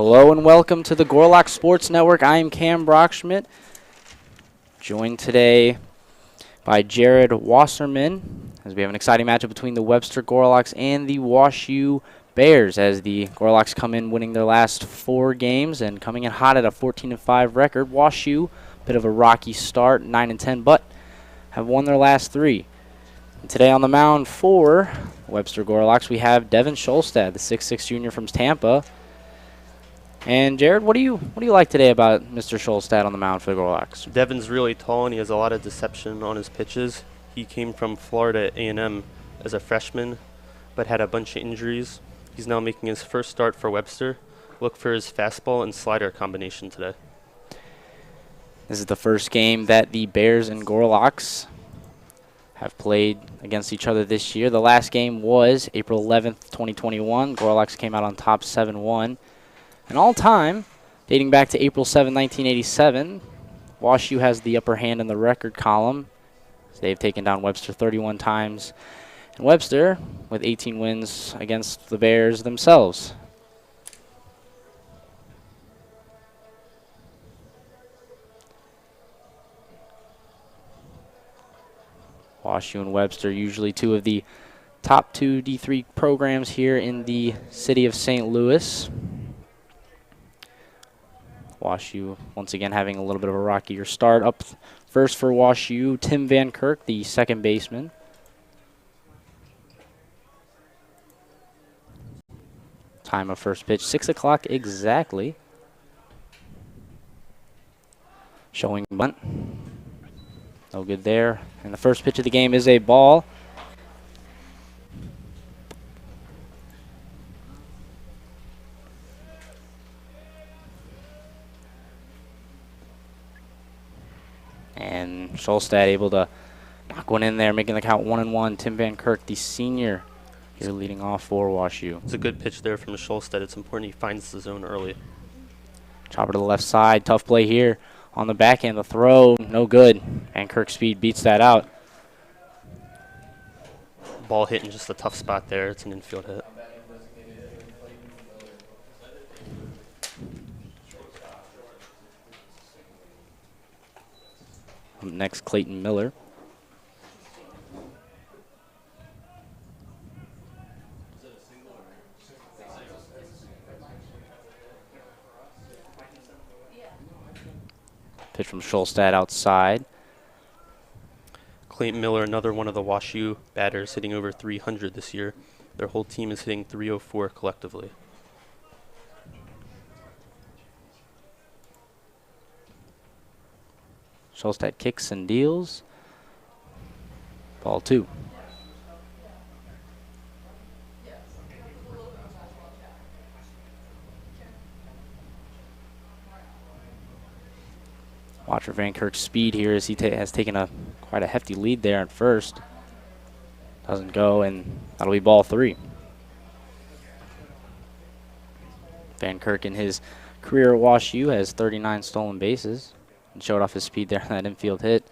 Hello and welcome to the Gorlock Sports Network. I am Cam Brockschmidt, joined today by Jared Wasserman, as we have an exciting matchup between the Webster Gorlocks and the WashU Bears, as the Gorlocks come in winning their last 4 games and coming in hot at a 14-5 record. WashU, bit of a rocky start, 9-10, but have won their last 3. And today on the mound for Webster Gorlocks, we have Devin Scholstad, the 6'6" junior from Tampa. And Jared, what do you like today about Mr. Scholstad on the mound for the Gorlocks? Devin's really tall and he has a lot of deception on his pitches. He came from Florida A&M as a freshman, but had a bunch of injuries. He's now making his first start for Webster. Look for his fastball and slider combination today. This is the first game that the Bears and Gorlocks have played against each other this year. The last game was April 11th, 2021. Gorlocks came out on top 7-1. And all time, dating back to April 7, 1987, WashU has the upper hand in the record column. They've taken down Webster 31 times. And Webster with 18 wins against the Bears themselves. WashU and Webster, usually two of the top 2 D3 programs here in the city of St. Louis. WashU once again having a little bit of a rockier start. Up first for WashU, Tim Van Kirk, the second baseman. Time of first pitch, 6 o'clock exactly. Showing bunt. No good there. And the first pitch of the game is a ball. And Scholstad able to knock one in there, making the count 1-1. Tim Van Kirk, the senior, here leading off for WashU. It's a good pitch there from Scholstad. It's important he finds the zone early. Chopper to the left side. Tough play here on the backhand. The throw, no good. Van Kirk's speed beats that out. Ball hit in just a tough spot there. It's an infield hit. Next, Clayton Miller. Pitch from Scholstad outside. Clayton Miller, another one of the WashU batters, hitting over 300 this year. Their whole team is hitting 304 collectively. Scholstad kicks and deals. Ball 2. Watch for Van Kirk's speed here as he has taken quite a hefty lead there at first. Doesn't go, and that'll be ball 3. Van Kirk in his career at WashU has 39 stolen bases. And showed off his speed there on that infield hit.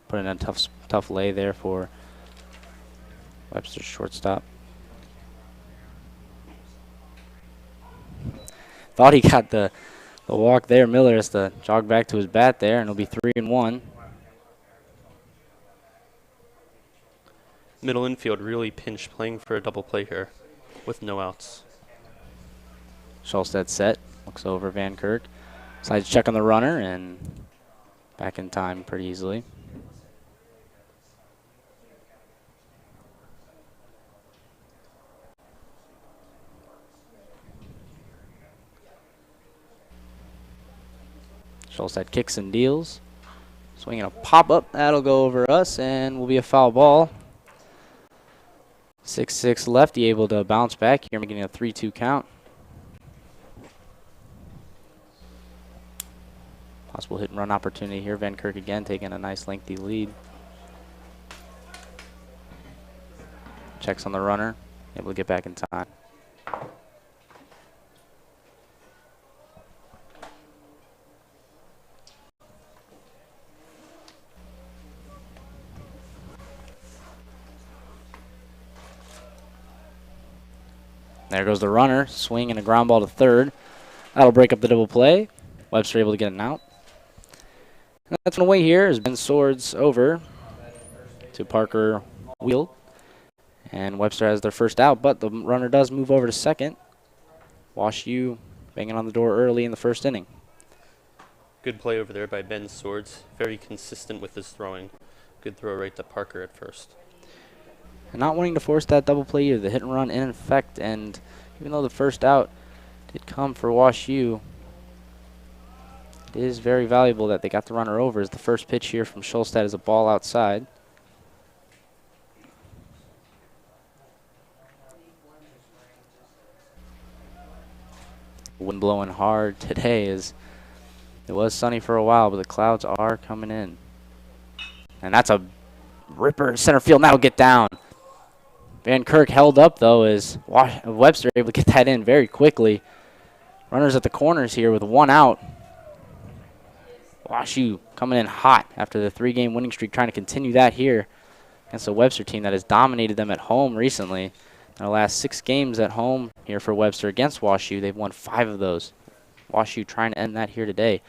Put in a tough lay there for Webster's shortstop. Thought he got the walk there. Miller has to jog back to his bat there, and it'll be 3-1. Middle infield really pinched, playing for a double play here with no outs. Scholstad set, looks over Van Kirk. Slides check on the runner, and back in time pretty easily. Scholstad kicks and deals. Swinging a pop-up. That'll go over us and will be a foul ball. 6-6 lefty able to bounce back here, making it a 3-2 count. Possible hit and run opportunity here. Van Kirk again taking a nice lengthy lead. Checks on the runner. Able to get back in time. There goes the runner. Swing and a ground ball to third. That'll break up the double play. Webster able to get an out. And that's one away here as Ben Swords over to Parker Wheel. And Webster has their first out, but the runner does move over to second. WashU banging on the door early in the first inning. Good play over there by Ben Swords. Very consistent with his throwing. Good throw right to Parker at first. And not wanting to force that double play either. The hit and run in effect, and even though the first out did come for WashU, it is very valuable that they got the runner over as the first pitch here from Schulstad is a ball outside. Wind blowing hard today as it was sunny for a while, but the clouds are coming in. And that's a ripper center field. Now get down. Van Kirk held up, though, as Webster able to get that in very quickly. Runners at the corners here with one out. WashU coming in hot after the 3-game winning streak, trying to continue that here against a Webster team that has dominated them at home recently. In their last 6 games at home here for Webster against WashU, they've won 5 of those. WashU trying to end that here today.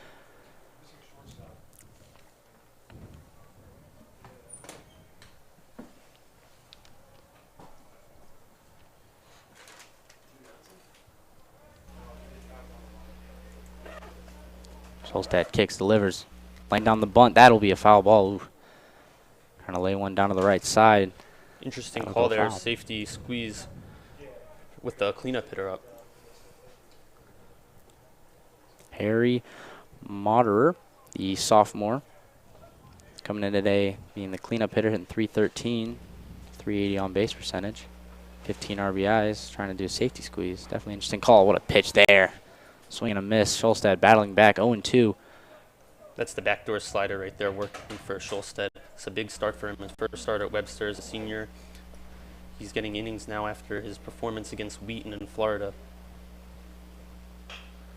Solstad kicks, delivers, laying down the bunt. That'll be a foul ball. Ooh. Trying to lay one down to the right side. Interesting call there. Foul. Safety squeeze with the cleanup hitter up. Harry Moderer, the sophomore, coming in today being the cleanup hitter, hitting .313, 380 on base percentage, 15 RBIs, trying to do a safety squeeze. Definitely interesting call. What a pitch there. Swing and a miss. Schulstad battling back 0-2. That's the backdoor slider right there working for Schulstad. It's a big start for him. His first start at Webster as a senior. He's getting innings now after his performance against Wheaton in Florida.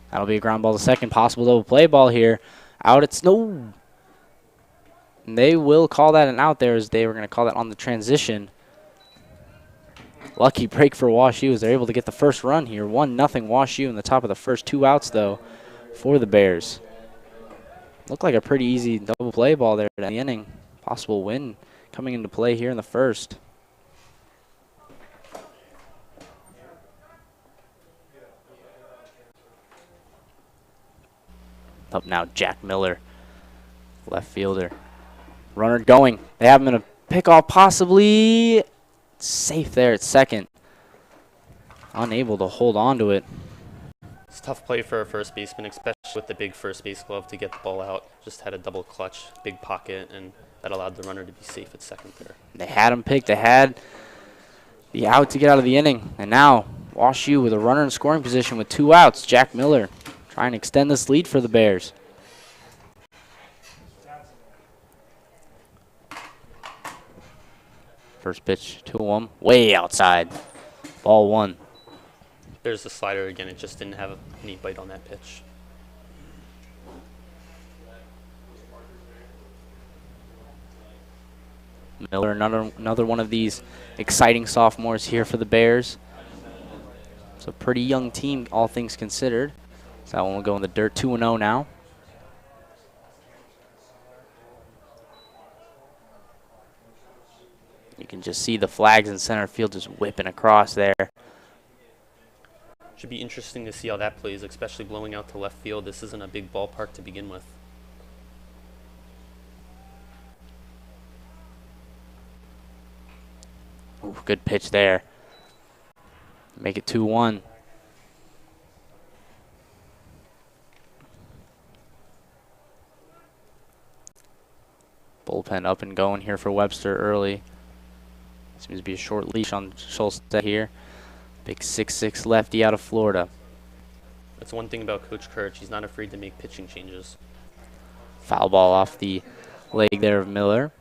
That'll be a ground ball to second. Possible double play ball here. Out. It's no. And they will call that an out there as they were going to call that on the transition. Lucky break for WashU as they're able to get the first run here. 1-0 WashU in the top of the first. 2 outs, though, for the Bears. Looked like a pretty easy double play ball there at the inning. Possible win coming into play here in the first. Up now, Jack Miller, left fielder. Runner going. They have him in a pickoff, possibly. Safe there at second. Unable to hold on to it. It's a tough play for a first baseman, especially with the big first base glove to get the ball out. Just had a double clutch, big pocket, and that allowed the runner to be safe at second there. They had him picked. They had the out to get out of the inning. And now WashU with a runner in scoring position with 2 outs. Jack Miller trying to extend this lead for the Bears. First pitch to him, way outside. Ball 1. There's the slider again. It just didn't have any bite on that pitch. Miller, another one of these exciting sophomores here for the Bears. It's a pretty young team, all things considered. So that one will go in the dirt. 2-0 now. You can just see the flags in center field just whipping across there. Should be interesting to see how that plays, especially blowing out to left field. This isn't a big ballpark to begin with. Ooh, good pitch there. Make it 2-1. Bullpen up and going here for Webster early. Seems to be a short leash on Schulstad here. Big 6'6" lefty out of Florida. That's one thing about Coach Kirch. He's not afraid to make pitching changes. Foul ball off the leg there of Miller.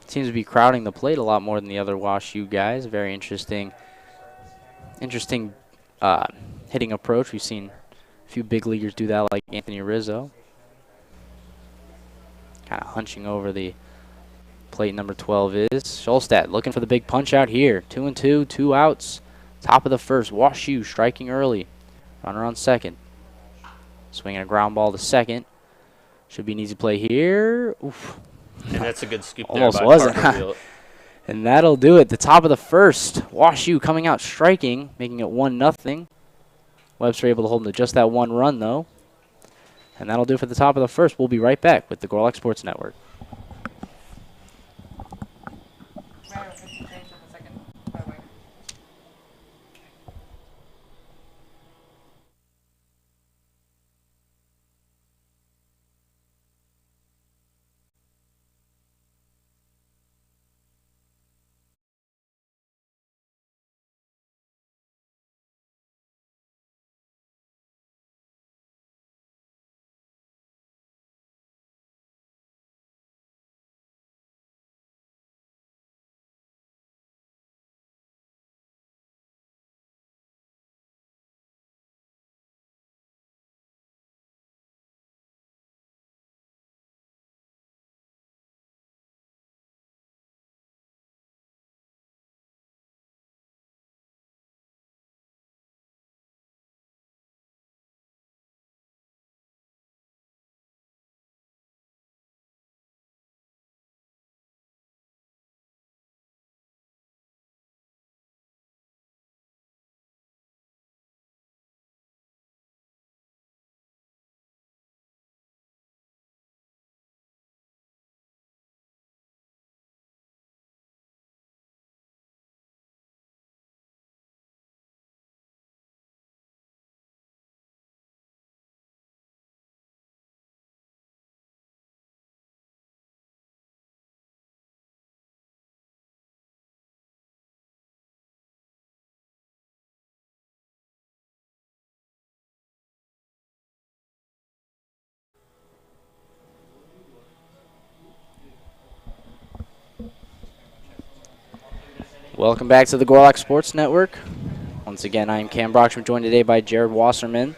Seems to be crowding the plate a lot more than the other WashU guys. Very interesting hitting approach. We've seen a few big leaguers do that, like Anthony Rizzo. Kind of hunching over the plate. Number 12 is Schulstad looking for the big punch out here. 2-2, 2 outs. Top of the first. WashU striking early. Runner on second. Swinging a ground ball to second. Should be an easy play here. Oof. And that's a good scoop there Almost by wasn't. Parker Wheel. And that'll do it. The top of the first. WashU coming out striking, making it 1-0. Webster able to hold them to just that one run, though. And that'll do it for the top of the first. We'll be right back with the Gorlock Sports Network. Welcome back to the Gorlock Sports Network. Once again, I am Cam Brockstrom, joined today by Jared Wasserman.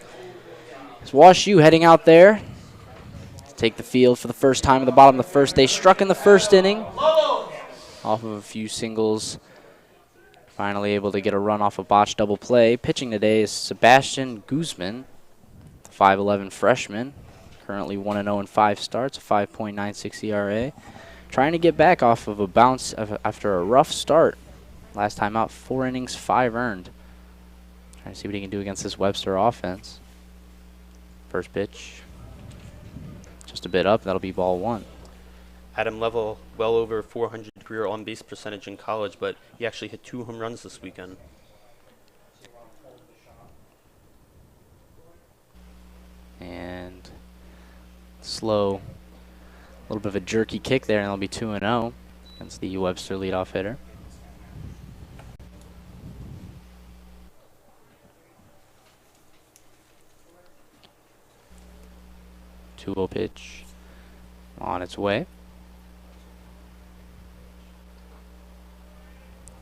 It's WashU heading out there to take the field for the first time at the bottom of the first. They struck in the first inning off of a few singles. Finally able to get a run off a botched double play. Pitching today is Sebastian Guzman, the 5'11 freshman. Currently 1-0 in 5 starts, a 5.96 ERA. Trying to get back off of a bounce after a rough start. Last time out, 4 innings, 5 earned. Trying to see what he can do against this Webster offense. First pitch, just a bit up. That'll be ball 1. Adam Level, well over 400 career on-base percentage in college, but he actually hit 2 home runs this weekend. And slow, a little bit of a jerky kick there, and it'll be 2-0 against the Webster leadoff hitter. Duel pitch on its way.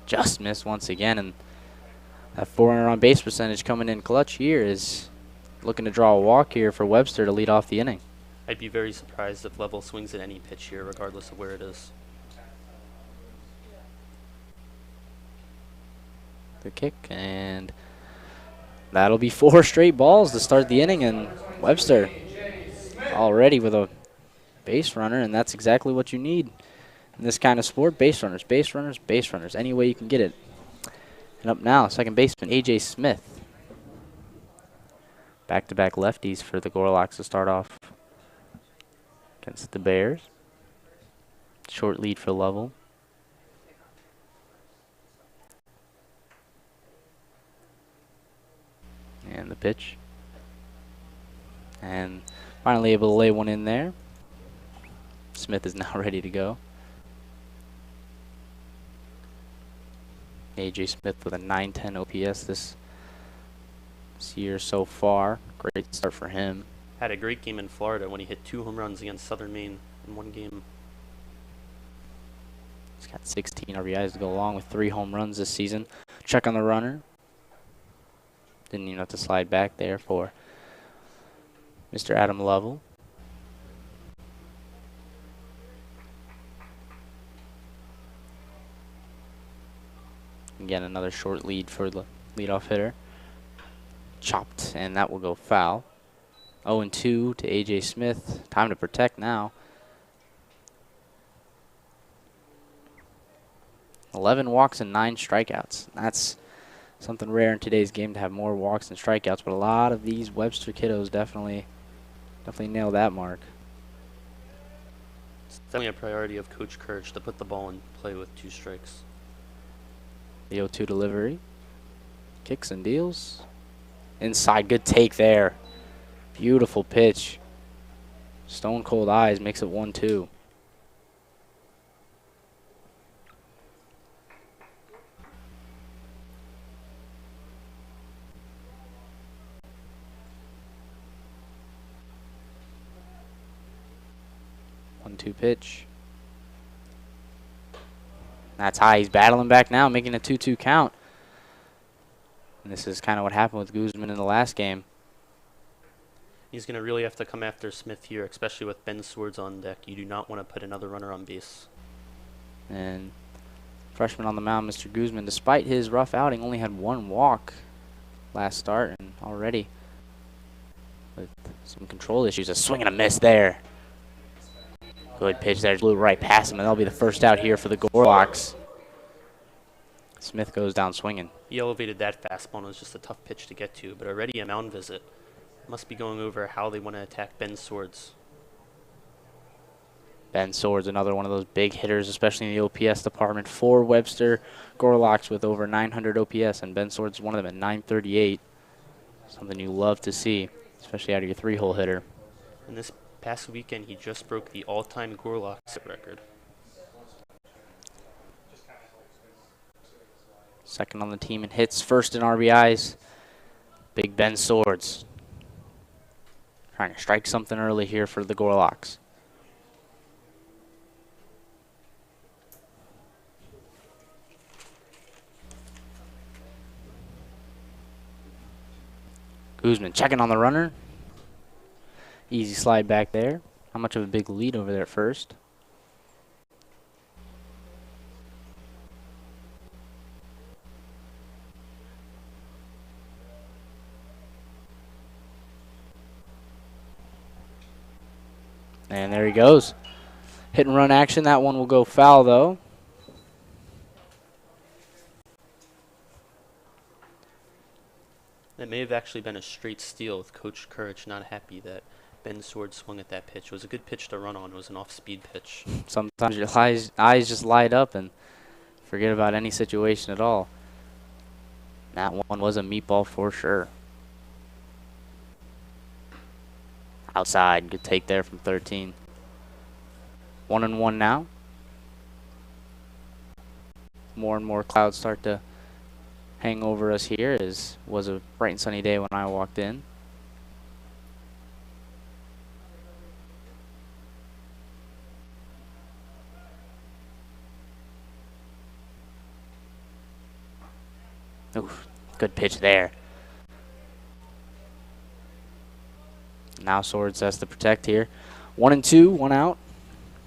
Just missed once again, and that 400 on base percentage coming in clutch here is looking to draw a walk here for Webster to lead off the inning. I'd be very surprised if Level swings at any pitch here, regardless of where it is. The kick, and that'll be 4 straight balls to start the inning, and Webster already with a base runner, and that's exactly what you need in this kind of sport. Base runners, base runners, base runners, any way you can get it. And up now, second baseman A.J. Smith. Back-to-back lefties for the Gorlocks to start off against the Bears. Short lead for Level. And the pitch. And finally able to lay one in there. Smith is now ready to go. A.J. Smith with a 910 OPS this year so far. Great start for him. Had a great game in Florida when he hit 2 home runs against Southern Maine in 1 game. He's got 16 RBIs to go along with 3 home runs this season. Check on the runner. Didn't even have to slide back there for Mr. Adam Lovell. Again, another short lead for the leadoff hitter. Chopped, and that will go foul. 0-2 to A.J. Smith. Time to protect now. 11 walks and 9 strikeouts. That's something rare in today's game to have more walks than strikeouts, but a lot of these Webster kiddos definitely nail that mark. It's definitely a priority of Coach Courage to put the ball in play with 2 strikes. The 0-2 delivery. Kicks and deals. Inside, good take there. Beautiful pitch. Stone cold eyes makes it 1-2. One-two pitch. That's high. He's battling back now, making a 2-2 count. And this is kind of what happened with Guzman in the last game. He's going to really have to come after Smith here, especially with Ben Swords on deck. You do not want to put another runner on base. And freshman on the mound, Mr. Guzman, despite his rough outing, only had 1 walk last start, and already with some control issues. A swing and a miss there. Good pitch there, blew right past him, and that'll be the first out here for the Gorlocks. Smith goes down swinging. He elevated that fastball, and it was just a tough pitch to get to, but already a mound visit. Must be going over how they want to attack Ben Swords. Ben Swords, another one of those big hitters, especially in the OPS department. 4 Webster Gorlocks with over 900 OPS, and Ben Swords is one of them at 938. Something you love to see, especially out of your 3-hole hitter. And this past weekend, he just broke the all-time Gorlocks record. Second on the team in hits, first in RBIs. Big Ben Swords. Trying to strike something early here for the Gorlocks. Guzman checking on the runner. Easy slide back there. How much of a big lead over there at first? And there he goes. Hit and run action. That one will go foul, though. That may have actually been a straight steal with Coach Courage not happy that Ben Swords swung at that pitch. It was a good pitch to run on. It was an off-speed pitch. Sometimes your eyes just light up and forget about any situation at all. That one was a meatball for sure. Outside, good take there from 13. 1-1 now. More and more clouds start to hang over us here, as was a bright and sunny day when I walked in. Oof, good pitch there. Now Swords has to protect here. 1-2, 1 out.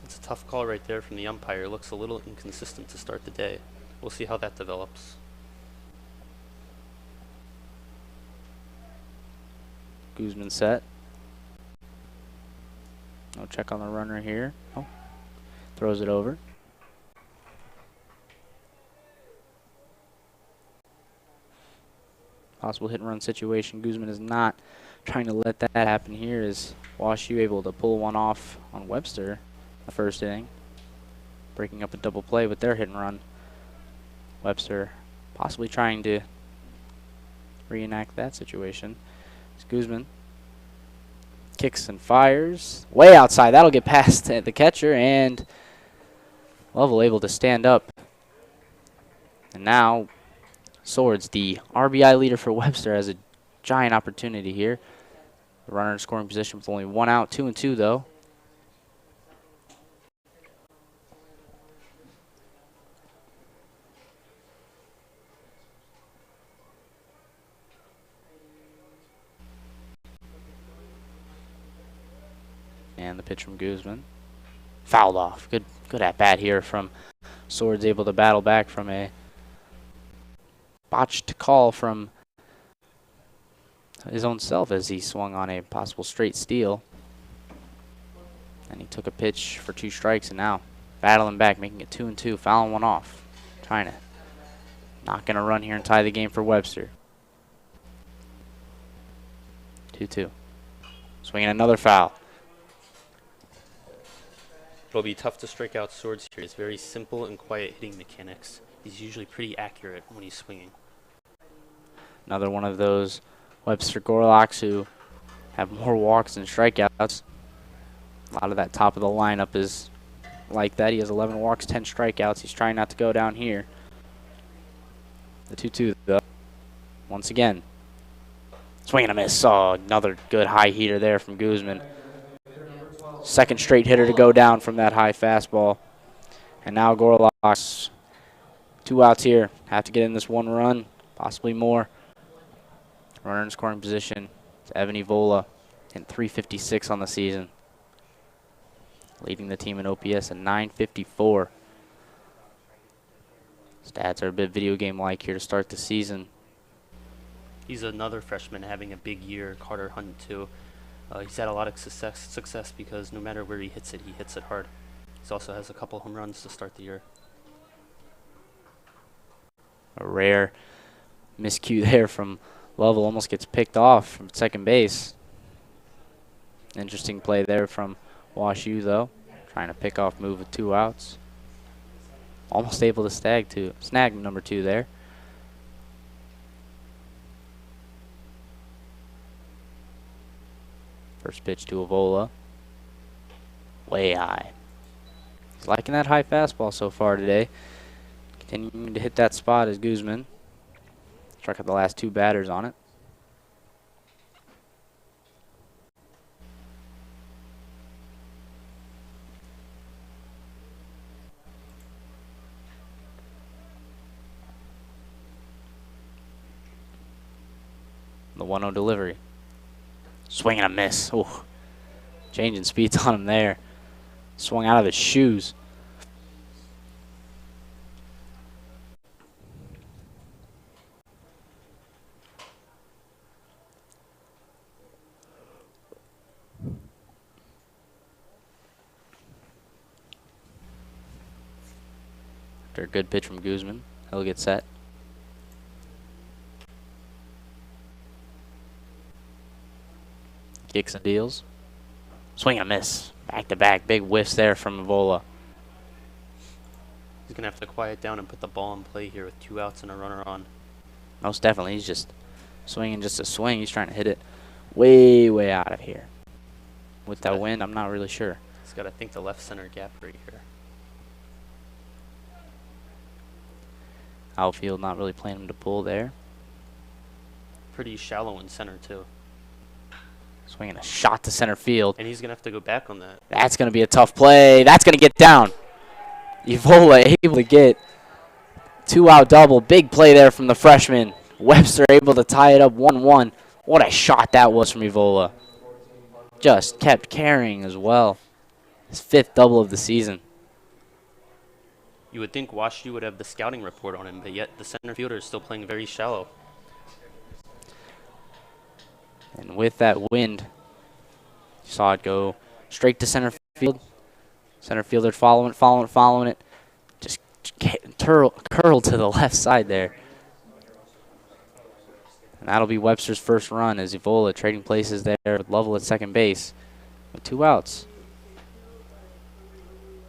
It's a tough call right there from the umpire. It looks a little inconsistent to start the day. We'll see how that develops. Guzman set. No check on the runner here. Oh, throws it over. Possible hit and run situation. Guzman is not trying to let that happen here. Is WashU able to pull one off on Webster the first inning, breaking up a double play with their hit and run. Webster possibly trying to reenact that situation. It's Guzman. Kicks and fires. Way outside. That'll get past the catcher, and Lovell able to stand up. And now Swords, the RBI leader for Webster, has a giant opportunity here. The runner in scoring position with only 1 out, 2-2 though. And the pitch from Guzman. Fouled off. Good at bat here from Swords, able to battle back from a botched call from his own self as he swung on a possible straight steal. And he took a pitch for 2 strikes, and now battling back, making it 2-2, fouling one off. Trying to, not going to run here and tie the game for Webster. 2-2. Swinging another foul. It'll be tough to strike out Swords here. It's very simple and quiet hitting mechanics. He's usually pretty accurate when he's swinging. Another one of those Webster Gorlocks who have more walks than strikeouts. A lot of that top of the lineup is like that. He has 11 walks, 10 strikeouts. He's trying not to go down here. The 2-2 though. Once again. Swing and a miss. Oh, another good high heater there from Guzman. Second straight hitter to go down from that high fastball. And now Gorlocks, 2 outs here. Have to get in this 1 run, possibly more. Runner in scoring position. It's Evan Evola, hitting .356 on the season. Leading the team in OPS at .954. Stats are a bit video game-like here to start the season. He's another freshman having a big year. Carter Hunt, too. He's had a lot of success because no matter where he hits it hard. He also has a couple home runs to start the year. A rare miscue there from Lovell. Almost gets picked off from second base. Interesting play there from WashU, though. Trying to pick off move with 2 outs. Almost able to snag number 2 there. First pitch to Evola. Way high. He's liking that high fastball so far today. Continuing to hit that spot is Guzman. Struck out the last 2 batters on it. The 1-0 delivery. Swing and a miss. Ooh. Changing speeds on him there. Swung out of his shoes. After a good pitch from Guzman, he'll get set. Kicks and deals. Swing and a miss. Back to back. Big whiffs there from Evola. He's going to have to quiet down and put the ball in play here with 2 outs and a runner on. Most definitely. He's just swinging just a swing. He's trying to hit it way, way out of here. With that wind, I'm not really sure. He's got to think the left center gap right here. Outfield not really playing him to pull there. Pretty shallow in center, too. Swinging a shot to center field. And he's going to have to go back on that. That's going to be a tough play. That's going to get down. Evola able to get 2-out double. Big play there from the freshman. Webster able to tie it up 1-1. What a shot that was from Evola. Just kept carrying as well. His 5th double of the season. You would think WashU would have the scouting report on him, but yet the center fielder is still playing very shallow. And with that wind, you saw it go straight to center field. Center fielder following it. Just curled to the left side there. And that'll be Webster's first run as Evola trading places there with Lovell at second base with 2 outs.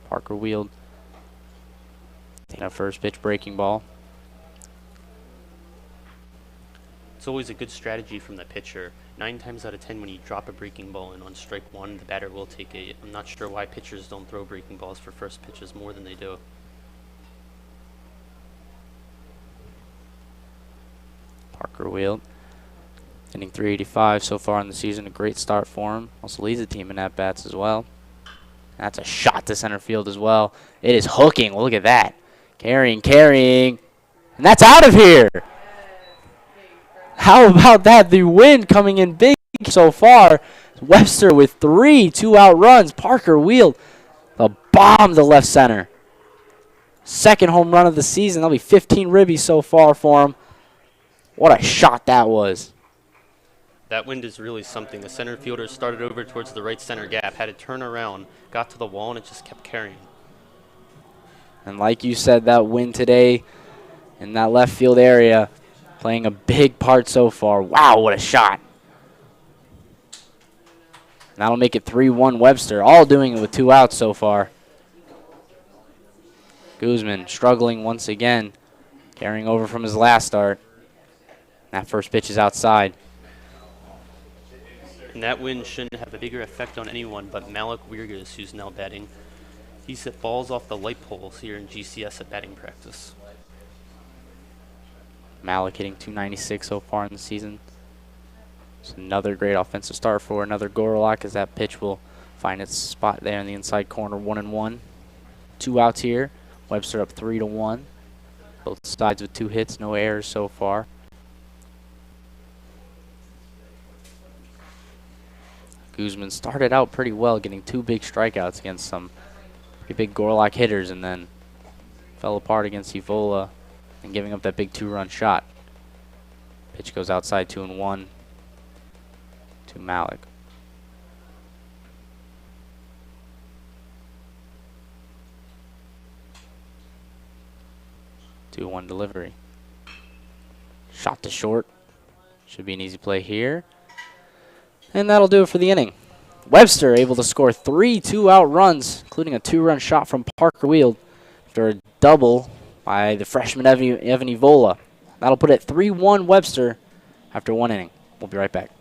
Parker wheeled. Taking a first pitch breaking ball. It's always a good strategy from the pitcher. 9 times out of 10 when you drop a breaking ball and on strike 1, the batter will take it. I'm not sure why pitchers don't throw breaking balls for first pitches more than they do. Parker wheeled. Hitting .385 so far in the season. A great start for him. Also leads the team in at-bats as well. That's a shot to center field as well. It is hooking. Well, look at that. Carrying. And that's out of here. How about that? The wind coming in big so far. Webster with 3 2-out runs. Parker wheeled the bomb to left center. Second home run of the season. That'll be 15 ribbies so far for him. What a shot that was. That wind is really something. The center fielder started over towards the right center gap, had to turn around, got to the wall, and it just kept carrying. And like you said, that wind today in that left field area playing a big part so far. Wow, what a shot. That'll make it 3-1 Webster, all doing it with 2 outs so far. Guzman struggling once again, carrying over from his last start. That first pitch is outside. And that wind shouldn't have a bigger effect on anyone but Malik Wirgas, who's now batting. He's hit balls off the light poles here in GCS at batting practice. Malik hitting .296 so far in the season. It's another great offensive start for another Gorlock, as that pitch will find its spot there in the inside corner. 1-1. 2 outs here. Webster up 3-1. Both sides with 2 hits, no errors so far. Guzman started out pretty well, getting 2 big strikeouts against some pretty big Gorlock hitters, and then fell apart against Evola and giving up that big 2-run shot. Pitch goes outside, 2-1 to Malik. Two-one delivery. Shot to short. Should be an easy play here. And that'll do it for the inning. Webster able to score 3 2-out runs, including a 2-run shot from Parker Wield after a double by the freshman Evan Evola. That'll put it 3-1 Webster after 1 inning. We'll be right back.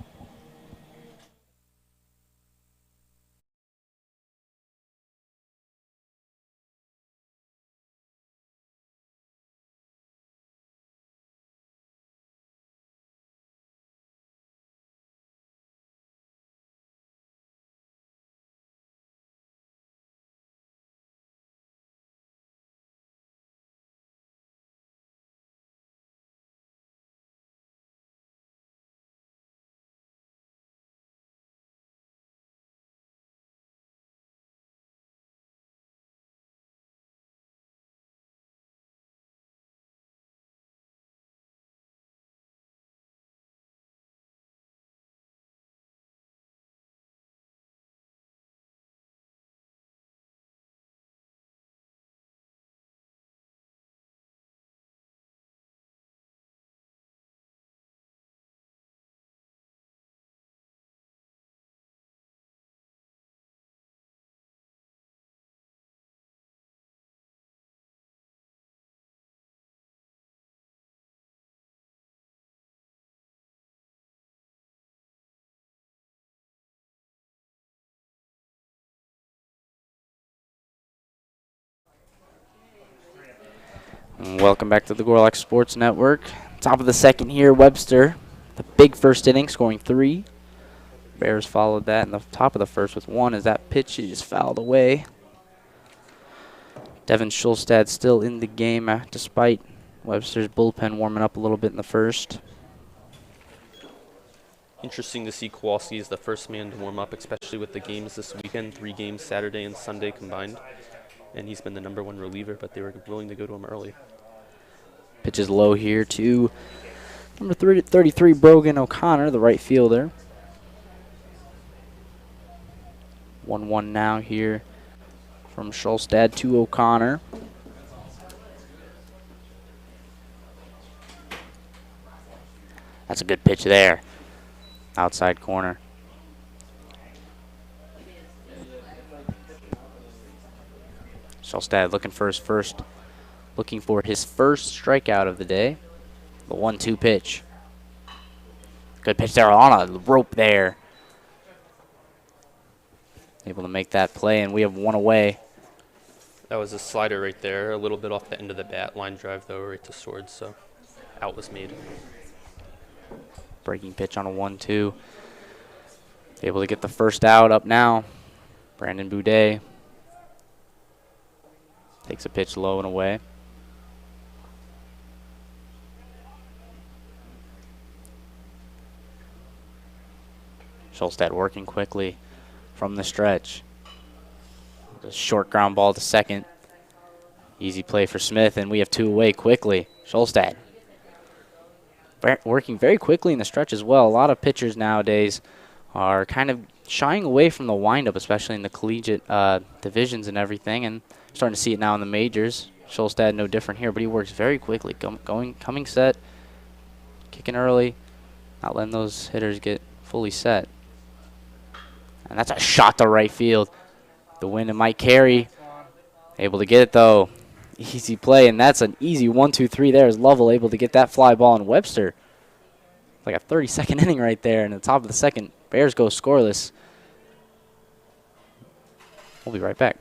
And welcome back to the Gorlock Sports Network. Top of the second here, Webster, the big first inning, scoring 3. Bears followed that in the top of the first with 1 as that pitch is fouled away. Devin Schulstad still in the game despite Webster's bullpen warming up a little bit in the first. Interesting to see Kowalski as the first man to warm up, especially with the games this weekend, 3 games Saturday and Sunday combined. And he's been the #1 reliever, but they were willing to go to him early. Pitch is low here to number 33, Brogan O'Connor, the right fielder. 1-1 now here from Schulstad to O'Connor. That's a good pitch there. Outside corner. Schulstad looking for his first strikeout of the day. The 1-2 pitch. Good pitch there on a rope there. Able to make that play, and we have 1 away. That was a slider right there, a little bit off the end of the bat. Line drive, though, right to Swords, so out was made. Breaking pitch on a 1-2. Able to get the first out up now. Brandon Boudet takes a pitch low and away. Schulstad working quickly from the stretch. The short ground ball to second. Easy play for Smith, and we have 2 away quickly. Schulstad working very quickly in the stretch as well. A lot of pitchers nowadays are kind of shying away from the windup, especially in the collegiate divisions and everything, and starting to see it now in the majors. Schulstad no different here, but he works very quickly, coming set, kicking early, not letting those hitters get fully set. And that's a shot to right field. The wind and Mike Carey able to get it though. Easy play, and that's an easy 1-2-3 there as Lovell able to get that fly ball, and Webster, like a 30-second inning right there, and at the top of the second, Bears go scoreless. We'll be right back.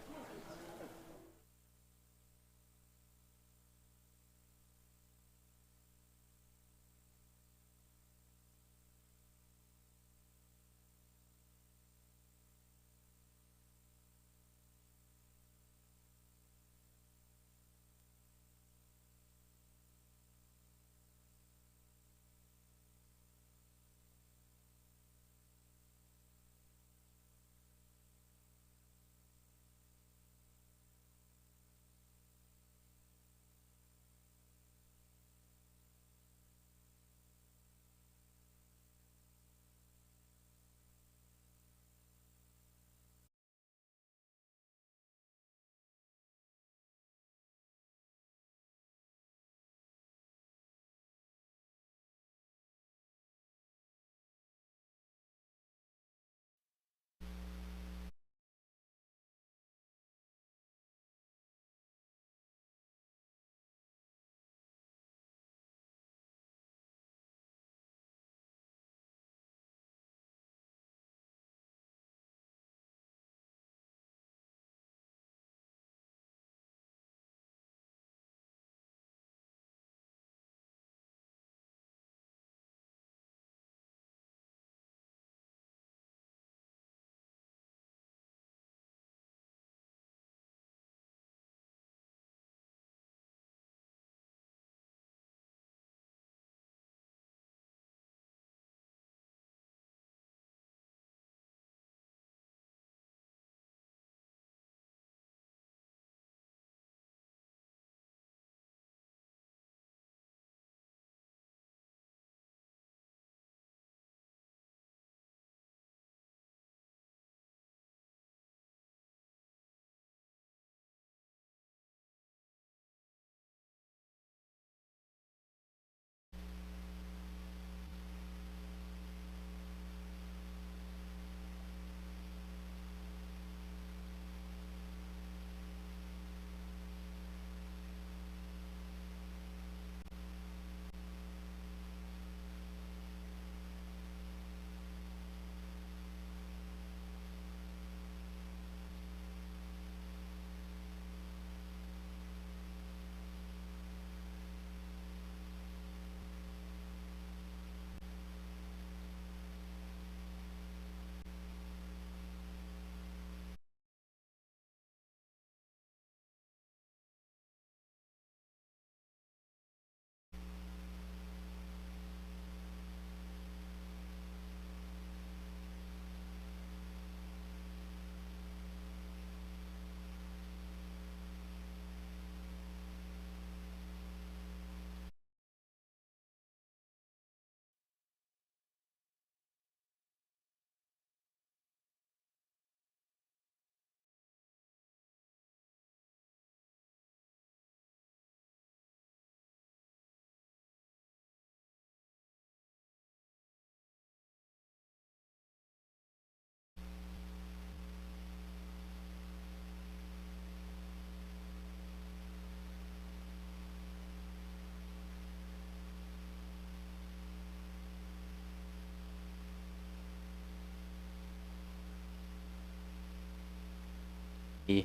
The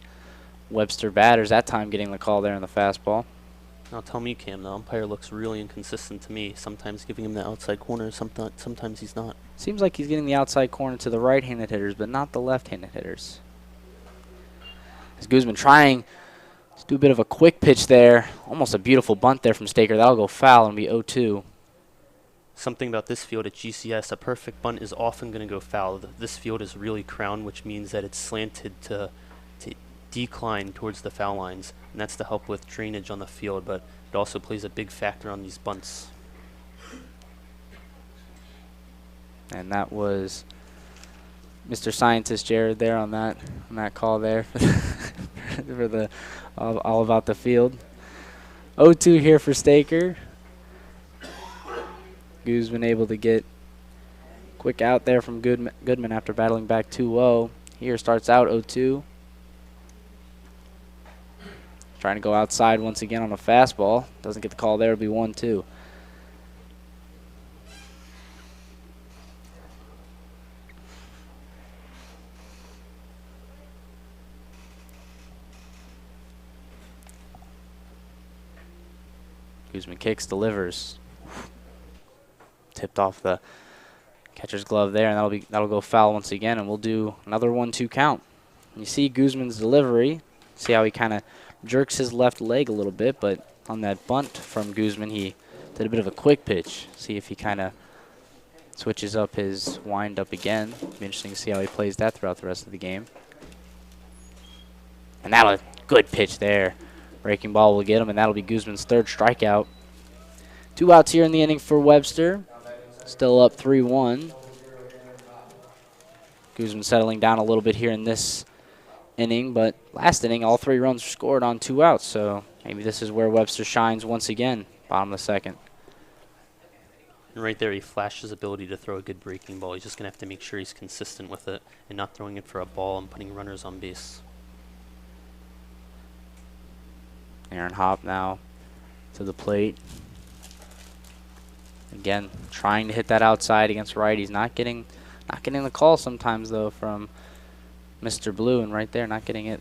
Webster batters that time getting the call there on the fastball. Now tell me, Cam, the umpire looks really inconsistent to me. Sometimes giving him the outside corner, sometimes he's not. Seems like he's getting the outside corner to the right-handed hitters, but not the left-handed hitters. As Guzman trying to do a bit of a quick pitch there. Almost a beautiful bunt there from Staker. That'll go foul and be 0-2. Something about this field at GCS, a perfect bunt is often going to go foul. This field is really crowned, which means that it's slanted to decline towards the foul lines, and that's to help with drainage on the field, but it also plays a big factor on these bunts. And that was Mr. Scientist Jared there on that call there for the all about the field. 0-2 here for Staker. Guzman able to get quick out there from Goodman after battling back 2-0. Here starts out 0-2. Trying to go outside once again on a fastball. Doesn't get the call there. It'll be 1-2. Guzman kicks, delivers. Tipped off the catcher's glove there, and that'll go foul once again, and we'll do another 1-2 count. You see Guzman's delivery. See how he kind of jerks his left leg a little bit, but on that bunt from Guzman, he did a bit of a quick pitch. See if he kind of switches up his wind up again. Be interesting to see how he plays that throughout the rest of the game. And that'll good pitch there. Breaking ball will get him, and that'll be Guzman's third strikeout. 2 outs here in the inning for Webster. Still up 3-1. Guzman settling down a little bit here in this inning, but last inning, all 3 runs were scored on 2 outs, so maybe this is where Webster shines once again, bottom of the second. And right there, he flashed his ability to throw a good breaking ball. He's just going to have to make sure he's consistent with it and not throwing it for a ball and putting runners on base. Aaron Hopp now to the plate. Again, trying to hit that outside against righties. Not getting the call sometimes though from Mr. Blue, and right there not getting it,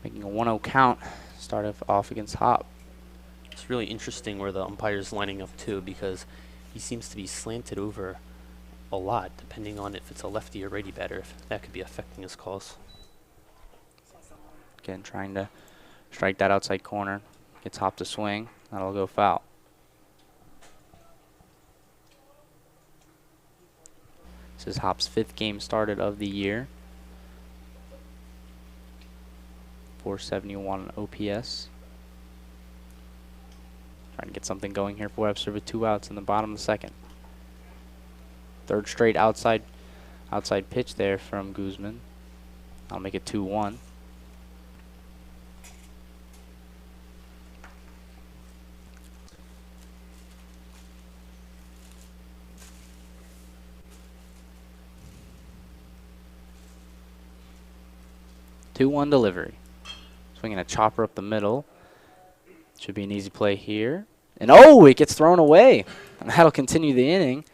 making a 1-0 count. Start off against Hopp. It's really interesting where the umpire's lining up too, because he seems to be slanted over a lot, depending on if it's a lefty or righty batter. If that could be affecting his calls. Again, trying to strike that outside corner. Gets Hopp to swing. That'll go foul. This is Hopp's 5th game started of the year. 471 OPS. Trying to get something going here for Webster with 2 outs in the bottom of the second. Third straight outside pitch there from Guzman. I'll make it 2-1. Two-one delivery. Swinging a chopper up the middle. Should be an easy play here. And oh, it gets thrown away. And that'll continue the inning.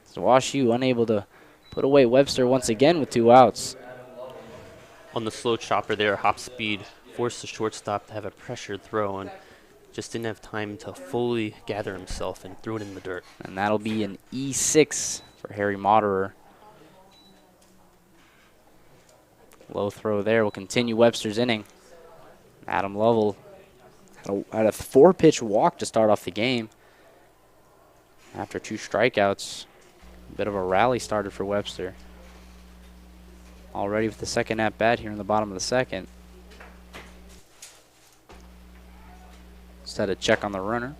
So WashU unable to put away Webster once again with 2 outs. On the slow chopper there, Hop speed forced the shortstop to have a pressured throw and just didn't have time to fully gather himself and threw it in the dirt. And that'll be an E6 for Harry Moderer. Low throw there will continue Webster's inning. Adam Lovell had a 4-pitch walk to start off the game. After 2 strikeouts, a bit of a rally started for Webster. Already with the second at-bat here in the bottom of the second. Just had a check on the runner.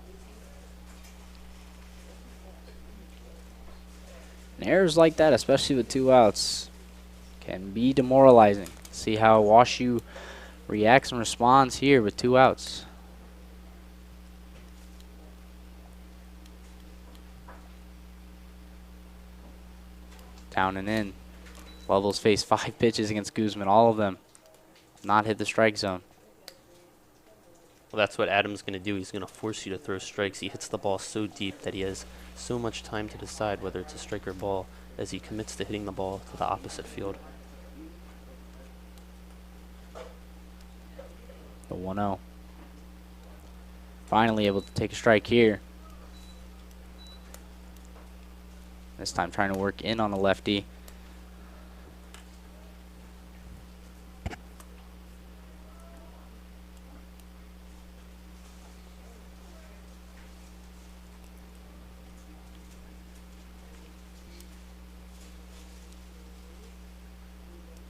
And errors like that, especially with 2 outs, can be demoralizing. See how WashU reacts and responds here with 2 outs. Down and in. Lovell's faced 5 pitches against Guzman. All of them not hit the strike zone. Well, that's what Adam's going to do. He's going to force you to throw strikes. He hits the ball so deep that he has so much time to decide whether it's a strike or ball as he commits to hitting the ball to the opposite field. The 1-0. Finally able to take a strike here. This time trying to work in on the lefty.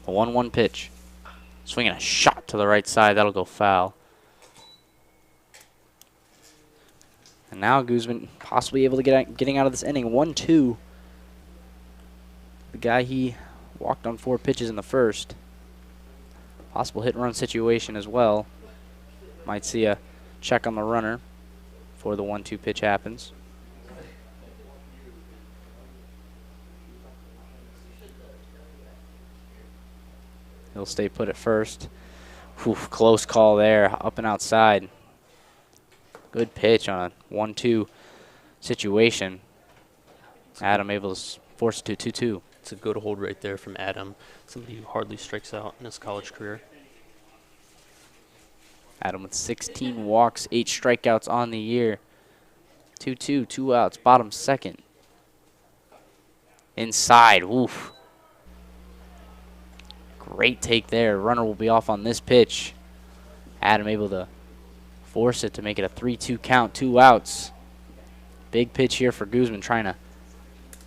A 1-1 pitch. Swinging a shot to the right side. That'll go foul. And now Guzman possibly able to getting out of this inning. 1-2. the guy he walked on 4 pitches in the first. Possible hit-run situation as well. Might see a check on the runner before the 1-2 pitch happens. He'll stay put at first. Whew, close call there, up and outside. Good pitch on a 1-2 situation. Adam able to force it to 2-2. It's a good hold right there from Adam, somebody who hardly strikes out in his college career. Adam with 16 walks, 8 strikeouts on the year. 2-2, 2 outs, bottom second. Inside, woof. Great take there. Runner will be off on this pitch. Adam able to force it to make it a 3-2 count, 2 outs. Big pitch here for Guzman, trying to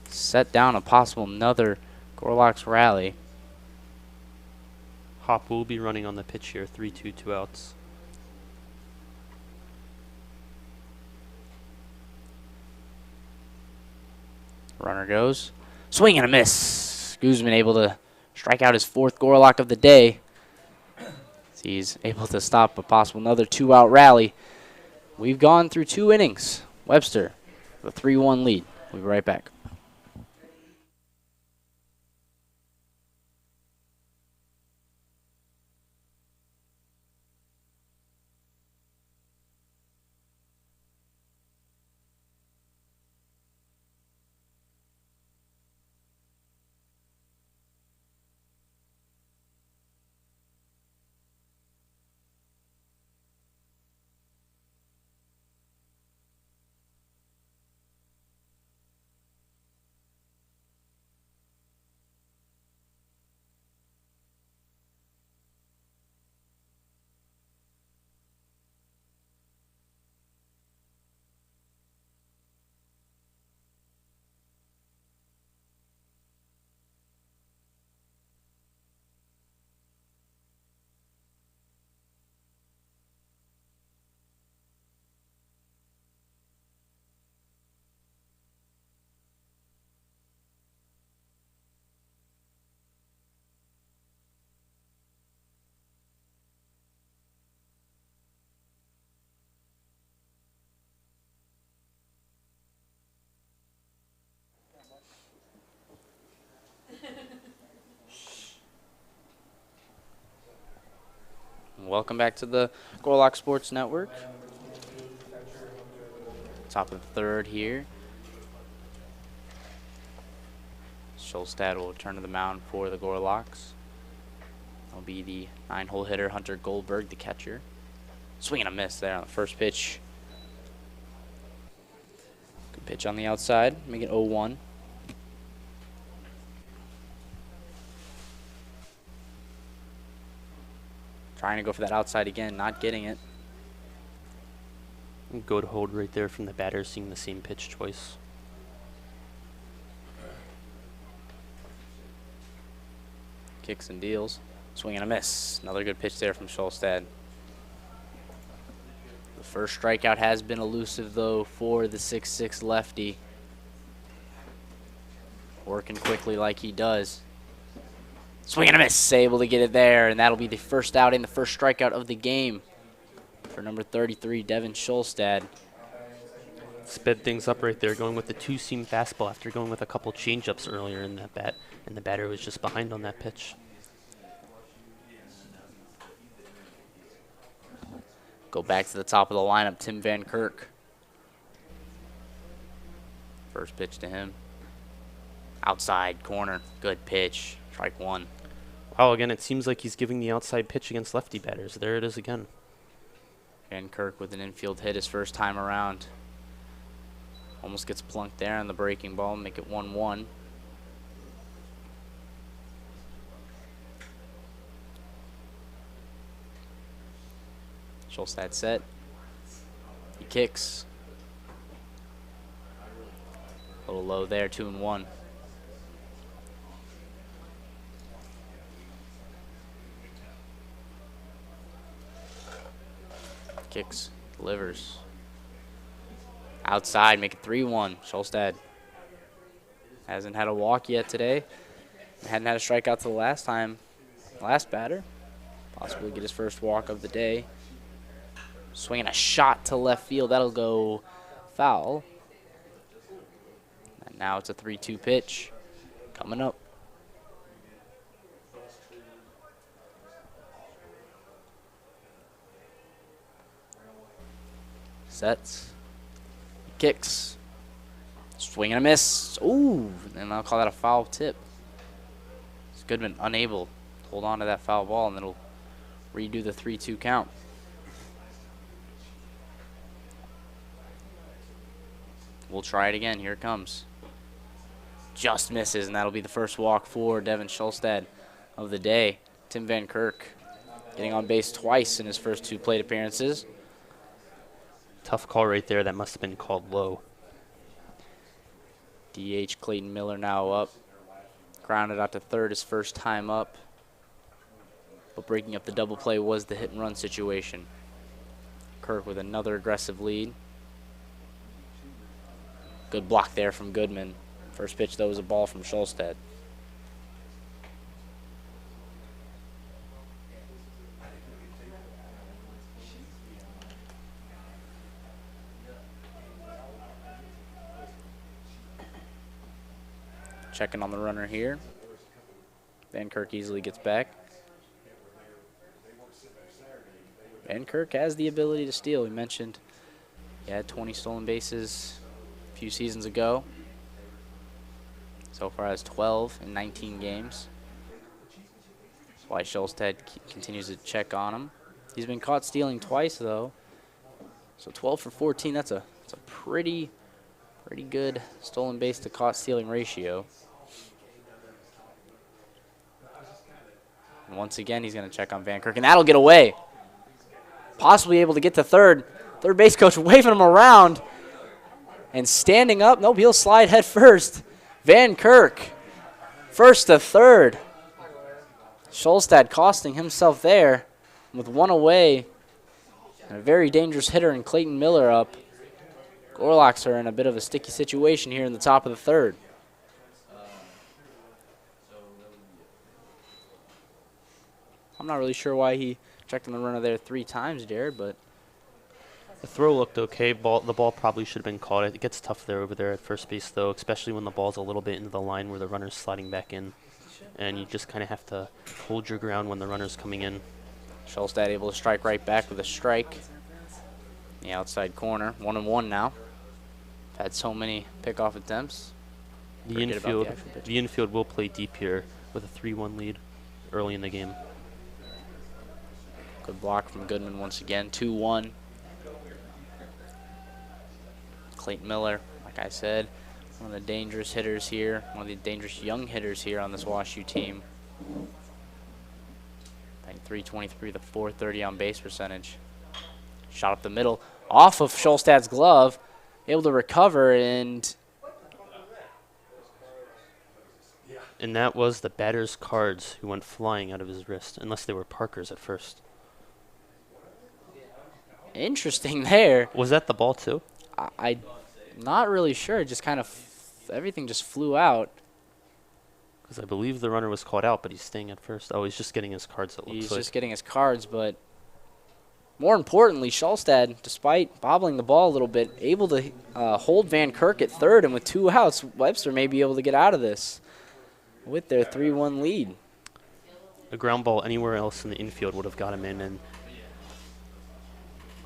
set down a possible another Gorlock's rally. Hop will be running on the pitch here, 3-2, 2 outs. Runner goes. Swing and a miss. Guzman able to strike out his 4th Gorlock of the day. He's able to stop a possible another 2-out rally. We've gone through 2 innings. Webster with a 3-1 lead. We'll be right back. Welcome back to the Gorlock Sports Network. Top of the 3rd here. Schulstad will return to the mound for the Gorlocks. That'll be the 9-hole hitter, Hunter Goldberg, the catcher. Swing and a miss there on the first pitch. Good pitch on the outside, make it 0-1. Trying to go for that outside again, not getting it. Good hold right there from the batter, seeing the same pitch twice. Kicks and deals. Swing and a miss. Another good pitch there from Schulstad. The first strikeout has been elusive, though, for the 6'6 lefty. Working quickly like he does. Swing and a miss. Able to get it there, and that'll be the first out and the first strikeout of the game for number 33, Devin Schulstad. Sped things up right there, going with the 2-seam fastball after going with a couple changeups earlier in that bat, and the batter was just behind on that pitch. Go back to the top of the lineup, Tim Van Kirk. First pitch to him. Outside corner, good pitch, strike 1. Wow, again, it seems like he's giving the outside pitch against lefty batters. There it is again. Van Kirk with an infield hit his first time around. Almost gets plunked there on the breaking ball, make it 1-1. Schulstad set. He kicks. A little low there, 2-1. Kicks, delivers. Outside, make it 3-1. Schulstad hasn't had a walk yet today. Hadn't had a strikeout to the last batter. Possibly get his first walk of the day. Swinging a shot to left field. That'll go foul. And now it's a 3-2 pitch coming up. Sets. Kicks. Swing and a miss. Ooh, and I'll call that a foul tip. Goodman unable to hold on to that foul ball, and then it'll redo the 3-2 count. We'll try it again. Here it comes. Just misses, and that'll be the first walk for Devin Schulstad of the day. Tim Van Kirk getting on base twice in his first 2 plate appearances. Tough call right there. That must have been called low. DH Clayton Miller now up. Grounded out to third his first time up. But breaking up the double play was the hit and run situation. Kirk with another aggressive lead. Good block there from Goodman. First pitch, though, was a ball from Schulstad. Checking on the runner here. Van Kirk easily gets back. Van Kirk has the ability to steal. We mentioned he had 20 stolen bases a few seasons ago. So far has 12 in 19 games. That's why Schulstad continues to check on him. He's been caught stealing twice, though. So 12 for 14, that's a pretty good stolen base to caught stealing ratio. And once again, he's going to check on Van Kirk, and that'll get away. Possibly able to get to third. Third base coach waving him around and standing up. Nope, he'll slide head first. Van Kirk, first to third. Schulstad costing himself there with 1 away. And a very dangerous hitter in Clayton Miller up. Gorlocks are in a bit of a sticky situation here in the top of the third. I'm not really sure why he checked on the runner there 3 times, Jared, but The throw looked okay. The ball probably should have been caught. It gets tough there over there at first base, though, especially when the ball's a little bit into the line where the runner's sliding back in. And you just kind of have to hold your ground when the runner's coming in. Schulstad able to strike right back with a strike. The outside corner, 1-1 now. Had so many pickoff attempts. The infield will play deep here with a 3-1 lead early in the game. Good block from Goodman once again, 2-1. Clayton Miller, like I said, one of the dangerous hitters here, one of the dangerous young hitters here on this WashU team. I think 323 to 430 on base percentage. Shot up the middle, off of Schulstad's glove, able to recover, and that was the batter's cards who went flying out of his wrist, unless they were Parker's at first. interesting there. Was that the ball too? I'm not really sure. It just kind of, everything just flew out. Because I believe the runner was caught out, but he's staying at first. Oh, he's just getting his cards, it looks like. He's just getting his cards, but more importantly, Schulstad, despite bobbling the ball a little bit, able to hold Van Kirk at third, and with 2 outs, Webster may be able to get out of this with their 3-1 lead. A ground ball anywhere else in the infield would have got him in, and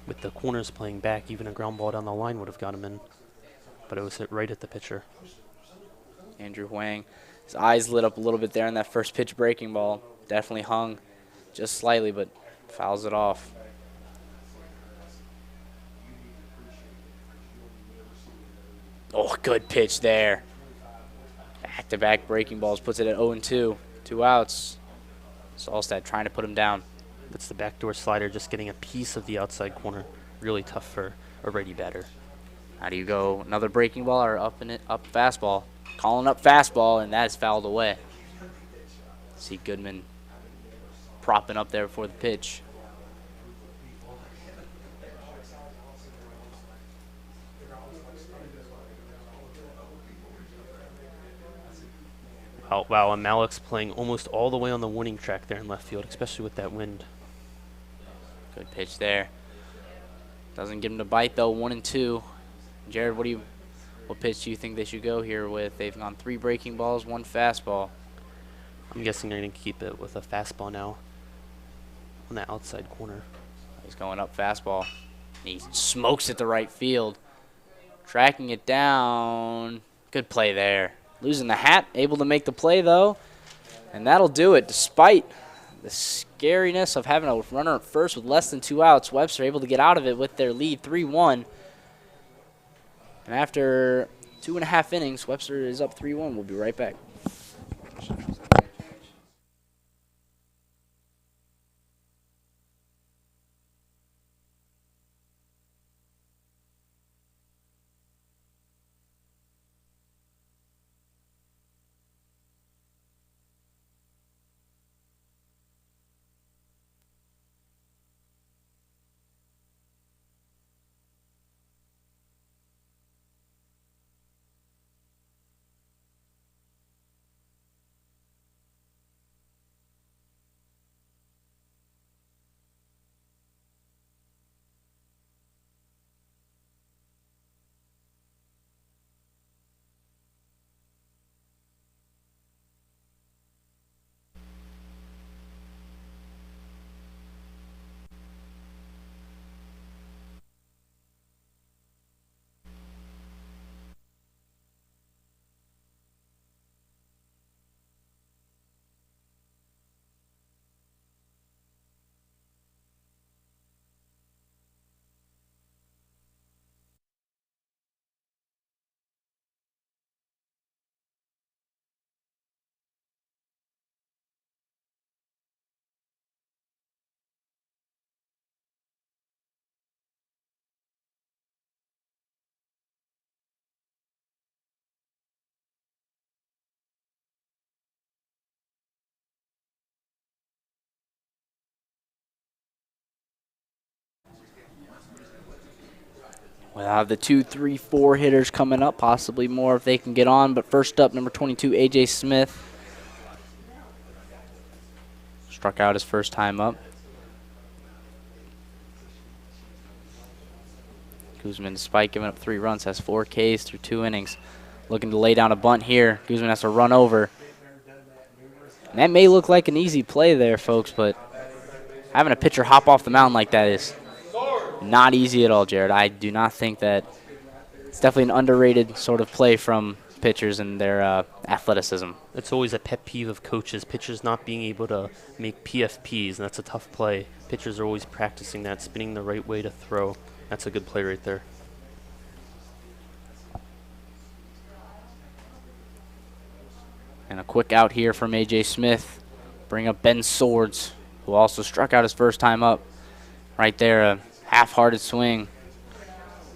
with the corners playing back, even a ground ball down the line would have got him in. But it was hit right at the pitcher. Andrew Huang, his eyes lit up a little bit there in that first pitch breaking ball. Definitely hung just slightly, but fouls it off. Oh, good pitch there. Back-to-back breaking balls puts it at 0-2. 2 outs. Schulstad trying to put him down. That's the backdoor slider, just getting a piece of the outside corner. Really tough for a righty batter. How do you go? Another breaking ball or up fastball? Calling up fastball, and that is fouled away. See Goodman propping up there before the pitch. Oh, wow, and Malik's playing almost all the way on the warning track there in left field, especially with that wind. Good pitch there. Doesn't get him to bite though. 1-2. Jared, what pitch do you think they should go here with? They've gone 3 breaking balls, 1 fastball. I'm guessing they're going to keep it with a fastball now on the outside corner. He's going up fastball. He smokes it to right field. Tracking it down. Good play there. Losing the hat. Able to make the play, though. And that'll do it. Despite the scariness of having a runner at first with less than 2 outs, Webster able to get out of it with their lead 3-1. And after 2.5 innings, Webster is up 3-1. We'll be right back. We'll have the 2, 3, 4 hitters coming up, possibly more if they can get on. But first up, number 22, A.J. Smith. Struck out his first time up. Guzman, despite giving up 3 runs, has 4 Ks through 2 innings. Looking to lay down a bunt here. Guzman has to run over. And that may look like an easy play there, folks, but having a pitcher hop off the mound like that is not easy at all, Jared. I do not think that it's definitely an underrated sort of play from pitchers and their athleticism. It's always a pet peeve of coaches, pitchers not being able to make PFPs, and that's a tough play. Pitchers are always practicing that, spinning the right way to throw. That's a good play right there. And a quick out here from A.J. Smith. Bring up Ben Swords, who also struck out his first time up. Right there, a half-hearted swing.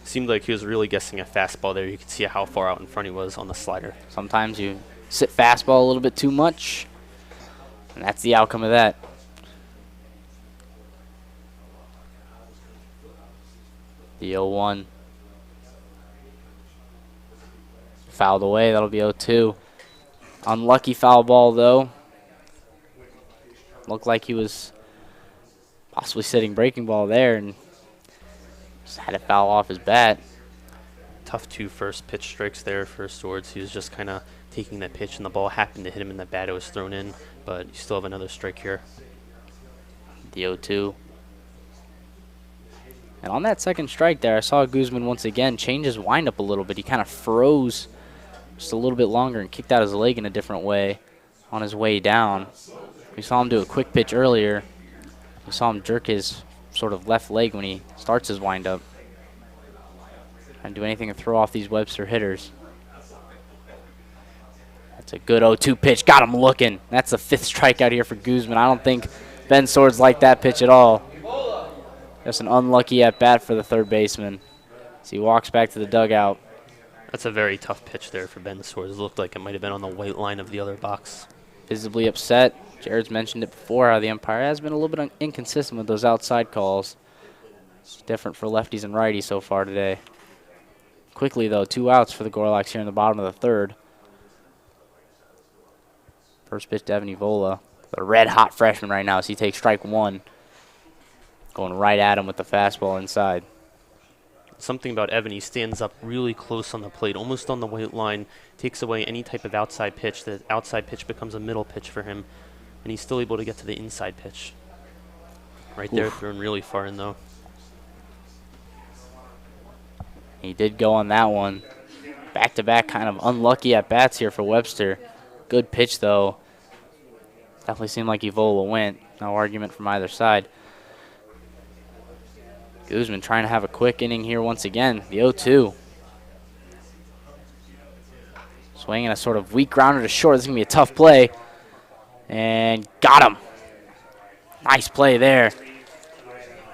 Seemed like he was really guessing a fastball there. You could see how far out in front he was on the slider. Sometimes you sit fastball a little bit too much, and that's the outcome of that. The 0-1. Fouled away. That'll be 0-2. Unlucky foul ball, though. Looked like he was possibly sitting breaking ball there and just had it foul off his bat. Tough 2 first pitch strikes there for Swords. He was just kind of taking that pitch, and the ball happened to hit him in the bat. It was thrown in, but you still have another strike here. The 0-2. And on that second strike there, I saw Guzman once again change his windup a little bit. He kind of froze just a little bit longer and kicked out his leg in a different way on his way down. We saw him do a quick pitch earlier. We saw him jerk his sort of left leg when he starts his windup. Trying to do anything to throw off these Webster hitters. That's a good 0-2 pitch. Got him looking. That's the 5th strikeout here for Guzman. I don't think Ben Swords liked that pitch at all. Just an unlucky at-bat for the third baseman as he walks back to the dugout. That's a very tough pitch there for Ben Swords. It looked like it might have been on the white line of the other box. Visibly upset. Jared's mentioned it before, how the umpire has been a little bit inconsistent with those outside calls. It's different for lefties and righties so far today. Quickly, though, 2 outs for the Gorloks here in the bottom of the 3rd. First pitch to Evan Evola. The red-hot freshman right now as he takes strike one. Going right at him with the fastball inside. Something about Evan, he stands up really close on the plate, almost on the white line, takes away any type of outside pitch. The outside pitch becomes a middle pitch for him, and he's still able to get to the inside pitch. Right there, thrown really far in, though. He did go on that one. Back-to-back kind of unlucky at-bats here for Webster. Good pitch, though. Definitely seemed like Evola went. No argument from either side. Guzman trying to have a quick inning here once again. The 0-2. Swinging a sort of weak grounder to short. This is going to be a tough play. And got him. Nice play there.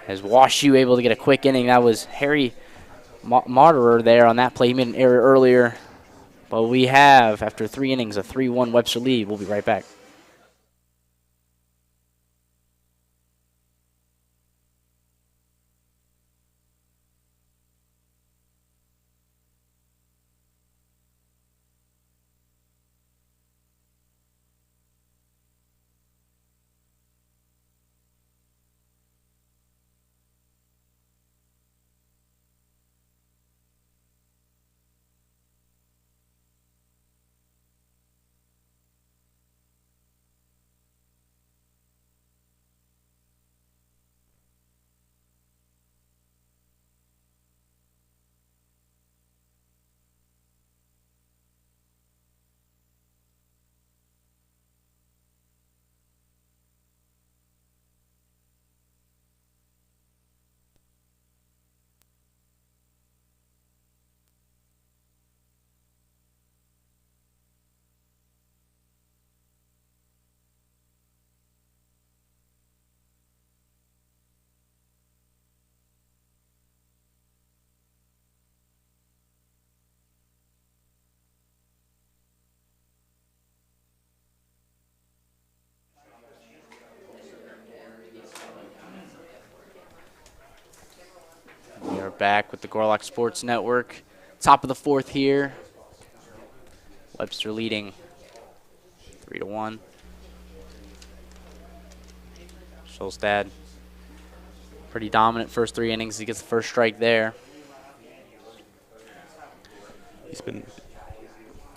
As WashU able to get a quick inning. That was Harry Martyrer there on that play. He made an error earlier. But we have, after 3 innings, a 3-1 Webster lead. We'll be right back. We are back with the Gorlock Sports Network. Top of the 4th here. Webster leading 3-1. Scholstad, pretty dominant first 3 innings. He gets the first strike there.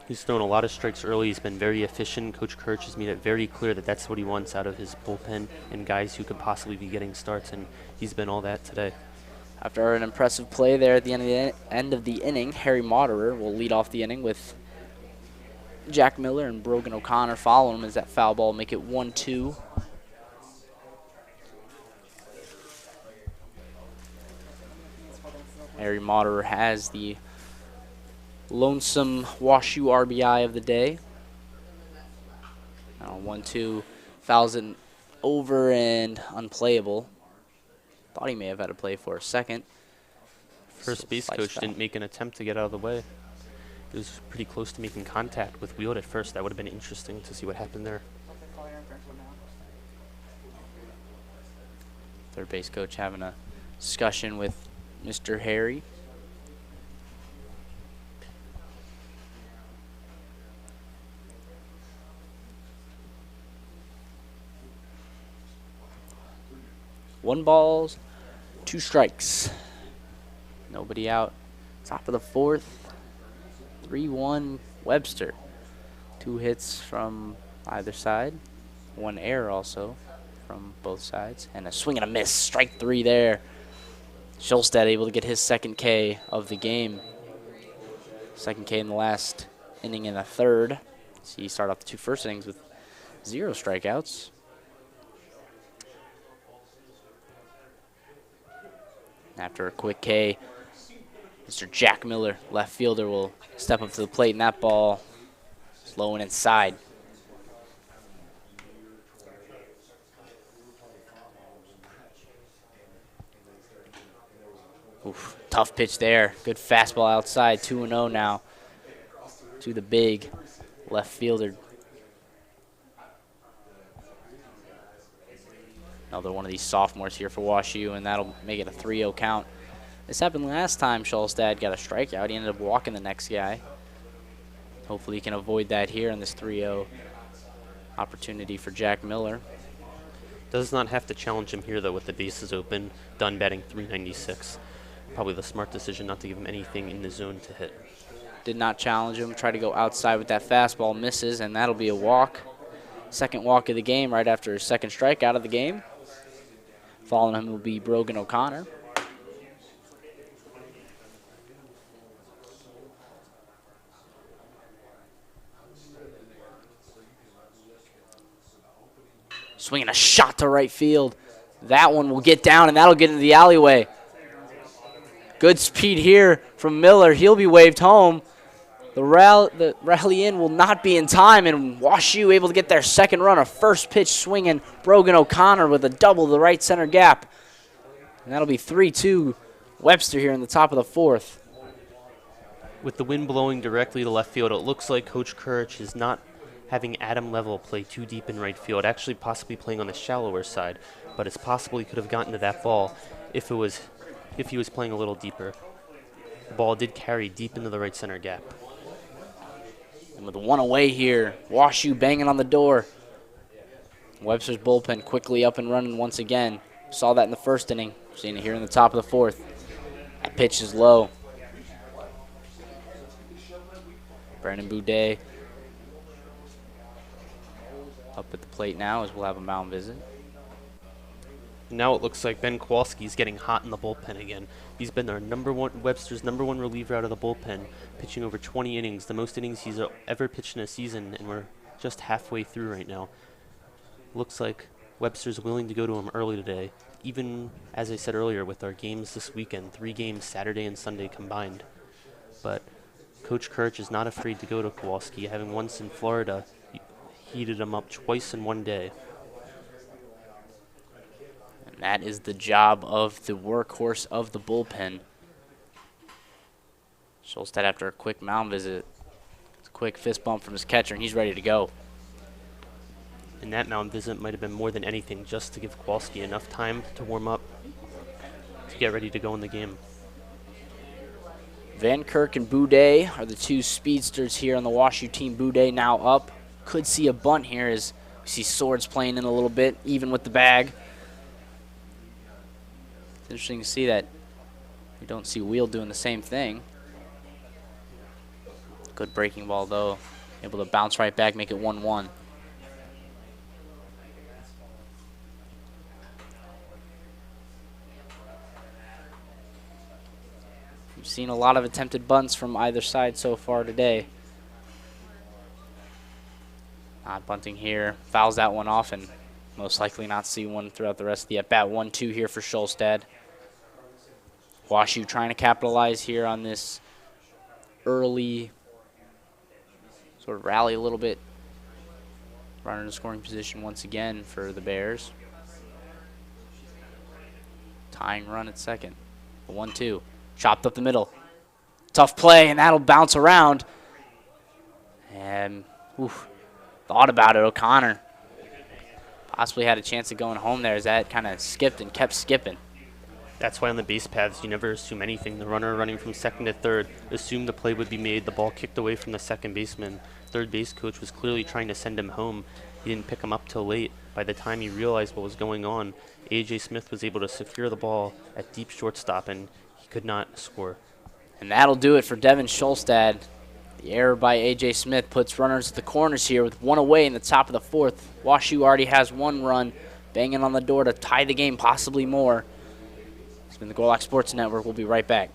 He's thrown a lot of strikes early. He's been very efficient. Coach Kirch has made it very clear that that's what he wants out of his bullpen and guys who could possibly be getting starts, and he's been all that today. After an impressive play there at the end of the inning, Harry Moderer will lead off the inning with Jack Miller and Brogan O'Connor following him as that foul ball make it 1-2. Harry Moderer has the lonesome WashU RBI of the day. 1-2, fouls it over and unplayable. Thought he may have had a play for a second. First base coach didn't make an attempt to get out of the way. He was pretty close to making contact with Wheeled at first. That would have been interesting to see what happened there. Third base coach having a discussion with Mr. Harry. One balls, 2 strikes. Nobody out. Top of the 4th. 3-1 Webster. 2 hits from either side. 1 error also from both sides. And a swing and a miss. Strike 3 there. Scholstad able to get his second K of the game. Second K in the last inning and a third. So he started off the 2 first innings with 0 strikeouts. After a quick K, Mr. Jack Miller, left fielder, will step up to the plate, and that ball is low and inside. Oof, tough pitch there. Good fastball outside, 2-0 now to the big left fielder. Another one of these sophomores here for WashU, and that'll make it a 3-0 count. This happened last time Scholstad got a strikeout. He ended up walking the next guy. Hopefully he can avoid that here in this 3-0 Opportunity for Jack Miller. Does not have to challenge him here, though, with the bases open. Done batting .396. Probably the smart decision not to give him anything in the zone to hit. Did not challenge him. Tried to go outside with that fastball. Misses, and that'll be a walk. Second walk of the game right after his second strikeout of the game. Following him will be Brogan O'Connor. Swinging a shot to right field. That one will get down, and that'll get into the alleyway. Good speed here from Miller. He'll be waved home. The rally in will not be in time, and WashU able to get their second run. A first pitch swinging Brogan O'Connor with a double to the right center gap. And that'll be 3-2 Webster here in the top of the fourth. With the wind blowing directly to left field, it looks like Coach Courage is not having Adam Level play too deep in right field, actually possibly playing on the shallower side, but it's possible he could have gotten to that ball if he was playing a little deeper. The ball did carry deep into the right center gap. And with one away here, WashU banging on the door. Webster's bullpen quickly up and running once again. Saw that in the first inning. Seeing it here in the top of the fourth. That pitch is low. Brandon Boudet up at the plate now as we'll have a mound visit. Now it looks like Ben Kowalski's getting hot in the bullpen again. He's been their Webster's number one reliever out of the bullpen, pitching over 20 innings, the most innings he's ever pitched in a season, and we're just halfway through right now. Looks like Webster's willing to go to him early today, even, as I said earlier, with our games this weekend, 3 games Saturday and Sunday combined. But Coach Courage is not afraid to go to Kowalski, having once in Florida heated him up twice in one day. And that is the job of the workhorse of the bullpen. Schulstad, after a quick mound visit, it's a quick fist bump from his catcher, and he's ready to go. And that mound visit might have been more than anything just to give Kowalski enough time to warm up, to get ready to go in the game. Van Kirk and Boudet are the two speedsters here on the WashU team. Boudet now up. Could see a bunt here as we see Swords playing in a little bit, even with the bag. It's interesting to see that we don't see Wheel doing the same thing. Good breaking ball, though. Able to bounce right back, make it 1-1. We've seen a lot of attempted bunts from either side so far today. Not bunting here. Fouls that one off and most likely not see one throughout the rest of the at-bat. 1-2 here for Schulstad. WashU trying to capitalize here on this early sort of rally a little bit. Runner in scoring position once again for the Bears. Tying run at second. 1-2. Chopped up the middle. Tough play, and that'll bounce around. And thought about it, O'Connor. Possibly had a chance of going home there as that kind of skipped and kept skipping. That's why on the base paths, you never assume anything. The runner running from second to third assumed the play would be made. The ball kicked away from the second baseman. Third base coach was clearly trying to send him home. He didn't pick him up till late. By the time he realized what was going on, A.J. Smith was able to secure the ball at deep shortstop, and he could not score. And that'll do it for Devin Schulstad. The error by A.J. Smith puts runners at the corners here with one away in the top of the fourth. WashU already has one run, banging on the door to tie the game, possibly more. It's been the Gorlock Sports Network. We'll be right back.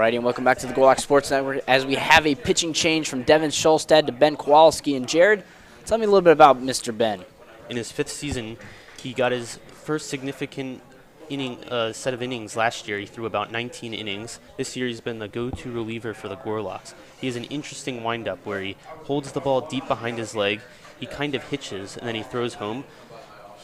Alrighty, and welcome back to the Golak Sports Network as we have a pitching change from Devin Schulstad to Ben Kowalski. And Jared, tell me a little bit about Mr. Ben. In his 5th season, he got his first significant set of innings last year. He threw about 19 innings. This year he's been the go-to reliever for the Gorloks. He has an interesting windup where he holds the ball deep behind his leg, he kind of hitches, and then he throws home.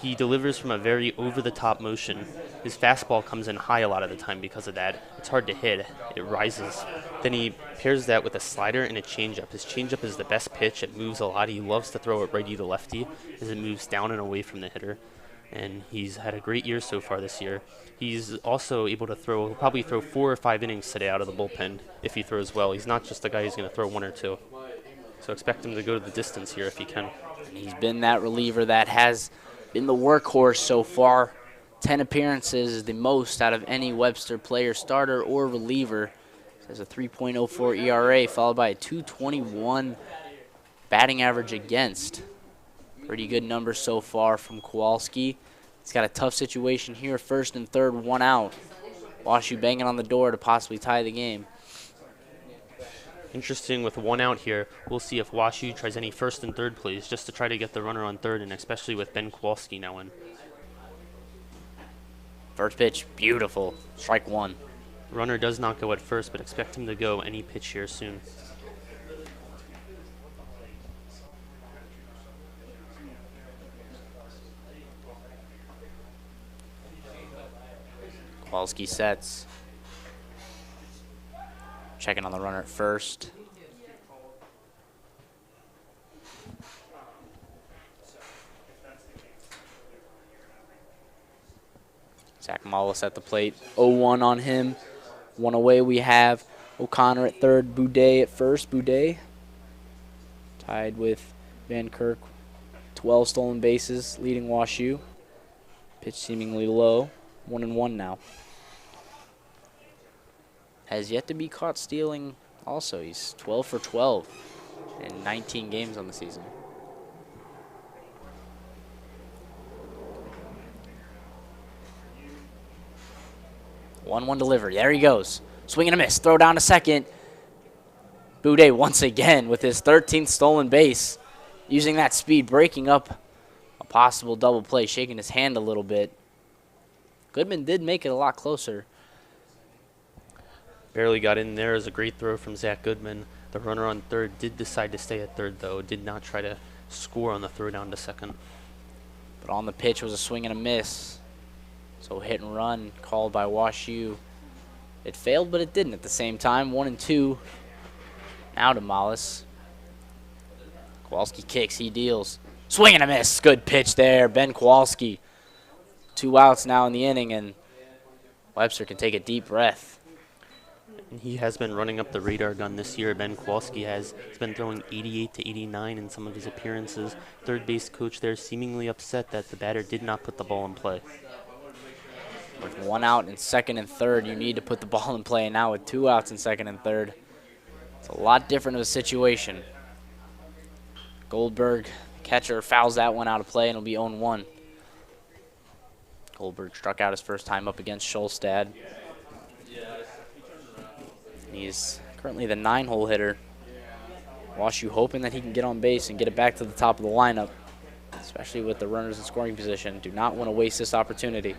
He delivers from a very over-the-top motion. His fastball comes in high a lot of the time because of that. It's hard to hit. It rises. Then he pairs that with a slider and a changeup. His changeup is the best pitch. It moves a lot. He loves to throw it righty to lefty as it moves down and away from the hitter. And he's had a great year so far this year. He's also able to throw, he'll probably throw 4 or 5 innings today out of the bullpen if he throws well. He's not just a guy who's going to throw 1 or 2. So expect him to go to the distance here if he can. And he's been that reliever that has been the workhorse so far. 10 appearances is the most out of any Webster player, starter or reliever. Has a 3.04 ERA followed by a 2.21 batting average against. Pretty good numbers so far from Kowalski. He's got a tough situation here, first and third, 1 out. WashU banging on the door to possibly tie the game. Interesting with 1 out here. We'll see if WashU tries any first and third plays just to try to get the runner on third, and especially with Ben Kowalski now in. First pitch, beautiful. Strike 1. Runner does not go at first, but expect him to go any pitch here soon. Kowalski sets. Checking on the runner at first. Zach Mollis at the plate. 0-1 on him. 1 away we have O'Connor at third, Boudet at first. Boudet tied with Van Kirk. 12 stolen bases, leading WashU. Pitch seemingly low. 1-1 now. Has yet to be caught stealing also. He's 12 for 12 in 19 games on the season. One delivery. There he goes. Swing and a miss. Throw down to second. Boudet once again with his 13th stolen base. Using that speed, breaking up a possible double play, shaking his hand a little bit. Goodman did make it a lot closer. Barely got in there. As a great throw from Zach Goodman. The runner on third did decide to stay at third, though. Did not try to score on the throw down to second. But on the pitch was a swing and a miss. So hit and run called by WashU. It failed, but it didn't at the same time. 1-2. Now to Mollis. Kowalski kicks. He deals. Swing and a miss. Good pitch there. Ben Kowalski. 2 outs now in the inning, and Webster can take a deep breath. And he has been running up the radar gun this year. Ben Kowalski has. He's been throwing 88 to 89 in some of his appearances. Third base coach there seemingly upset that the batter did not put the ball in play. With 1 out in second and third, you need to put the ball in play. And now with 2 outs in second and third, it's a lot different of a situation. Goldberg, catcher, fouls that one out of play, and it'll be 0-1. Goldberg struck out his first time up against Schulstad. He's currently the 9-hole hitter. WashU hoping that he can get on base and get it back to the top of the lineup, especially with the runners in scoring position. Do not want to waste this opportunity.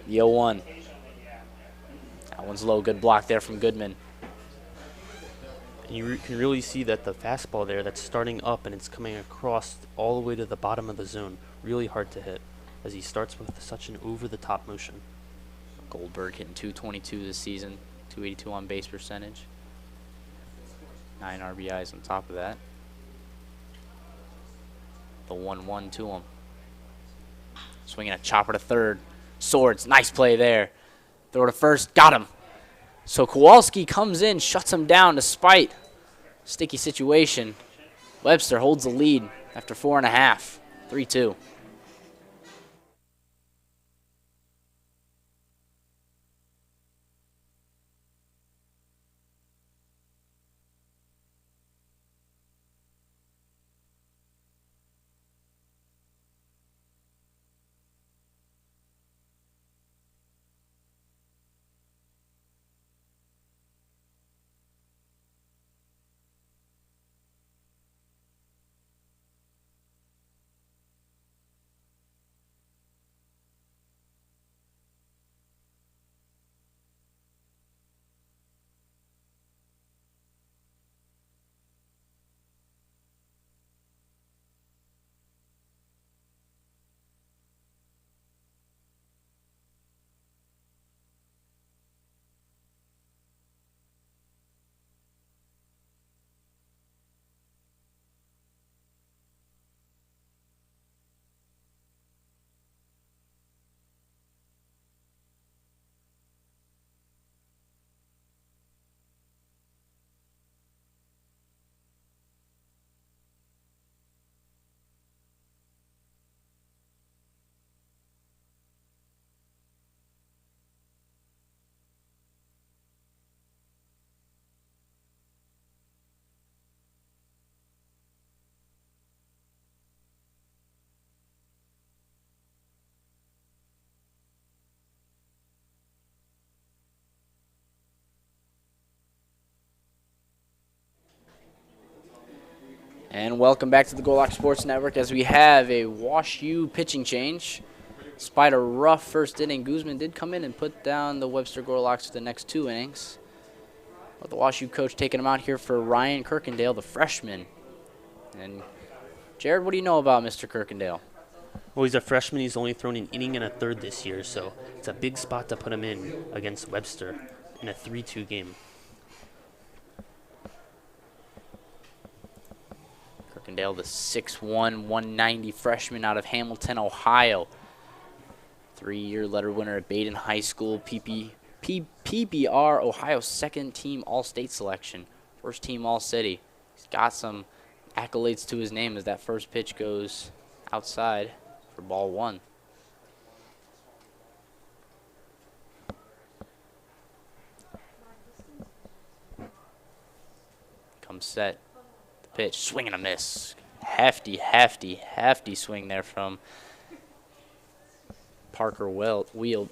The 0-1. That one's low. Good block there from Goodman. And you can really see that the fastball there that's starting up and it's coming across all the way to the bottom of the zone. Really hard to hit as he starts with such an over-the-top motion. Goldberg hitting 222 this season. 282 on base percentage. 9 RBIs on top of that. The 1-1 to him. Swinging a chopper to third. Swords, nice play there. Throw to first, got him. So Kowalski comes in, shuts him down despite sticky situation. Webster holds the lead after 4.5, 3-2. And welcome back to the Gorlock Sports Network as we have a WashU pitching change. Despite a rough first inning, Guzman did come in and put down the Webster Gorlocks for the next 2 innings. But the WashU coach taking him out here for Ryan Kirkendale, the freshman. And Jared, what do you know about Mr. Kirkendale? Well, he's a freshman. He's only thrown an inning and a third this year, so it's a big spot to put him in against Webster in a 3-2 game. Kirkendale, the 6'1", 190 freshman out of Hamilton, Ohio. 3-year letter winner at Baden High School, PBR Ohio's second team All-State selection, first team All-City. He's got some accolades to his name as that first pitch goes outside for ball 1. Comes set. The pitch, swing and a miss. Hefty swing there from Parker Wheel.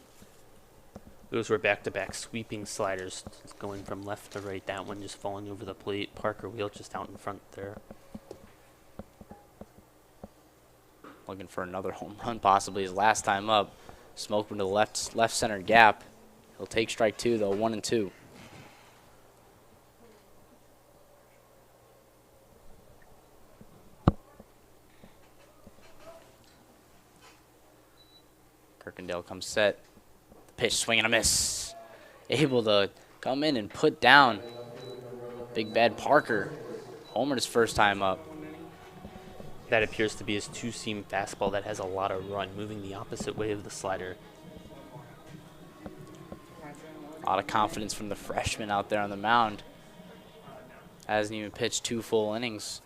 Those were back-to-back sweeping sliders going from left to right. That one just falling over the plate. Parker Wheel just out in front there. Looking for another home run, possibly his last time up. Smoke into the left center gap. He'll take strike 2 though, 1-2. Kirkendale comes set. The pitch, swing and a miss. Able to come in and put down Big Bad Parker. Homered his first time up. That appears to be his two-seam fastball that has a lot of run, moving the opposite way of the slider. A lot of confidence from the freshman out there on the mound. Hasn't even pitched 2 full innings.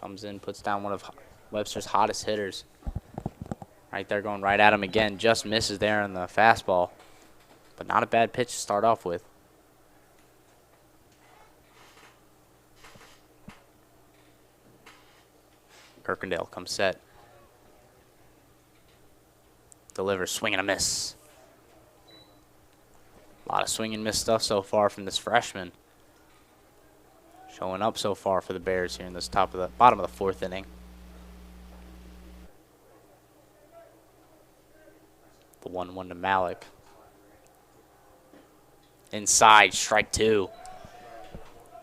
Comes in, puts down one of Webster's hottest hitters. Right there, going right at him again. Just misses there on the fastball. But not a bad pitch to start off with. Kirkendale comes set. Delivers, swing and a miss. A lot of swing and miss stuff so far from this freshman. Showing up so far for the Bears here in this bottom of the 4th inning. The 1-1 to Malik. Inside, strike 2.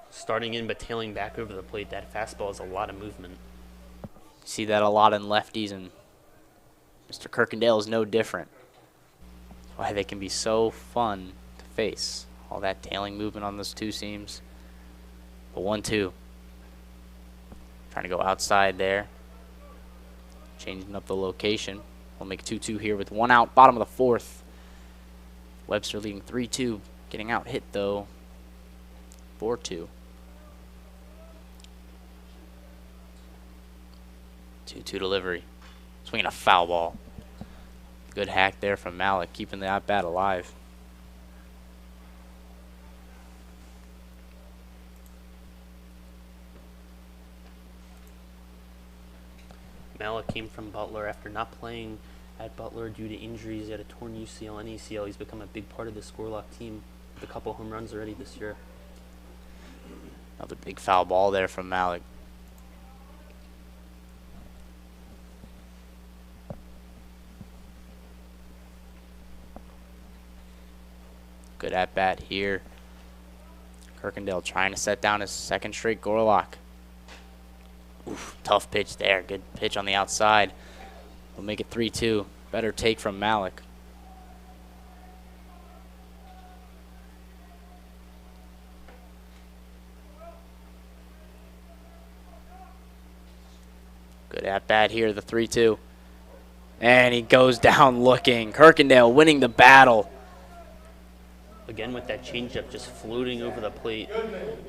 Starting in but tailing back over the plate. That fastball has a lot of movement. See that a lot in lefties, and Mr. Kirkendale is no different. That's why they can be so fun to face. All that tailing movement on those 2 seams. The 1-2. Trying to go outside there. Changing up the location. We'll make 2-2 here with 1 out, bottom of the 4th. Webster leading 3-2. Getting out hit, though, 4-2. 2-2 delivery. Swinging a foul ball. Good hack there from Malik, keeping the at-bat alive. Malik came from Butler after not playing at Butler due to injuries. He had a torn UCL and ACL. He's become a big part of the Gorlock team with a couple home runs already this year. Another big foul ball there from Malik. Good at bat here. Kirkendale trying to set down his 2nd straight Gorlock. Oof, tough pitch there. Good pitch on the outside. We'll make it 3-2. Better take from Malik. Good at bat here, the 3-2. And he goes down looking. Kirkendale winning the battle. Again with that changeup just floating over the plate.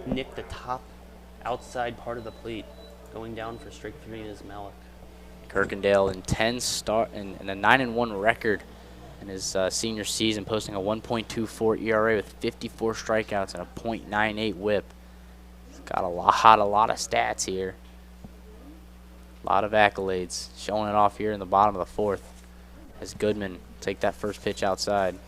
Nicked the top outside part of the plate. Going down for strike 3 is Malik. Kirkendale in 10 start and a 9-1 record in his senior season, posting a 1.24 ERA with 54 strikeouts and a .98 WHIP. He's got a lot of stats here. A lot of accolades, showing it off here in the bottom of the 4th as Goodman take that first pitch outside.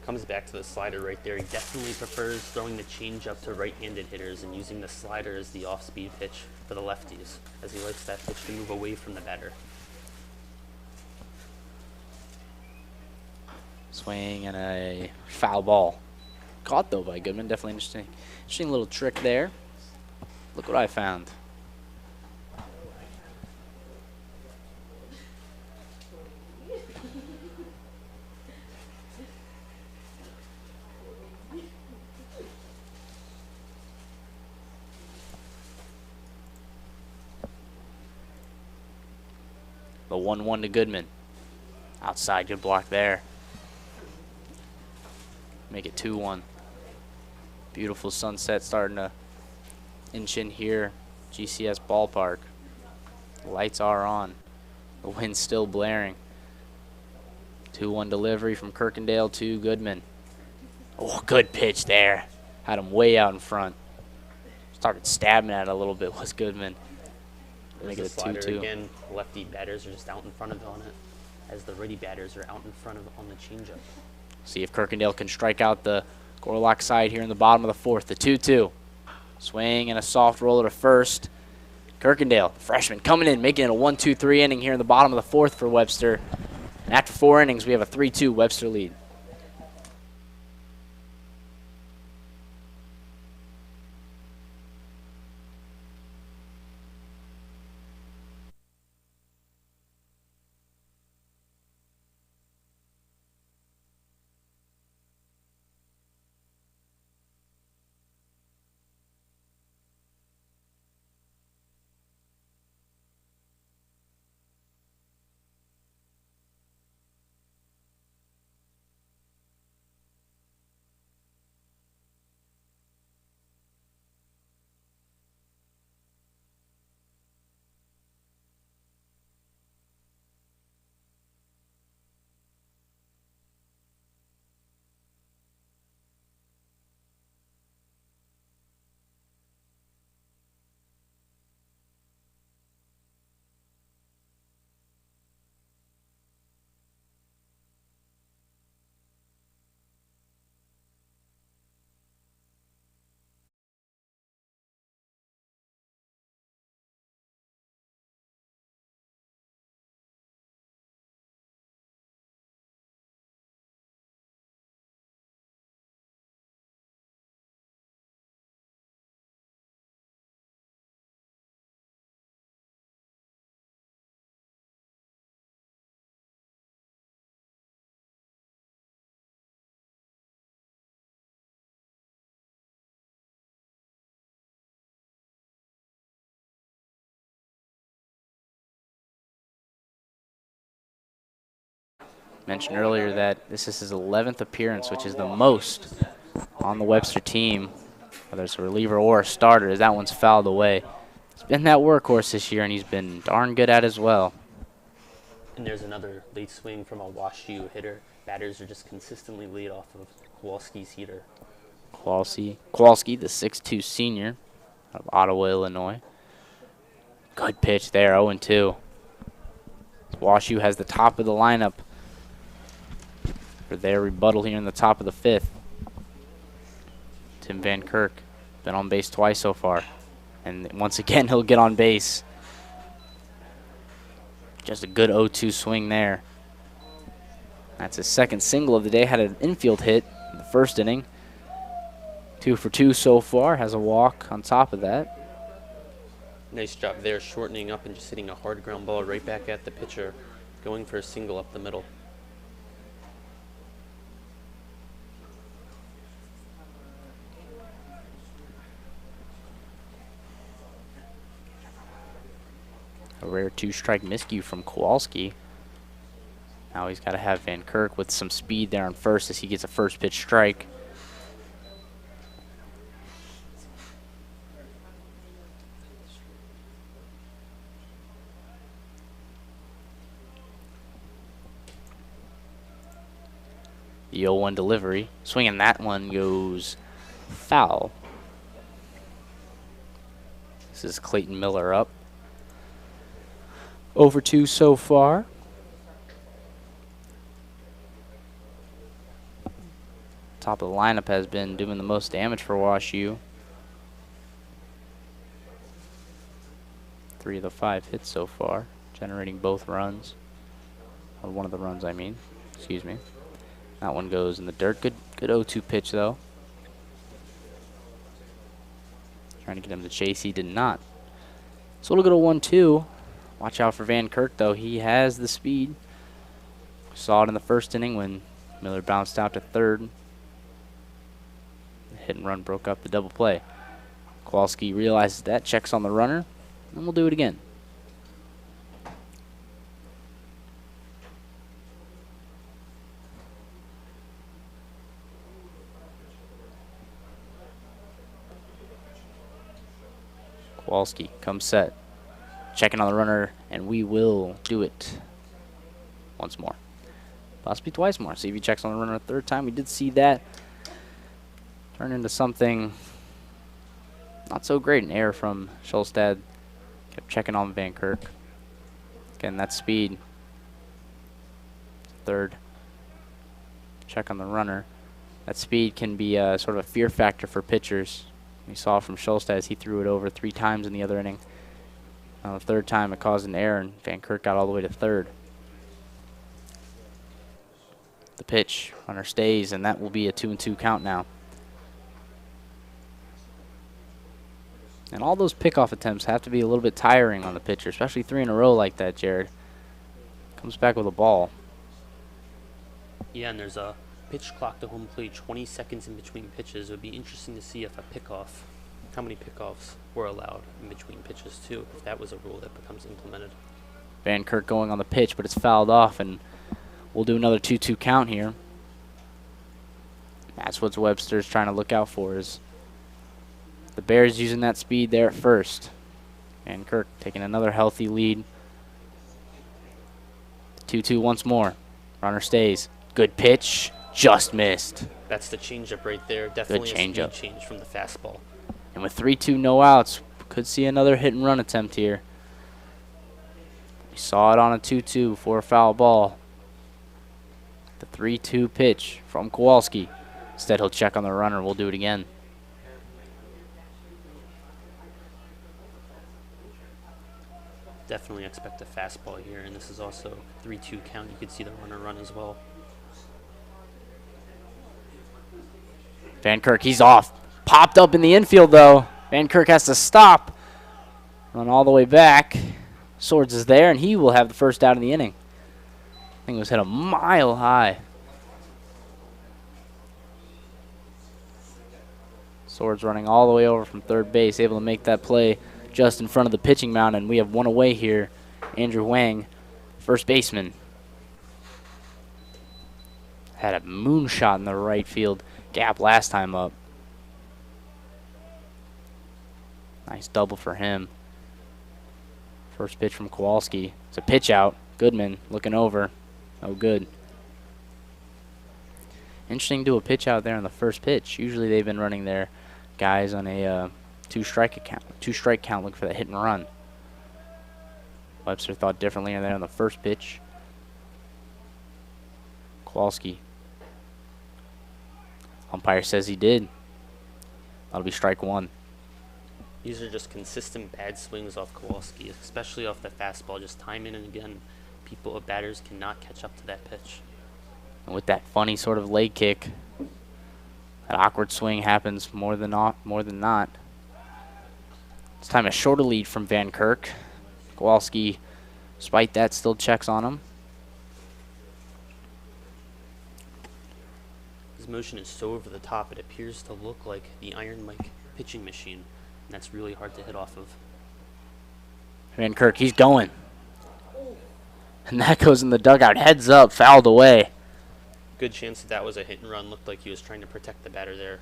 Comes back to the slider right there. He definitely prefers throwing the changeup to right-handed hitters and using the slider as the off-speed pitch for the lefties, as he likes that pitch to move away from the batter. Swing and a foul ball. Caught, though, by Goodman. Definitely interesting little trick there. Look what I found. The 1-1 to Goodman. Outside, good block there. Make it 2-1. Beautiful sunset starting to inch in here. GCS ballpark. The lights are on. The wind's still blaring. 2-1 delivery from Kirkendale to Goodman. Oh, good pitch there. Had him way out in front. Started stabbing at it a little bit, was Goodman. Make it a 2-2. Again, lefty batters are just out in front of on it, as the righty batters are out in front of on the changeup. See if Kirkendale can strike out the Gorlock side here in the bottom of the fourth. The 2-2. Swing and a soft roller to first. Kirkendale, freshman, coming in, making it a 1-2-3 inning here in the bottom of the fourth for Webster. And after 4 innings, we have a 3-2 Webster lead. Mentioned earlier that this is his 11th appearance, which is the most on the Webster team, whether it's a reliever or a starter, as that one's fouled away. He's been that workhorse this year, and he's been darn good at it as well. And there's another late swing from a WashU hitter. Batters are just consistently laid off of Kowalski's heater. Kowalski, the 6'2 senior out of Ottawa, Illinois. Good pitch there, 0-2. WashU has the top of the lineup for their rebuttal here in the top of the fifth. Tim Van Kirk, been on base twice so far. And once again, he'll get on base. Just a good 0-2 swing there. That's his second single of the day. Had an infield hit in the first inning. 2 for 2 so far. Has a walk on top of that. Nice job there, shortening up and just hitting a hard ground ball right back at the pitcher, going for a single up the middle. A rare 2-strike miscue from Kowalski. Now he's got to have Van Kirk with some speed there on first as he gets a first pitch strike. The 0-1 delivery. Swinging that one goes foul. This is Clayton Miller up. 0 for 2 so far. top of the lineup has been doing the most damage for WashU. 3 of the 5 hits so far, generating both runs. Or one of the runs, I mean. Excuse me. That one goes in the dirt. Good 0-2 pitch, though. Trying to get him to chase. He did not. So we'll go to 1-2. Watch out for Van Kirk, though. He has the speed. Saw it in the first inning when Miller bounced out to third. The hit and run broke up the double play. Kowalski realizes that, checks on the runner, and we'll do it again. Kowalski comes set. Checking on the runner, and we will do it once more. Possibly twice more. See if he checks on the runner a third time. We did see that turn into something not so great. An error from Schulstad. Kept checking on Van Kirk. Again, that speed. Third. Check on the runner. That speed can be sort of a fear factor for pitchers. We saw from Schulstad as he threw it over 3 times in the other inning. The third time it caused an error, and Van Kirk got all the way to third. The pitch, runner stays, and that will be a 2-2 count now. And all those pickoff attempts have to be a little bit tiring on the pitcher, especially 3 in a row like that, Jared. Comes back with a ball. Yeah, and there's a pitch clock to home plate, 20 seconds in between pitches. It would be interesting to see if a pickoff, how many pickoffs were allowed in between pitches too, if that was a rule that becomes implemented. Van Kirk going on the pitch, but it's fouled off, and we'll do another 2-2 count here. That's what Webster's trying to look out for, is the Bears using that speed there at first. Van Kirk taking another healthy lead. 2-2 once more. Runner stays. Good pitch. Just missed. That's the changeup right there. Definitely a speed change from the fastball. And with 3-2 no outs, could see another hit and run attempt here. We saw it on a 2-2 for a foul ball. The 3-2 pitch from Kowalski. Instead, he'll check on the runner. We'll do it again. Definitely expect a fastball here, and this is also 3-2 count. You could see the runner run as well. Van Kirk, he's off. Popped up in the infield, though. Van Kirk has to stop. Run all the way back. Swords is there, and he will have the first out of the inning. I think it was hit a mile high. Swords running all the way over from third base, able to make that play just in front of the pitching mound, and we have one away here. Andrew Wang, first baseman. Had a moonshot in the right field gap last time up. Nice double for him. First pitch from Kowalski. It's a pitch out. Goodman looking over. Oh, good. Interesting to do a pitch out there on the first pitch. Usually they've been running their guys on a two-strike count, looking for that hit and run. Webster thought differently there on the first pitch. Kowalski. Umpire says he did. That'll be strike 1. These are just consistent bad swings off Kowalski, especially off the fastball. Just time in and again, batters cannot catch up to that pitch. And with that funny sort of leg kick, that awkward swing happens more than not. This time a shorter lead from Van Kirk. Kowalski, despite that, still checks on him. His motion is so over the top, it appears to look like the Iron Mike pitching machine, and that's really hard to hit off of. Van Kirk, he's going. And that goes in the dugout. Heads up, fouled away. Good chance that was a hit and run. Looked like he was trying to protect the batter there.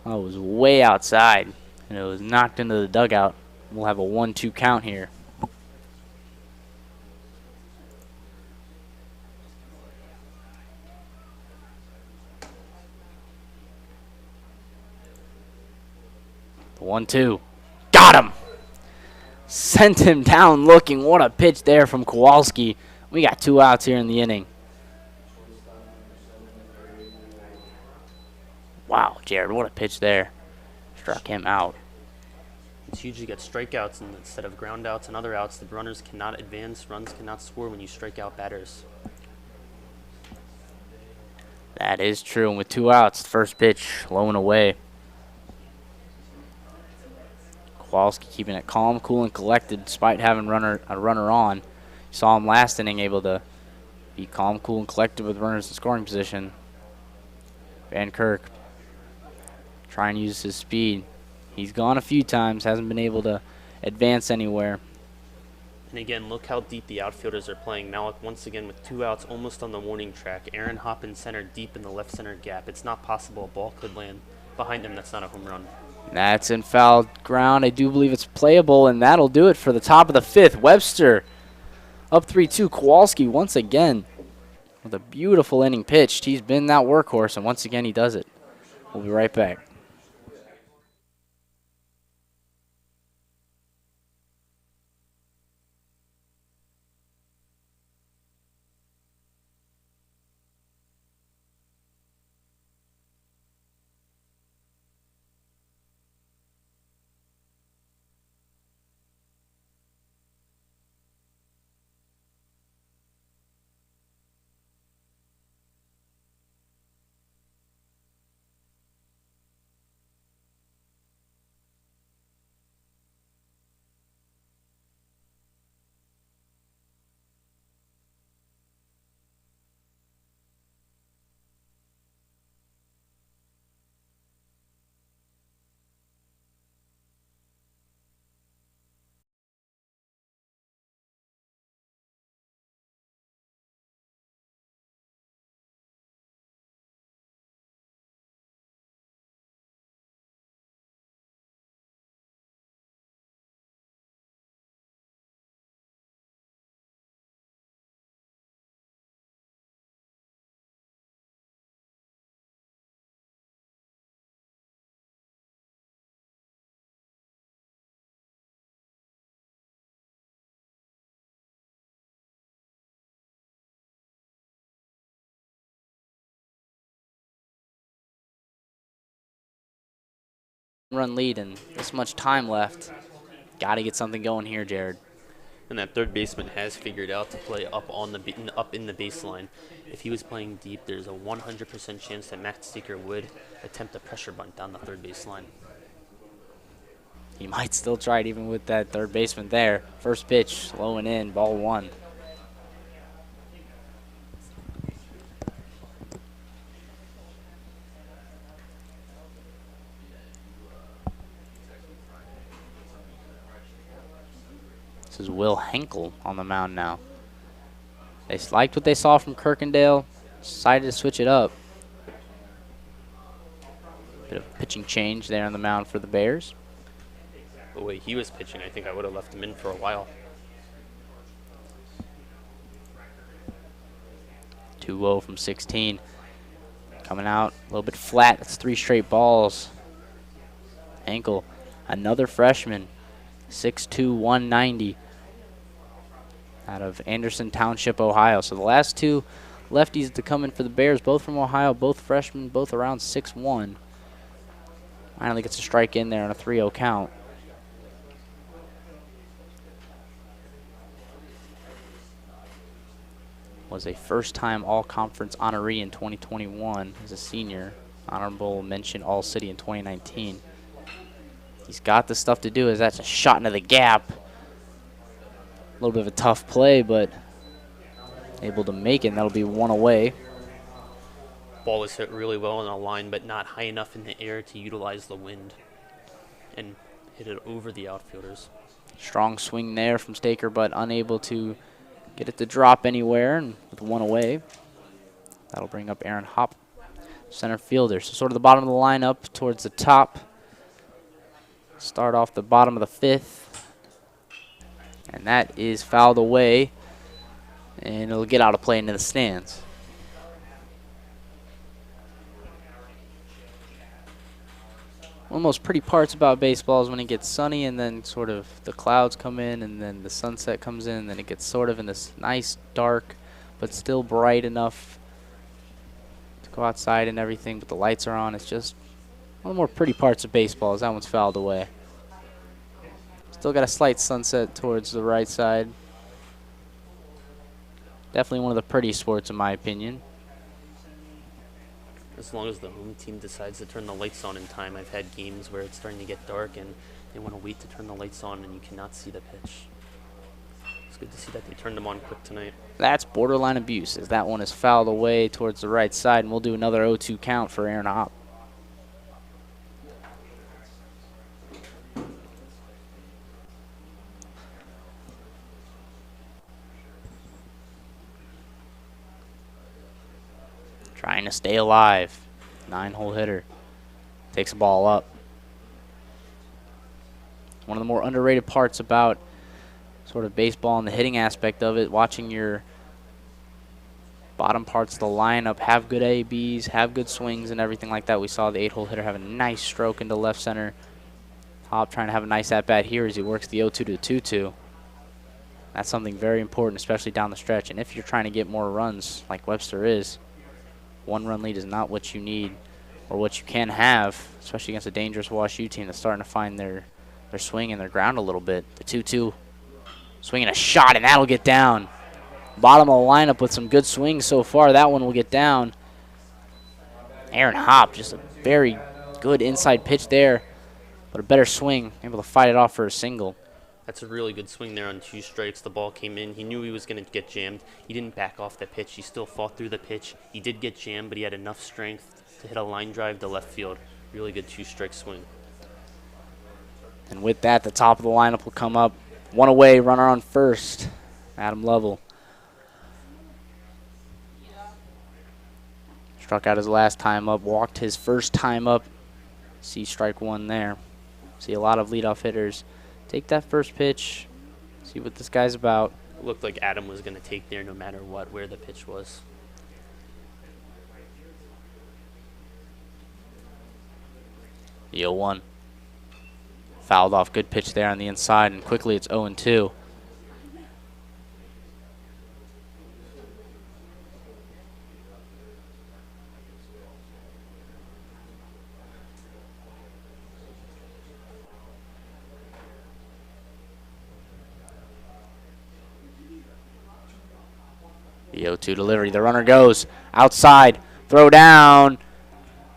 Oh, it was way outside, and it was knocked into the dugout. We'll have a 1-2 count here. The 1-2. Got him! Sent him down looking. What a pitch there from Kowalski. We got 2 outs here in the inning. Wow, Jared, what a pitch there. Struck him out. It's huge to get strikeouts instead of ground outs and other outs. The runners cannot advance, runs cannot score when you strike out batters. That is true. And with 2 outs, first pitch low and away. Kowalski keeping it calm, cool, and collected despite having a runner on. You saw him last inning able to be calm, cool, and collected with runners in scoring position. Van Kirk trying to use his speed. He's gone a few times, hasn't been able to advance anywhere. And again, look how deep the outfielders are playing. Now, once again, with 2 outs almost on the warning track. Aaron Hop in center, deep in the left center gap. It's not possible a ball could land behind him. That's not a home run. That's in foul ground. I do believe it's playable, and that'll do it for the top of the 5th. Webster up 3-2. Kowalski once again with a beautiful inning pitched. He's been that workhorse, and once again he does it. We'll be right back. Run lead and this much time left. Got to get something going here, Jared. And that third baseman has figured out to play up in the baseline. If he was playing deep, there's a 100% chance that Matt Steaker would attempt a pressure bunt down the third baseline. He might still try it even with that third baseman there. First pitch, low and in, ball 1. This is Will Henkel on the mound now. They liked what they saw from Kirkendale, decided to switch it up. Bit of pitching change there on the mound for the Bears. The way he was pitching, I think I would have left him in for a while. 2-0 from 16. Coming out a little bit flat. That's 3 straight balls. Henkel, another freshman. 6'2", 190 out of Anderson Township, Ohio. So the last 2 lefties to come in for the Bears, both from Ohio, both freshmen, both around 6'1". Finally gets a strike in there on a 3-0 count. Was a first-time all-conference honoree in 2021 as a senior. Honorable mention All-City in 2019. He's got the stuff to do as that's a shot into the gap. A little bit of a tough play, but able to make it, and that'll be 1 away. Ball was hit really well in a line, but not high enough in the air to utilize the wind and hit it over the outfielders. Strong swing there from Staker, but unable to get it to drop anywhere, and with 1 away, that'll bring up Aaron Hop, center fielder. So sort of the bottom of the lineup towards the top. Start off the bottom of the 5th. And that is fouled away. And it'll get out of play into the stands. One of the most pretty parts about baseball is when it gets sunny and then sort of the clouds come in and then the sunset comes in and then it gets sort of in this nice dark but still bright enough to go outside and everything, but the lights are on. It's just One of the more pretty parts of baseball is that one's fouled away. Still got a slight sunset towards the right side. Definitely one of the pretty sports in my opinion. As long as the home team decides to turn the lights on in time. I've had games where it's starting to get dark and they want to wait to turn the lights on and you cannot see the pitch. It's good to see that they turned them on quick tonight. That's borderline abuse, as that one is fouled away towards the right side, and we'll do another 0-2 count for Aaron Hopp. Trying to stay alive. 9-hole hitter. Takes the ball up. One of the more underrated parts about sort of baseball and the hitting aspect of it, watching your bottom parts of the lineup have good ABs, have good swings and everything like that. We saw the 8-hole hitter have a nice stroke into left center. Hopp trying to have a nice at-bat here as he works the 0-2 to 2-2. That's something very important, especially down the stretch. And if you're trying to get more runs like Webster is, 1-run lead is not what you need or what you can have, especially against a dangerous WashU team that's starting to find their swing and their ground a little bit. The 2-2, swinging a shot, and that'll get down. Bottom of the lineup with some good swings so far. That one will get down. Aaron Hopp, just a very good inside pitch there, but a better swing, able to fight it off for a single. That's a really good swing there on 2 strikes. The ball came in. He knew he was going to get jammed. He didn't back off the pitch. He still fought through the pitch. He did get jammed, but he had enough strength to hit a line drive to left field. Really good 2-strike swing. And with that, the top of the lineup will come up. One away, runner on first, Adam Lovell. Struck out his last time up, walked his first time up. See strike one there. See a lot of leadoff hitters take that first pitch, see what this guy's about. It looked like Adam was going to take there no matter what, where the pitch was. The 0-1. Fouled off, good pitch there on the inside, and quickly it's 0-2. The 0-2 delivery. The runner goes outside. Throw down.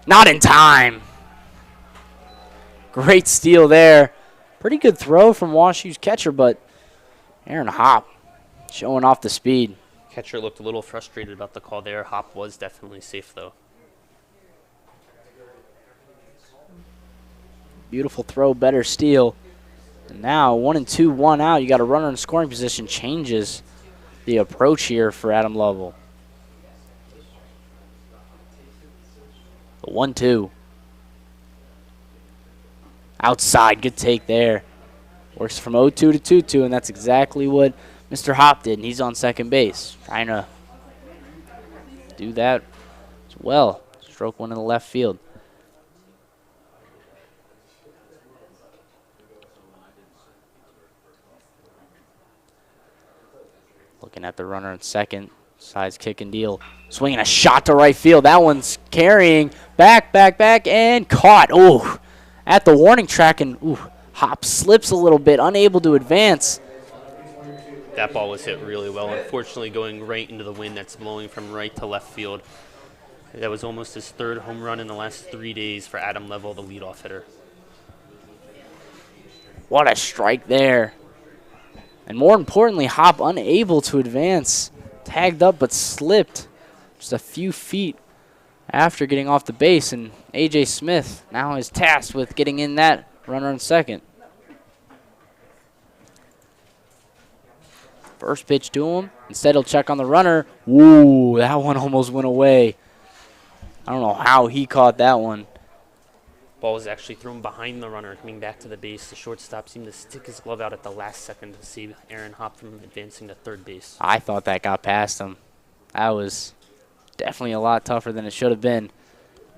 Not in time. Great steal there. Pretty good throw from WashU's catcher, but Aaron Hopp showing off the speed. Catcher looked a little frustrated about the call there. Hopp was definitely safe, though. Beautiful throw, better steal. And now 1-2, 1 out. You got a runner in scoring position. Changes the approach here for Adam Lovell. The 1-2. Outside, good take there. Works from 0-2 to 2-2, and that's exactly what Mr. Hopp did, and he's on second base. Trying to do that as well. Stroke one in the left field. Looking at the runner in second. Sides kick and deal. Swinging a shot to right field. That one's carrying. Back, and caught. Oh, at the warning track, and Hopp slips a little bit, unable to advance. That ball was hit really well. Unfortunately, going right into the wind that's blowing from right to left field. That was almost his 3rd home run in the last 3 days for Adam Lovell, the leadoff hitter. What a strike there. And more importantly, Hopp unable to advance. Tagged up but slipped just a few feet after getting off the base. And A.J. Smith now is tasked with getting in that runner on second. First pitch to him. Instead, he'll check on the runner. Ooh, that one almost went away. I don't know how he caught that one. Ball was actually thrown behind the runner, coming back to the base. The shortstop seemed to stick his glove out at the last second to save Aaron Hopp from advancing to third base. I thought that got past him. That was definitely a lot tougher than it should have been.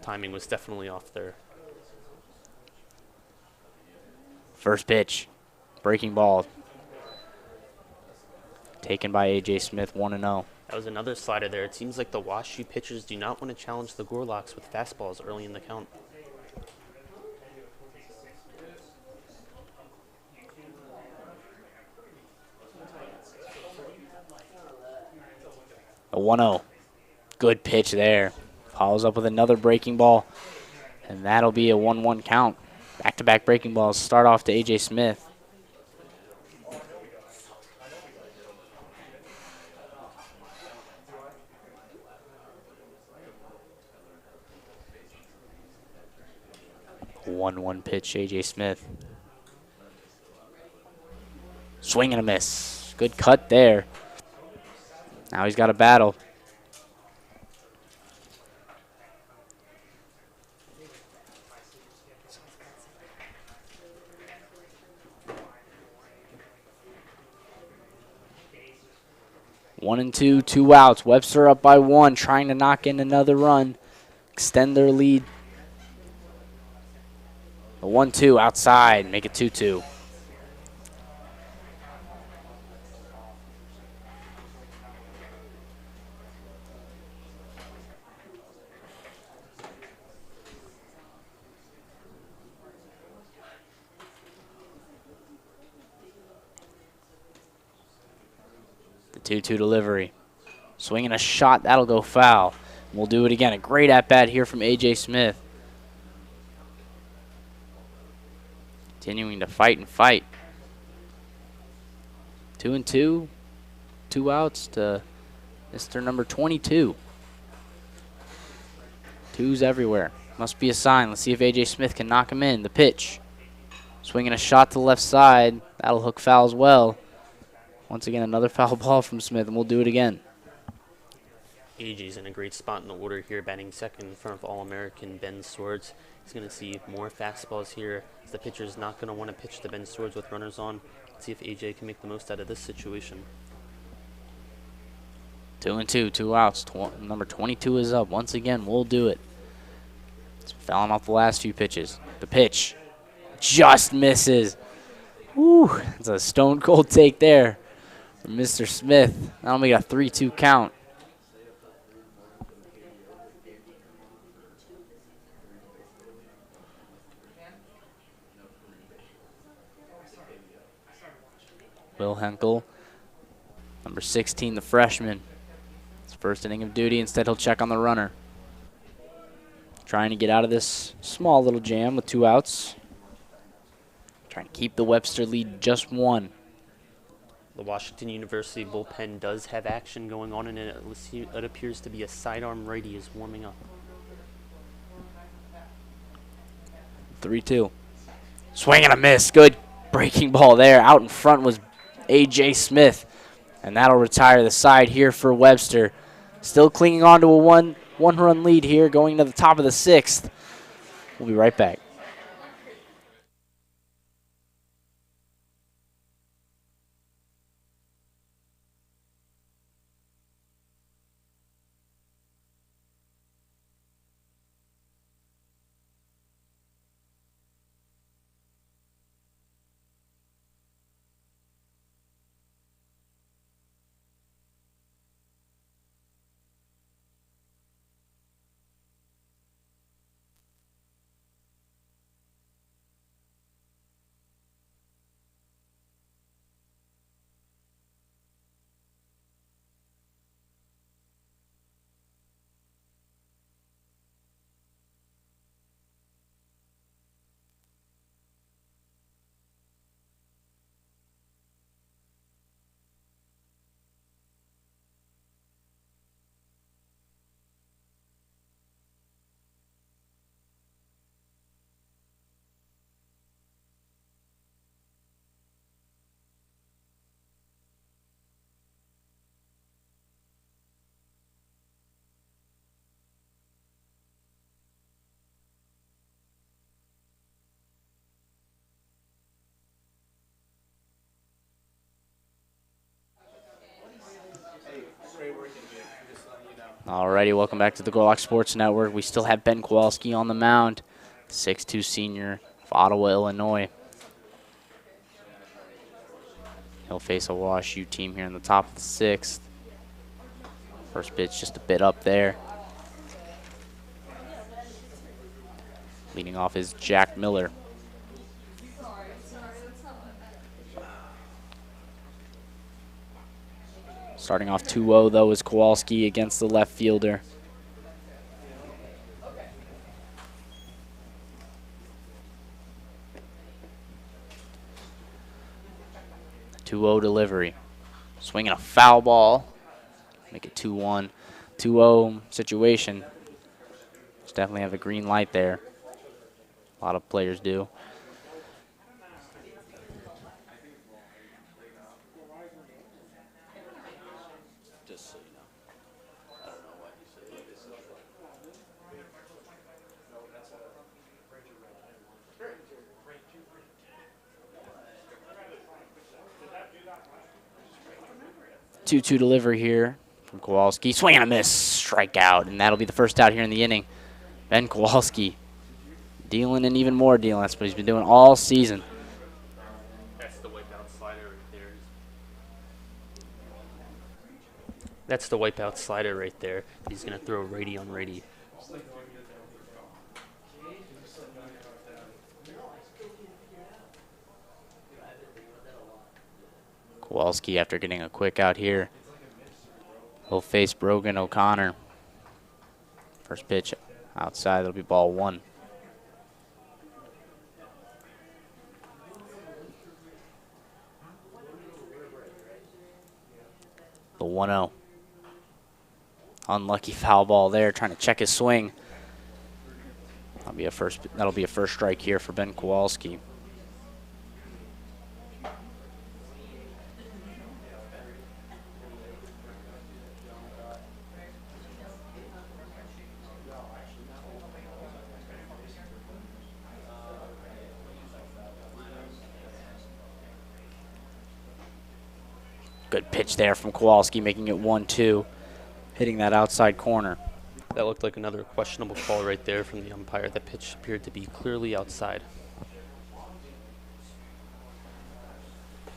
Timing was definitely off there. First pitch. Breaking ball. Taken by A.J. Smith, 1-0. That was another slider there. It seems like the WashU pitchers do not want to challenge the Gorlocks with fastballs early in the count. The 1-0. Good pitch there. Follows up with another breaking ball, and that'll be a 1-1 count. Back-to-back breaking balls start off to A.J. Smith. A 1-1 pitch, A.J. Smith. Swing and a miss. Good cut there. Now he's got a battle. One and two, 2 outs. Webster up by 1, trying to knock in another run, extend their lead. The 1-2 outside, make it 2-2. The 2-2 delivery. Swinging a shot, that'll go foul. We'll do it again. A great at-bat here from A.J. Smith. Continuing to fight and fight. 2 and 2, 2 outs to Mr. number 22. Twos everywhere. Must be a sign. Let's see if A.J. Smith can knock him in. The pitch. Swinging a shot to the left side. That'll hook foul as well. Once again, another foul ball from Smith, and we'll do it again. AJ's in a great spot in the order here, batting second in front of All-American Ben Swords. He's going to see more fastballs here, as the pitcher's not going to want to pitch to Ben Swords with runners on. Let's see if AJ can make the most out of this situation. 2 and 2, 2 outs. Number 22 is up. Once again, we'll do it. It's fouling off the last few pitches. The pitch just misses. Woo, it's a stone cold take there from Mr. Smith. That'll make a 3-2 count. Will Henkel, number 16, the freshman. His first inning of duty. Instead, he'll check on the runner. Trying to get out of this small little jam with 2 outs. Trying to keep the Webster lead just 1. The Washington University bullpen does have action going on, and it appears to be a sidearm righty is warming up. 3-2. Swing and a miss. Good breaking ball there. Out in front was A.J. Smith. And that'll retire the side here for Webster. Still clinging on to a one-run lead here going to the top of the 6th. We'll be right back. Alrighty, welcome back to the Gorlock Sports Network. We still have Ben Kowalski on the mound, 6'2" senior of Ottawa, Illinois. He'll face a WashU team here in the top of the 6th. First pitch just a bit up there. Leading off is Jack Miller. Starting off 2-0, though, is Kowalski against the left fielder. Delivery. Swinging a foul ball. Make it 2-1. 2-0 situation. Just definitely have a green light there. A lot of players do. Just so you know. I don't know what he said. 2-2 delivery here from Kowalski. Swing and a miss. Strikeout. And that'll be the first out here in the inning. Ben Kowalski dealing and even more dealing. That's what he's been doing all season. That's the wipeout slider right there. That's the wipeout slider right there. He's going to throw righty on righty. Kowalski, after getting a quick out here, he'll face Brogan O'Connor. First pitch outside, that'll be ball 1. The 1-0. Unlucky foul ball there, trying to check his swing. That'll be a first strike here for Ben Kowalski. Good pitch there from Kowalski, making it 1-2, hitting that outside corner. That looked like another questionable call right there from the umpire. That pitch appeared to be clearly outside.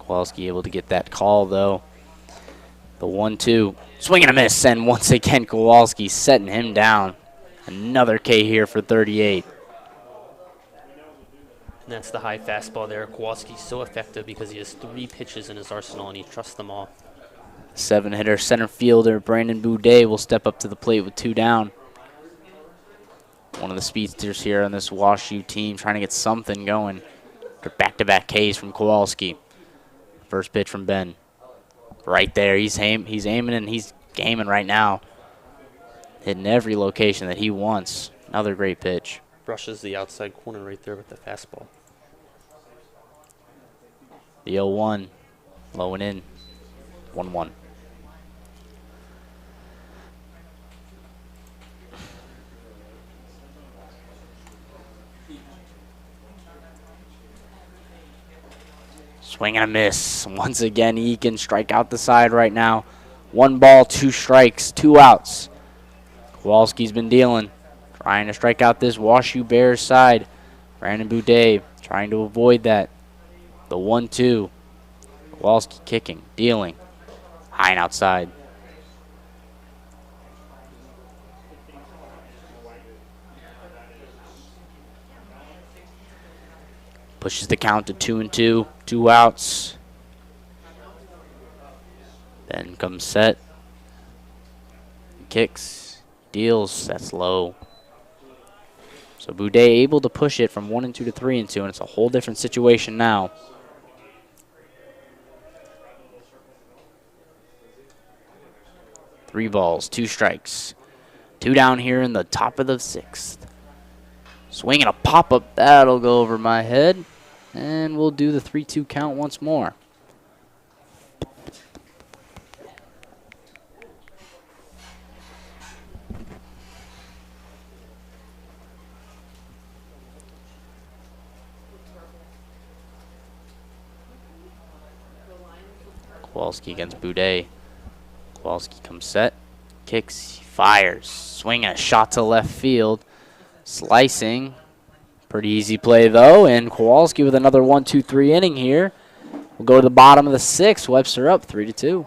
Kowalski able to get that call, though. The 1-2, swing and a miss, and once again Kowalski setting him down. Another K here for 38. And that's the high fastball there. Kowalski's so effective because he has 3 pitches in his arsenal and he trusts them all. 7-hitter center fielder Brandon Boudet will step up to the plate with 2 down. One of the speedsters here on this WashU team trying to get something going. Back-to-back Ks from Kowalski. First pitch from Ben. Right there, he's aiming and he's gaming right now. Hitting every location that he wants. Another great pitch. Brushes the outside corner right there with the fastball. The 0-1, low and in, 1-1. Swing and a miss. Once again, he can strike out the side right now. 1 ball, 2 strikes, 2 outs. Kowalski's been dealing, trying to strike out this WashU Bears side. Brandon Boudet trying to avoid that. The 1-2. Kowalski kicking, dealing. High and outside. Pushes the count to 2-2. 2 outs. Then comes set. Kicks. Deals. That's low. So Boudet able to push it from 1-2 to 3-2, and it's a whole different situation now. Three balls, 2 strikes. 2 down here in the top of the 6th. Swinging a pop-up, that'll go over my head. And we'll do the 3-2 count once more. Kowalski against Boudet. Kowalski comes set, kicks, fires, swing a shot to left field, slicing. Pretty easy play though, and Kowalski with another 1-2-3 inning here. We'll go to the bottom of the 6th. Webster up 3-2.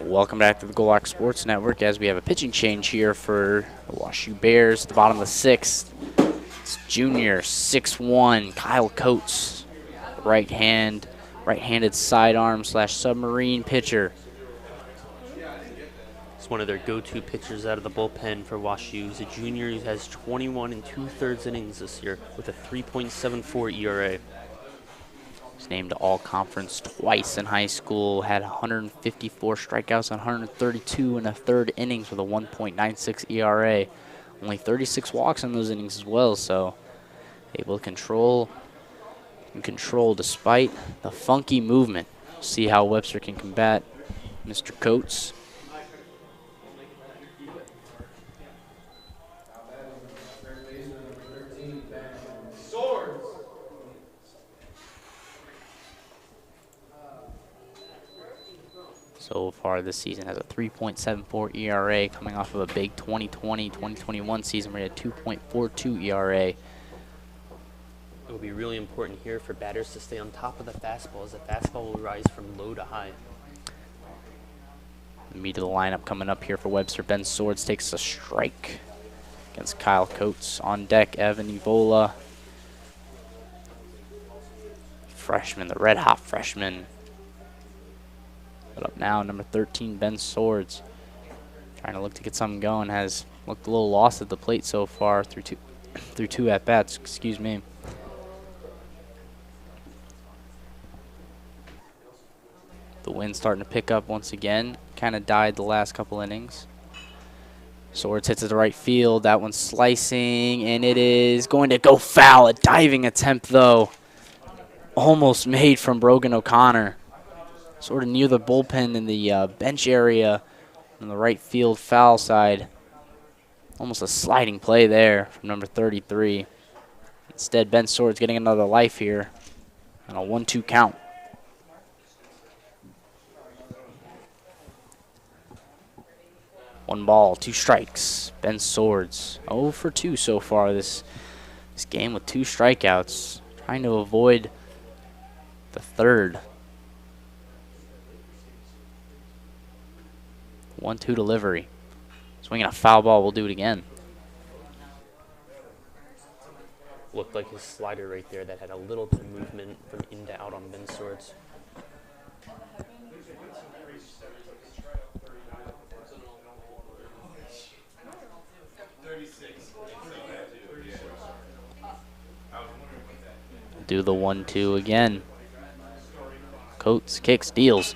Welcome back to the Golak Sports Network as we have a pitching change here for the WashU Bears at the bottom of the sixth. It's junior 6'1" Kyle Coates, right-handed sidearm / submarine pitcher. It's one of their go-to pitchers out of the bullpen for WashU. He's a junior who has 21 2/3 innings this year with a 3.74 ERA. He's named All-Conference twice in high school, had 154 strikeouts on 132 and a third innings with a 1.96 ERA. Only 36 walks in those innings as well, so able to control despite the funky movement. See how Webster can combat Mr. Coates. So far this season has a 3.74 ERA coming off of a big 2020-2021 season where he had 2.42 ERA. It will be really important here for batters to stay on top of the fastball as the fastball will rise from low to high. The meat of the lineup coming up here for Webster. Ben Swords takes a strike against Kyle Coates. On deck, Evan Evola. Freshman, the red-hot freshman. But up now, number 13, Ben Swords. Trying to look to get something going. Has looked a little lost at the plate so far through two at-bats, excuse me. The wind's starting to pick up once again. Kind of died the last couple innings. Swords hits it to right field. That one's slicing, and it is going to go foul. A diving attempt, though. Almost made from Brogan O'Connor. Sort of near the bullpen in the bench area on the right field foul side. Almost a sliding play there from number 33. Instead, Ben Swords getting another life here on a 1-2 count. One ball, 2 strikes. Ben Swords 0 for 2 so far this game with 2 strikeouts. Trying to avoid the third. 1-2 delivery. Swinging a foul ball. We'll do it again. Looked like his slider right there that had a little bit of movement from in to out on Ben Swords. Do the 1-2 again. Coates kicks, deals.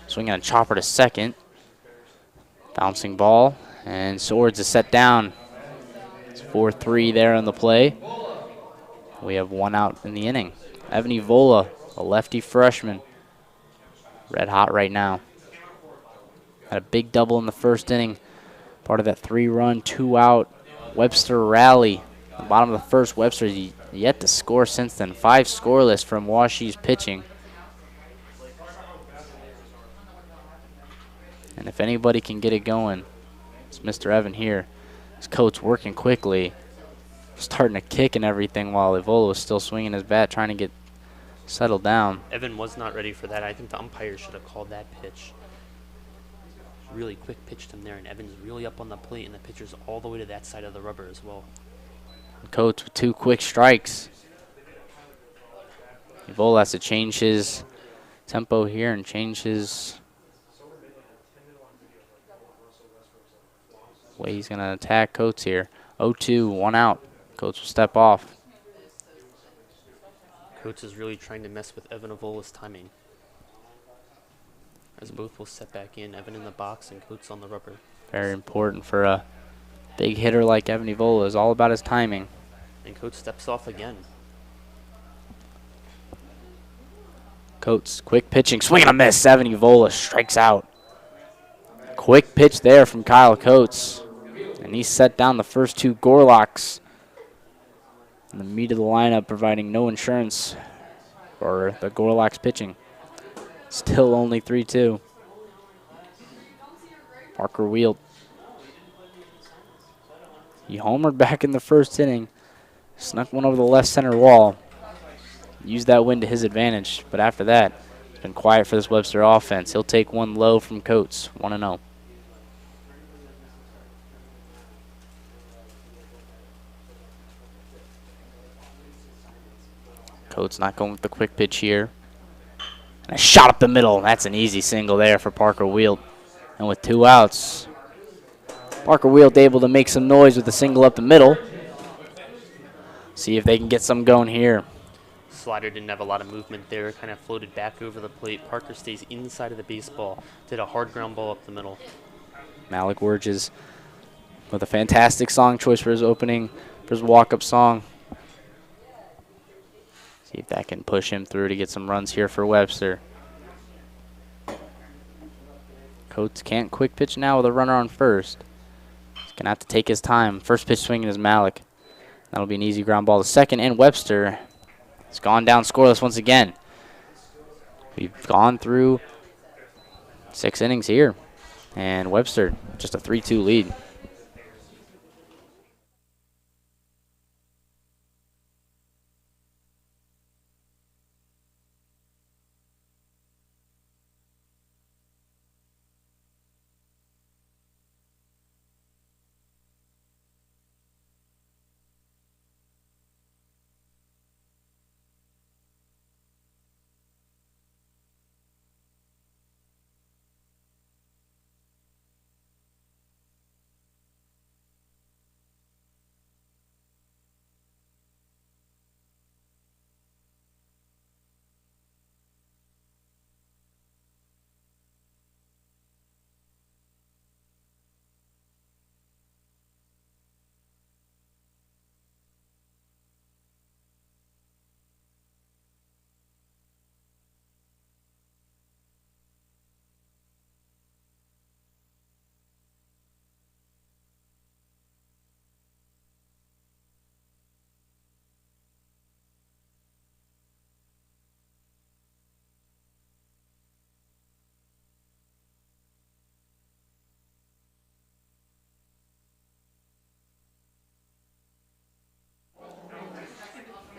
Swinging a chopper to second. Bouncing ball, and Swords is set down. It's 4-3 there on the play. We have 1 out in the inning. Evan Evola, a lefty freshman. Red hot right now. Had a big double in the first inning. Part of that 3-run, 2-out Webster rally. At the bottom of the first, Webster's yet to score since then. 5 scoreless from WashU's pitching. And if anybody can get it going, it's Mr. Evan here. His coach working quickly, starting to kick and everything while Evola was still swinging his bat, trying to get settled down. Evan was not ready for that. I think the umpire should have called that pitch. Really quick pitched him there, and Evan's really up on the plate, and the pitcher's all the way to that side of the rubber as well. Coach with 2 quick strikes. Evola has to change his tempo here and change his way he's going to attack Coates here. 0-2, 1 out. Coates will step off. Coates is really trying to mess with Evan Evola's timing, as both will step back in. Evan in the box and Coates on the rubber. Very important for a big hitter like Evan Evola. Is all about his timing. And Coates steps off again. Coates, quick pitching, swing and a miss. Evan Evola strikes out. Quick pitch there from Kyle Coates. And he set down the first 2 Gorlocks. And the meat of the lineup providing no insurance for the Gorlocks pitching. Still only 3-2. Parker wheeled. He homered back in the first inning. Snuck one over the left center wall. Used that wind to his advantage. But after that, it's been quiet for this Webster offense. He'll take one low from Coates, 1-0. Coates not going with the quick pitch here. And a shot up the middle. That's an easy single there for Parker Wielt. And with 2 outs, Parker Wielt able to make some noise with the single up the middle. See if they can get some going here. Slider didn't have a lot of movement there, kind of floated back over the plate. Parker stays inside of the baseball, did a hard ground ball up the middle. Malik Wurges with a fantastic song choice for his opening, for his walk-up song. See if that can push him through to get some runs here for Webster. Coates can't quick pitch now with a runner on first. He's going to have to take his time. First pitch swinging is Malik. That'll be an easy ground ball to second, and Webster has gone down scoreless once again. We've gone through 6 innings here, and Webster just a 3-2 lead.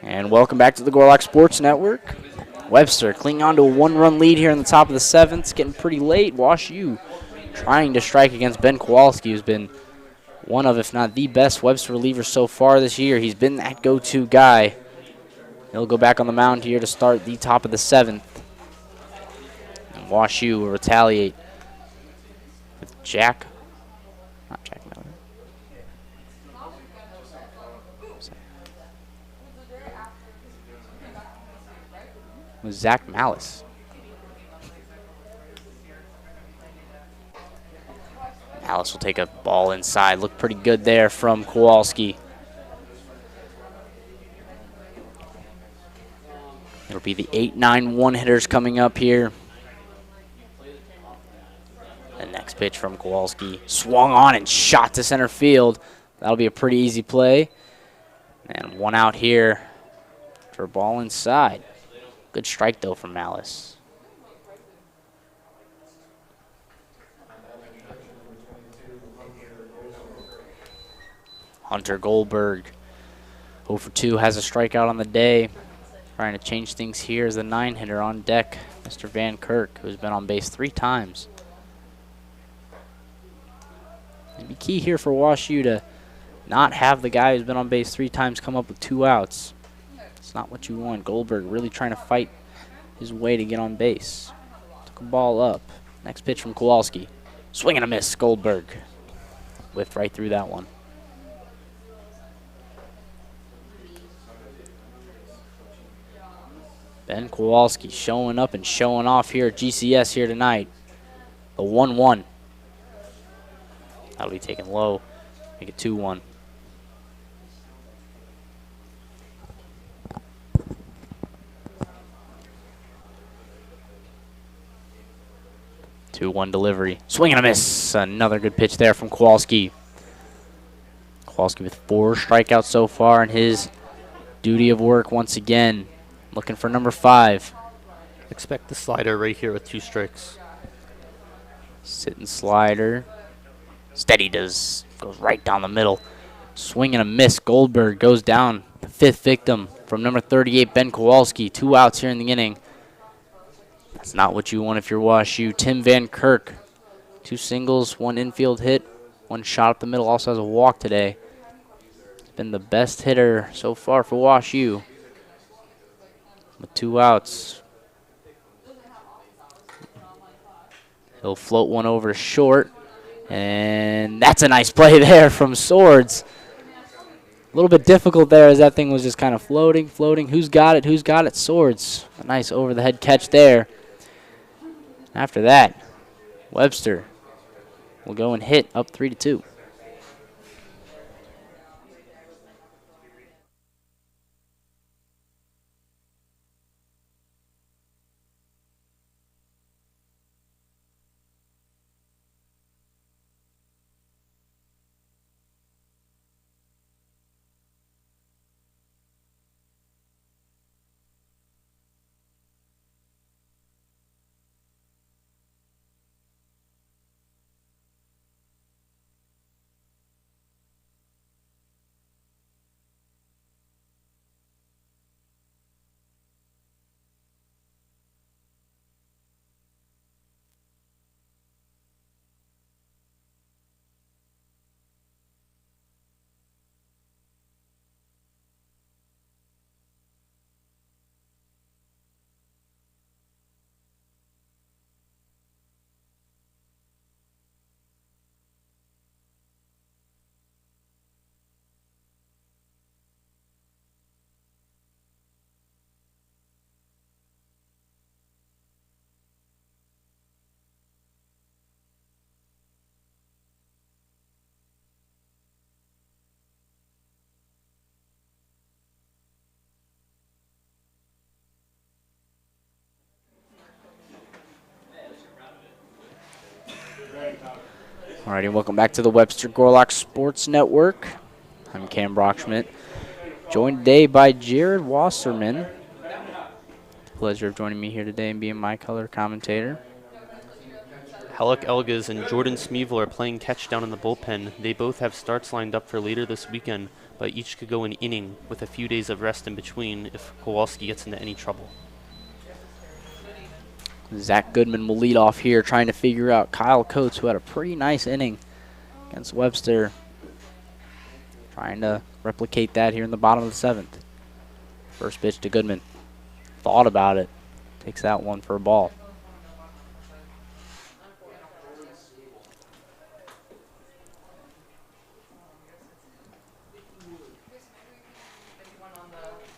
And welcome back to the Gorlock Sports Network. Webster clinging on to a 1-run lead here in the top of the 7th. It's getting pretty late. WashU trying to strike against Ben Kowalski, who's been one of, if not the best Webster relievers so far this year. He's been that go-to guy. He'll go back on the mound here to start the top of the 7th. And WashU will retaliate with not Jack Miller. With Zach Malice. Malice will take a ball inside. Looked pretty good there from Kowalski. It'll be the 8-9 one-hitters coming up here. The next pitch from Kowalski. Swung on and shot to center field. That'll be a pretty easy play. And 1 out here for a ball inside. Good strike, though, from Malice. Hunter Goldberg, 0 for 2, has a strikeout on the day. Trying to change things here as the 9-hitter on deck, Mr. Van Kirk, who's been on base 3 times. It'd be key here for WashU to not have the guy who's been on base 3 times come up with 2 outs. It's not what you want. Goldberg really trying to fight his way to get on base. Took a ball up. Next pitch from Kowalski. Swing and a miss. Goldberg whiffed right through that one. Ben Kowalski showing up and showing off here at GCS here tonight. The 1-1. That'll be taken low. Make it 2-1. Two-one delivery. Swing and a miss. Another good pitch there from Kowalski. Kowalski with 4 strikeouts so far in his duty of work once again. Looking for number 5. Expect the slider right here with 2 strikes. Sitting slider. Steady does. Goes right down the middle. Swing and a miss. Goldberg goes down. The 5th victim from number 38, Ben Kowalski. 2 outs here in the inning. That's not what you want if you're WashU. Tim Van Kirk, 2 singles, 1 infield hit, 1 shot up the middle. Also has a walk today. He's been the best hitter so far for WashU with 2 outs. He'll float one over short, and that's a nice play there from Swords. A little bit difficult there as that thing was just kind of floating. Who's got it? Who's got it? Swords. A nice over-the-head catch there. After that, Webster will go and hit up 3-2. Alrighty, welcome back to the Webster Gorlock Sports Network. I'm Cam Brockschmidt, joined today by Jared Wasserman. Pleasure of joining me here today and being my color commentator. Halleck Elgas and Jordan Smeevil are playing catch down in the bullpen. They both have starts lined up for later this weekend, but each could go an inning with a few days of rest in between if Kowalski gets into any trouble. Zach Goodman will lead off here, trying to figure out Kyle Coates, who had a pretty nice inning against Webster. Trying to replicate that here in the bottom of the 7th. First pitch to Goodman. Thought about it. Takes that one for a ball.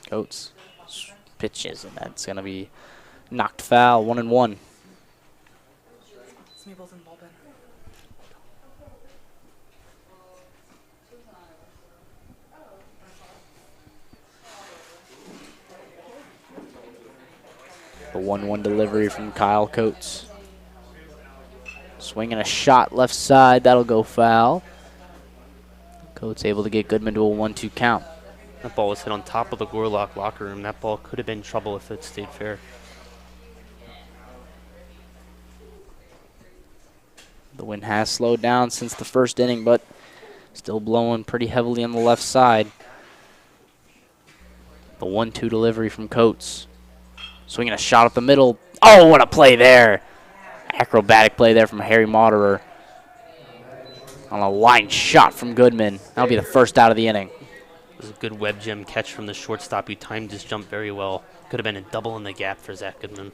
Coates pitches, and that's going to be knocked foul, 1-1. Smeevil's in the bullpen. The 1-1 delivery from Kyle Coates. Swinging a shot left side, that'll go foul. Coates able to get Goodman to a 1-2 count. That ball was hit on top of the Gorlock locker room. That ball could have been trouble if it stayed fair. The wind has slowed down since the first inning, but still blowing pretty heavily on the left side. The 1-2 delivery from Coates. Swinging a shot up the middle. Oh, what a play there. Acrobatic play there from Harry Moderer. On a line shot from Goodman. That'll be the first out of the inning. It was a good web gem catch from the shortstop. He timed his jump very well. Could have been a double in the gap for Zach Goodman.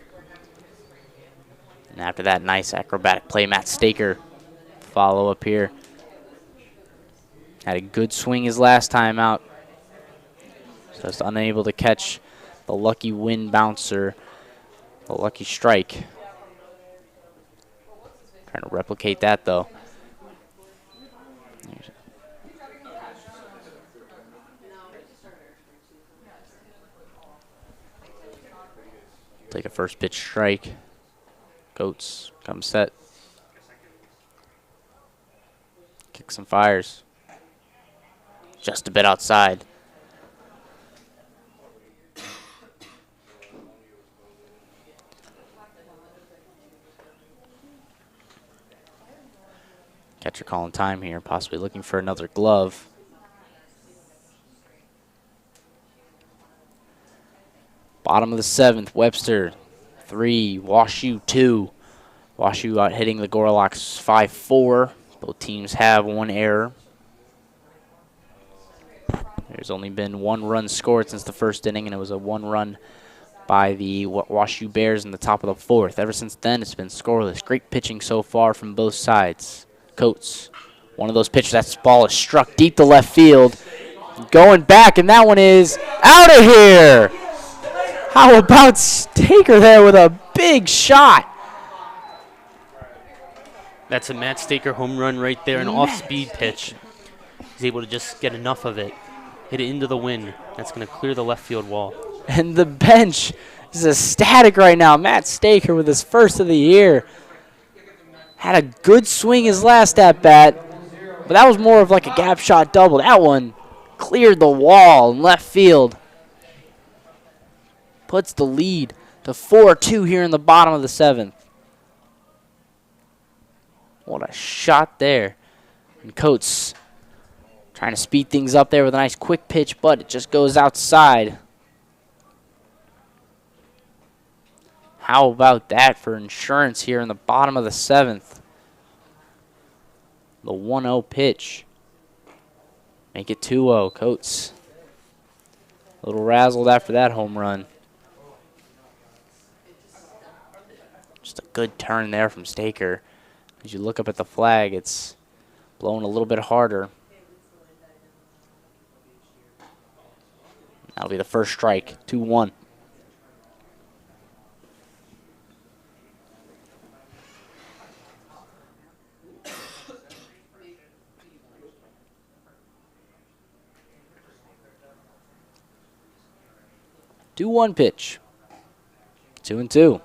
And after that nice acrobatic play, Matt Staker follow up here. Had a good swing his last time out. Just unable to catch the lucky wind bouncer, the lucky strike. Trying to replicate that though. Take a first pitch strike. Coates comes set. Kicks and fires. Just a bit outside. Catcher calling time here, possibly looking for another glove. Bottom of the 7th, Webster 3, WashU 2. WashU out hitting the Gorlocks 5-4. Both teams have one error. There's only been one run scored since the first inning, and it was a 1-run by the WashU Bears in the top of the 4th. Ever since then, it's been scoreless. Great pitching so far from both sides. Coates, one of those pitches, that ball is struck deep to left field. Going back, and that one is out of here. How about Staker there with a big shot? That's a Matt Staker home run right there, an off-speed pitch. He's able to just get enough of it, hit it into the wind. That's going to clear the left field wall. And the bench is ecstatic right now. Matt Staker with his first of the year. Had a good swing his last at-bat, but that was more of like a gap shot double. That one cleared the wall in left field. Puts the lead to 4-2 here in the bottom of the 7th. What a shot there. And Coates trying to speed things up there with a nice quick pitch, but it just goes outside. How about that for insurance here in the bottom of the 7th? The 1-0 pitch. Make it 2-0. Coates a little razzled after that home run. Just a good turn there from Staker. As you look up at the flag, it's blowing a little bit harder. That'll be the first strike. 2-1. Two-one pitch. 2-2.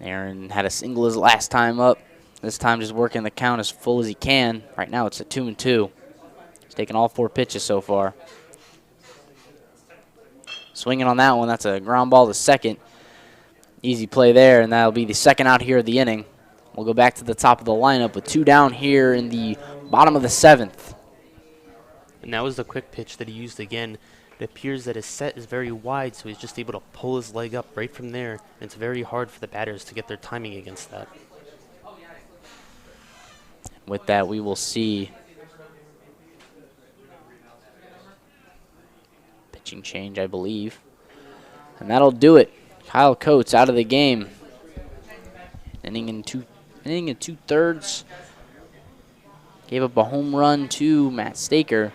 Aaron had a single his last time up. This time just working the count as full as he can. Right now it's a 2-2. He's taken all 4 pitches so far. Swinging on that one, that's a ground ball to second. Easy play there, and that'll be the second out here of the inning. We'll go back to the top of the lineup with 2 down here in the bottom of the 7th. And that was the quick pitch that he used again. It appears that his set is very wide, so he's just able to pull his leg up right from there. And it's very hard for the batters to get their timing against that. With that, we will see pitching change, I believe. And that'll do it. Kyle Coates out of the game. Inning and 2/3. Gave up a home run to Matt Staker.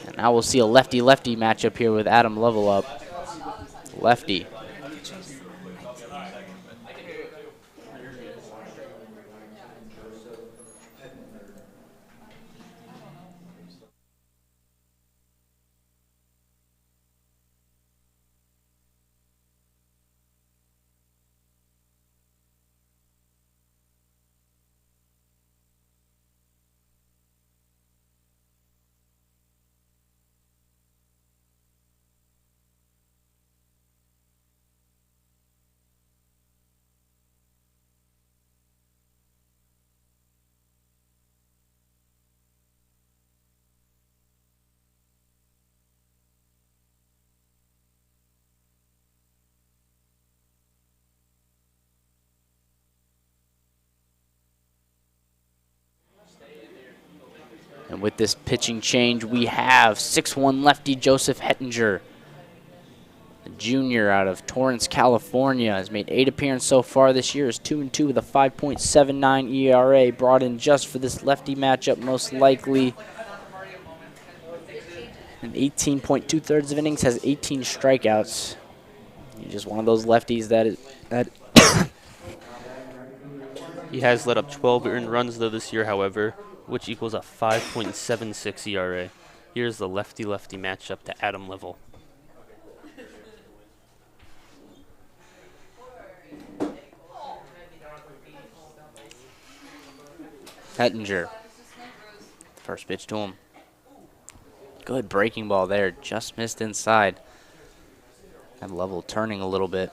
And now we'll see a lefty-lefty matchup here with Adam Level up. Lefty. And with this pitching change, we have 6'1" lefty Joseph Hettinger. A junior out of Torrance, California. Has made 8 appearances so far this year. Is 2-2 with a 5.79 ERA. Brought in just for this lefty matchup, most likely. In 18.2 of innings, has 18 strikeouts. He's just one of those lefties that He has let up 12 earned runs, though, this year, however, which equals a 5.76 ERA. Here's the lefty-lefty matchup to Adam Level. Hettinger. First pitch to him. Good breaking ball there. Just missed inside. That Level turning a little bit.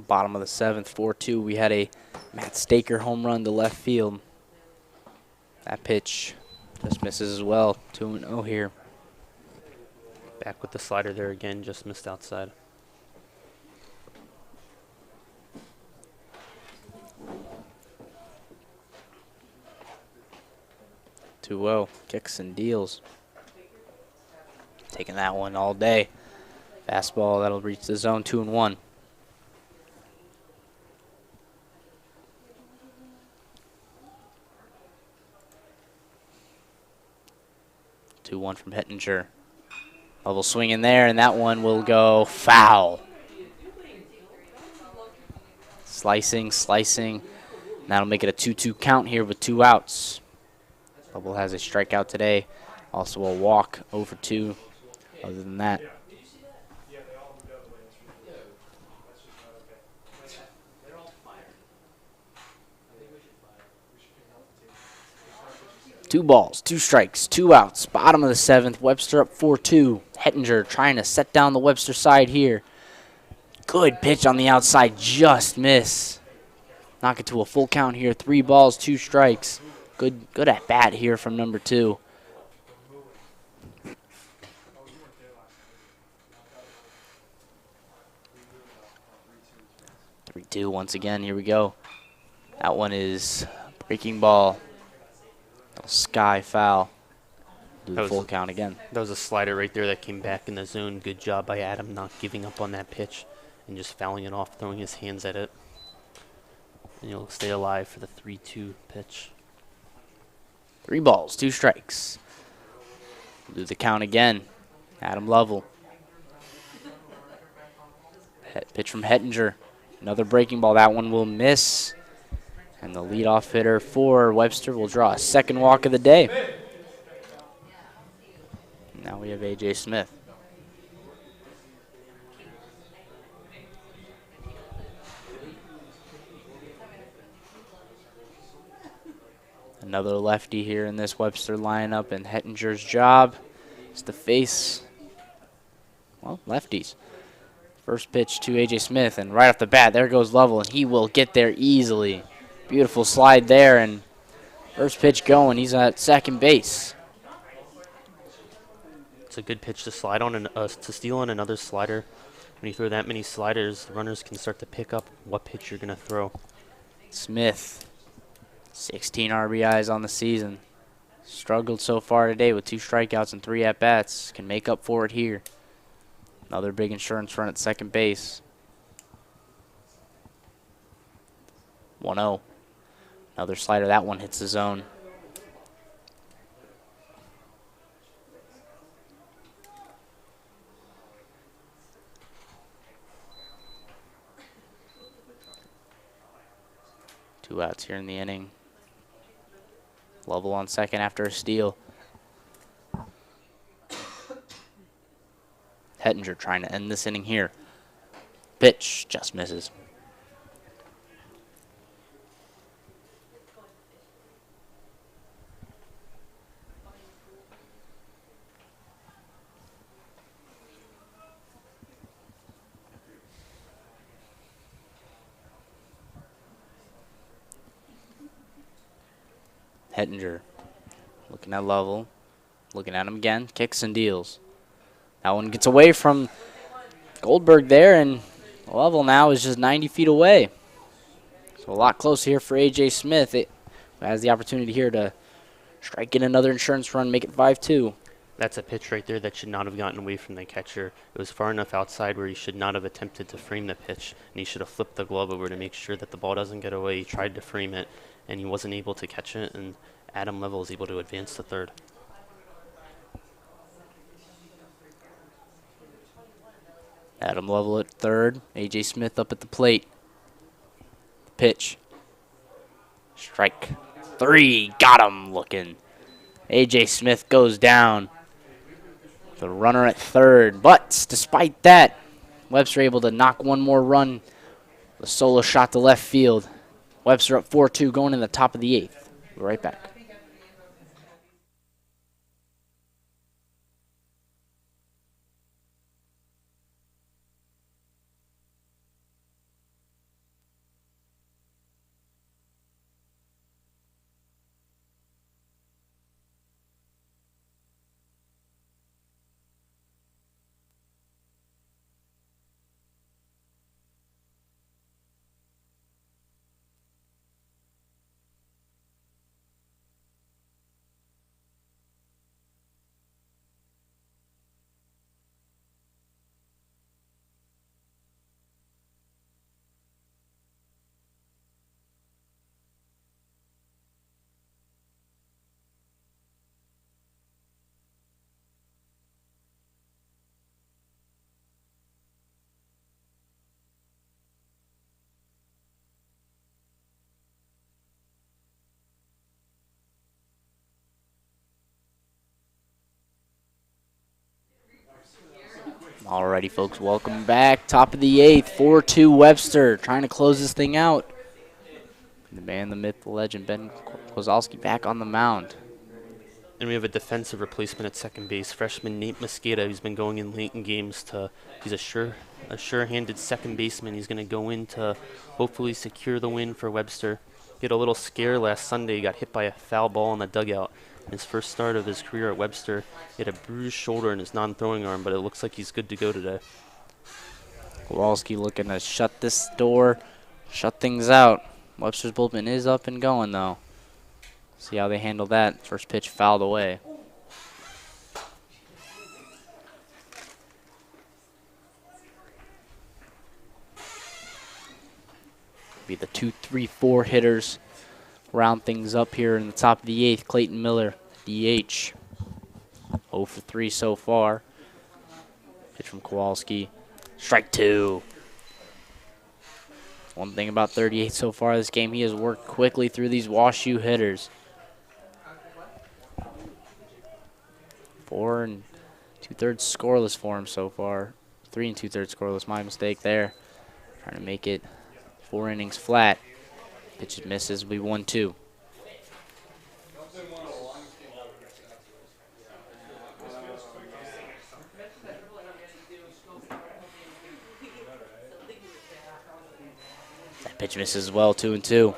Bottom of the 7th, 4-2. We had a Matt Staker home run to left field. That pitch Just misses as well. 2-0 here. Back with the slider there again, just missed outside. Two-0. Kicks and deals. Taking that one all day. Fastball, that'll reach the zone. 2-1. 2-1 from Hettinger. Level swing in there, and that one will go foul. Slicing. That'll make it a 2-2 count here with 2 outs. Level has a strikeout today. Also a walk, 0 for 2. Other than that, two balls, 2 strikes, 2 outs. Bottom of the 7th. Webster up 4-2. Hettinger trying to set down the Webster side here. Good pitch on the outside, just miss. Knock it to a full count here. 3 balls, 2 strikes. Good at bat here from number 2. Three-two once again. Here we go. That one is breaking ball. Sky foul. Do the full count again. That was a slider right there that came back in the zone. Good job by Adam not giving up on that pitch and just fouling it off, throwing his hands at it. And he'll stay alive for the 3-2 pitch. 3 balls, 2 strikes. We'll do the count again. Adam Lovell. Pitch from Hettinger. Another breaking ball. That one will miss. And the leadoff hitter for Webster will draw a second walk of the day. Now we have A.J. Smith. Another lefty here in this Webster lineup, and Hettinger's job is to face, well, lefties. First pitch to A.J. Smith, and right off the bat, there goes Lovell, and he will get there easily. Beautiful slide there, and first pitch going. He's at second base. It's a good pitch to slide on to steal on another slider. When you throw that many sliders, the runners can start to pick up what pitch you're going to throw. Smith, 16 RBIs on the season. Struggled so far today with 2 strikeouts and 3 at-bats. Can make up for it here. Another big insurance run at second base. 1-0. Another slider. That one hits the zone. Two outs here in the inning. Lovell on second after a steal. Hettinger trying to end this inning here. Pitch just misses. Hettinger looking at Lovell, looking at him again, kicks and deals. That one gets away from Goldberg there, and Lovell now is just 90 feet away. So a lot closer here for A.J. Smith. It has the opportunity here to strike in another insurance run, make it 5-2. That's a pitch right there that should not have gotten away from the catcher. It was far enough outside where he should not have attempted to frame the pitch, and he should have flipped the glove over to make sure that the ball doesn't get away. He tried to frame it, and he wasn't able to catch it, and Adam Lovell is able to advance to third. Adam Lovell at third. A.J. Smith up at the plate. Pitch. Strike 3. Got him looking. A.J. Smith goes down. The runner at third. But despite that, Webster able to knock one more run. The solo shot to left field. Webster up 4-2 going in the top of the 8th. We'll be right back. Alrighty, folks, welcome back. Top of the 8th, 4-2 Webster, trying to close this thing out. The man, the myth, the legend, Ben Kowalski back on the mound. And we have a defensive replacement at second base, freshman Nate Mosqueda, who's been going in late in games he's a sure-handed second baseman. He's going to go in to hopefully secure the win for Webster. He had a little scare last Sunday. He got hit by a foul ball in the dugout. His first start of his career at Webster, he had a bruised shoulder in his non-throwing arm, but it looks like he's good to go today. Kowalski looking to shut this door, shut things out. Webster's bullpen is up and going, though. See how they handle that. First pitch fouled away. Be the 2, 3, 4 hitters. Round things up here in the top of the 8th. Clayton Miller, DH. 0 for 3 so far. Pitch from Kowalski. Strike 2. One thing about 38 so far this game, he has worked quickly through these WashU hitters. 4 2/3 scoreless for him so far. 3 2/3 scoreless, my mistake there. Trying to make it 4 innings flat. Pitch misses, we 1-2. That pitch misses as well, 2-2.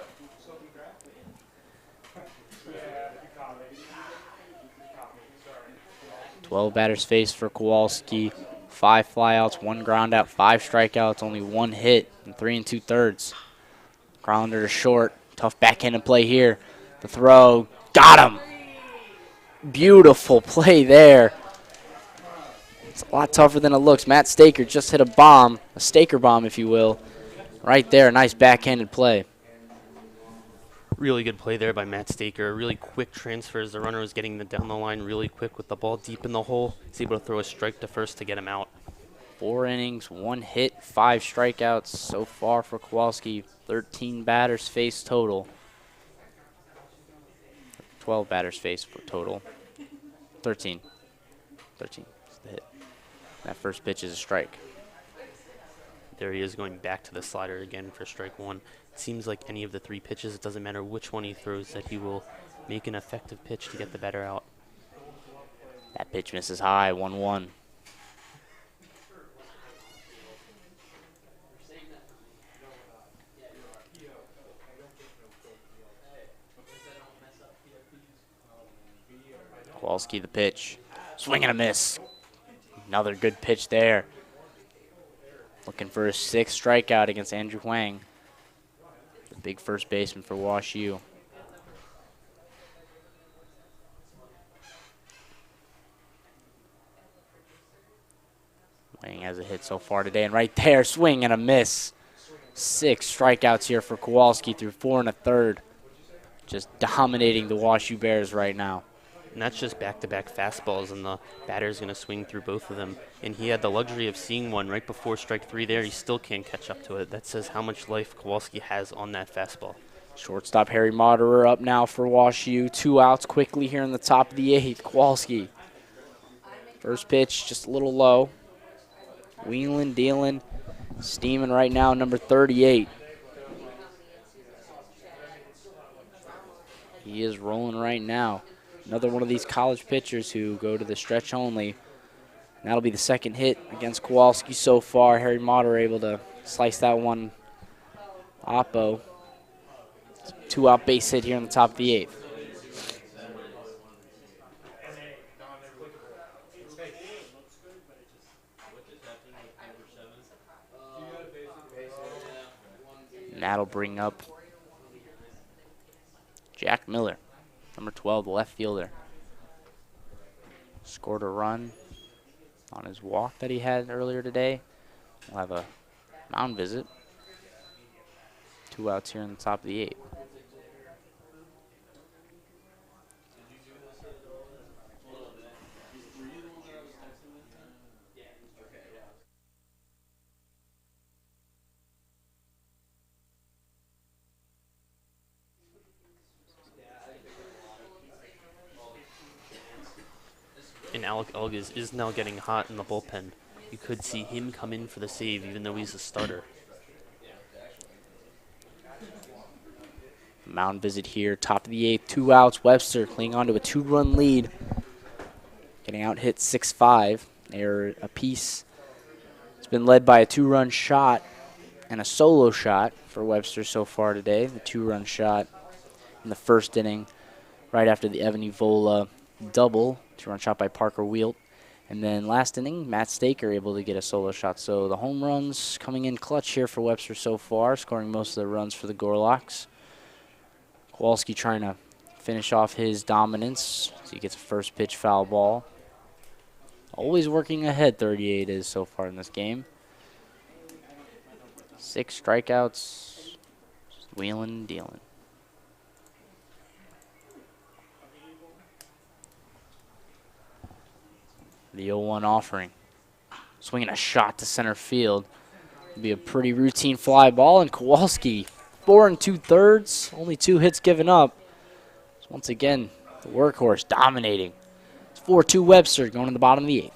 Twelve batters faced for Kowalski. 5 flyouts, 1 ground out, 5 strikeouts, only 1 hit in 3 2/3. Grounder to short. Tough backhanded play here. The throw. Got him. Beautiful play there. It's a lot tougher than it looks. Matt Staker just hit a bomb, a Staker bomb, if you will. Right there, nice backhanded play. Really good play there by Matt Staker. Really quick transfers. The runner was getting down the line really quick with the ball deep in the hole. He's able to throw a strike to first to get him out. 4 innings, 1 hit, 5 strikeouts so far for Kowalski. 13 batters faced total. 12 batters faced for total. 13. 13 is the hit. That first pitch is a strike. There he is going back to the slider again for strike 1. It seems like any of the 3 pitches, it doesn't matter which one he throws, that he will make an effective pitch to get the batter out. That pitch misses high, 1-1. Kowalski the pitch. Swing and a miss. Another good pitch there. Looking for a 6th strikeout against Andrew Huang. The big first baseman for WashU. Huang has a hit so far today, and right there, swing and a miss. 6 strikeouts here for Kowalski through 4 1/3. Just dominating the WashU Bears right now. And that's just back-to-back fastballs, and the batter's going to swing through both of them. And he had the luxury of seeing one right before strike 3 there. He still can't catch up to it. That says how much life Kowalski has on that fastball. Shortstop Harry Moderer up now for WashU. 2 outs quickly here in the top of the 8th. Kowalski. First pitch just a little low. Wheeling, dealing, steaming right now, number 38. He is rolling right now. Another one of these college pitchers who go to the stretch only. And that'll be the 2nd hit against Kowalski so far. Harry Motter able to slice that one oppo. 2-out base hit here in the top of the 8th. And that'll bring up Jack Miller, number 12, the left fielder. Scored a run on his walk that he had earlier today. We'll have a mound visit. 2 outs here in the top of the 8th. And Alec Elgas is now getting hot in the bullpen. You could see him come in for the save even though he's a starter. Mound visit here, top of the 8th, 2 outs. Webster clinging on to a 2-run lead. Getting out hit 6-5. Error apiece. It's been led by a 2-run shot and a solo shot for Webster so far today. The 2-run shot in the first inning, right after the Evan Evola double. 2-run shot by Parker Wielt. And then last inning, Matt Staker able to get a solo shot. So the home runs coming in clutch here for Webster so far, scoring most of the runs for the Gorlocks. Kowalski trying to finish off his dominance. So he gets a first pitch foul ball. Always working ahead, 38 is so far in this game. 6 strikeouts, just wheeling and dealing. The 0-1 offering. Swinging a shot to center field. It'll be a pretty routine fly ball, and Kowalski, 4 2/3, only 2 hits given up. So once again, the workhorse dominating. It's 4-2 Webster going to the bottom of the 8th.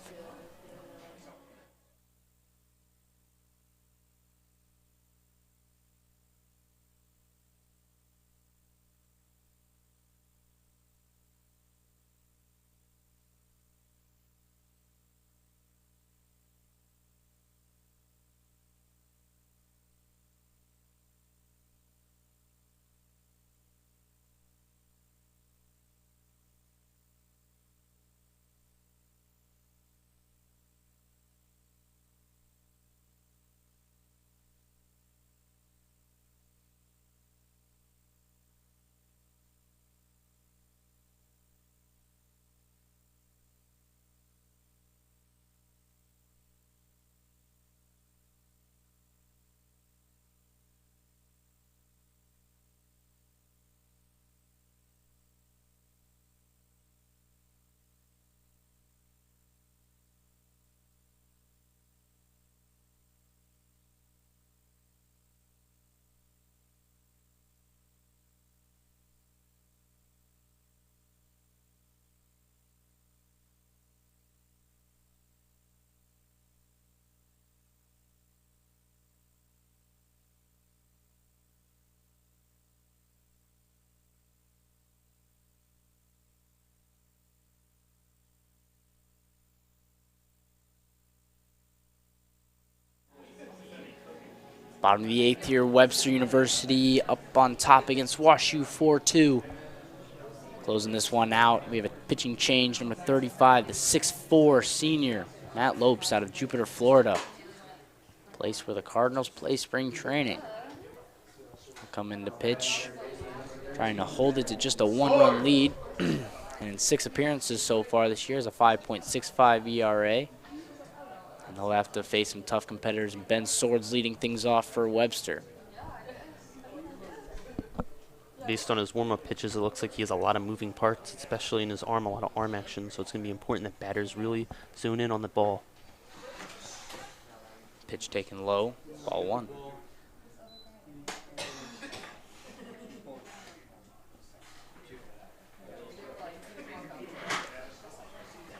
Bottom of the 8th here, Webster University up on top against WashU 4-2. Closing this one out, we have a pitching change, number 35, the 6'4" senior, Matt Lopes out of Jupiter, Florida. Place where the Cardinals play spring training. Come in to pitch, trying to hold it to just a 1-run lead. And in 6 appearances so far this year is a 5.65 ERA. And he'll have to face some tough competitors. Ben Swords leading things off for Webster. Based on his warm-up pitches, it looks like he has a lot of moving parts, especially in his arm, a lot of arm action. So it's going to be important that batters really zone in on the ball. Pitch taken low, ball 1.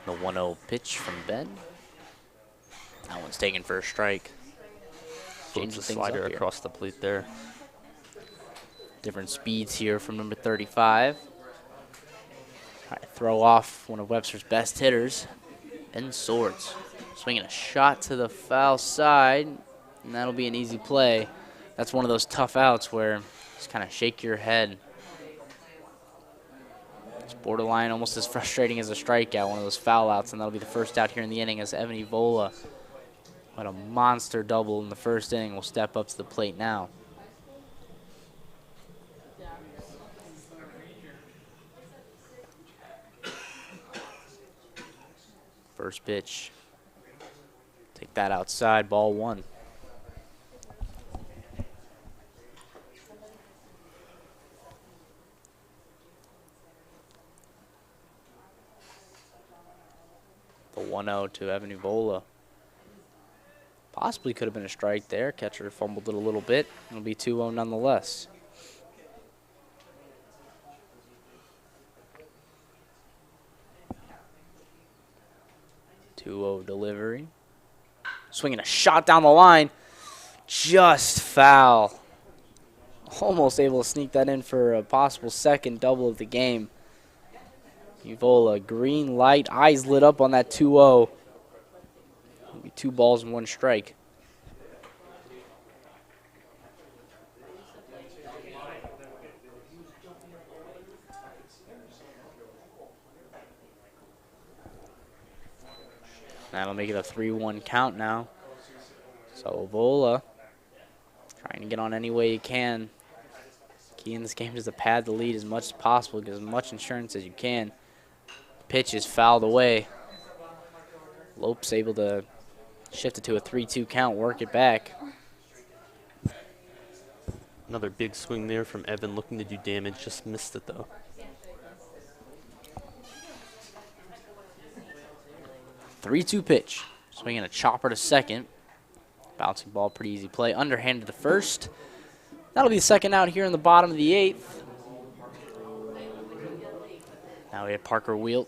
The 1-0 pitch from Ben. That one's taken for a strike. Change the slider across the plate there. Different speeds here from number 35. Try to throw off one of Webster's best hitters, Ben Swords. Swinging a shot to the foul side, and that'll be an easy play. That's one of those tough outs where you just kind of shake your head. It's borderline almost as frustrating as a strikeout, one of those foul outs, and that'll be the first out here in the inning as Evan Evola, what a monster double in the first inning, will step up to the plate now. First pitch. Take that outside, ball 1. The 1-0 to Evan Evola. Possibly could have been a strike there. Catcher fumbled it a little bit. It'll be 2-0 nonetheless. 2-0 delivery. Swinging a shot down the line. Just foul. Almost able to sneak that in for a possible second double of the game. Uvola, green light, eyes lit up on that 2-0. 2 balls and 1 strike. That'll make it a 3-1 count now. So Uvola trying to get on any way you can. Key in this game is to pad the lead as much as possible, get as much insurance as you can. Pitch is fouled away. Lope's able to shift it to a 3-2 count, work it back. Another big swing there from Evan, looking to do damage, just missed it though. 3-2 pitch. Swinging a chopper to second. Bouncing ball, pretty easy play. Underhanded to first. That'll be the second out here in the bottom of the 8th. Now we have Parker Wielt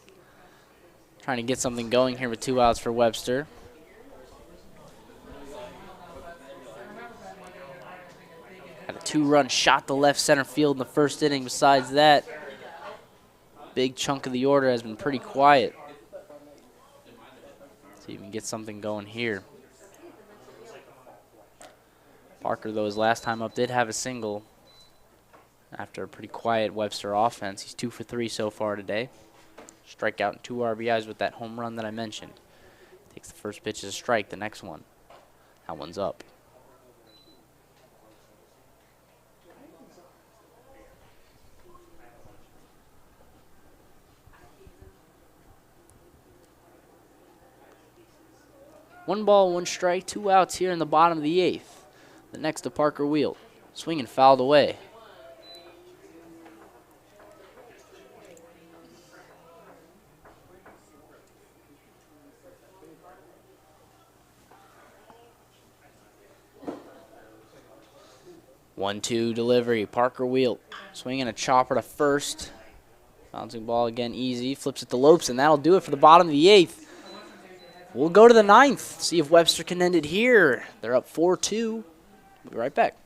trying to get something going here with 2 outs for Webster. Had a 2-run shot to left center field in the first inning. Besides that, big chunk of the order has been pretty quiet. See if we can get something going here. Parker, though, his last time up did have a single after a pretty quiet Webster offense. He's 2 for 3 so far today. Strikeout and 2 RBIs with that home run that I mentioned. Takes the first pitch as a strike, the next one. That one's up. One ball, 1 strike, 2 outs here in the bottom of the 8th. The next to Parker Wielt. Swinging fouled away. One-two delivery. Parker Wielt swinging a chopper to first. Bouncing ball again, easy. Flips it to Lopes, and that'll do it for the bottom of the 8th. We'll go to the 9th. See if Webster can end it here. They're up 4-2. We'll be right back.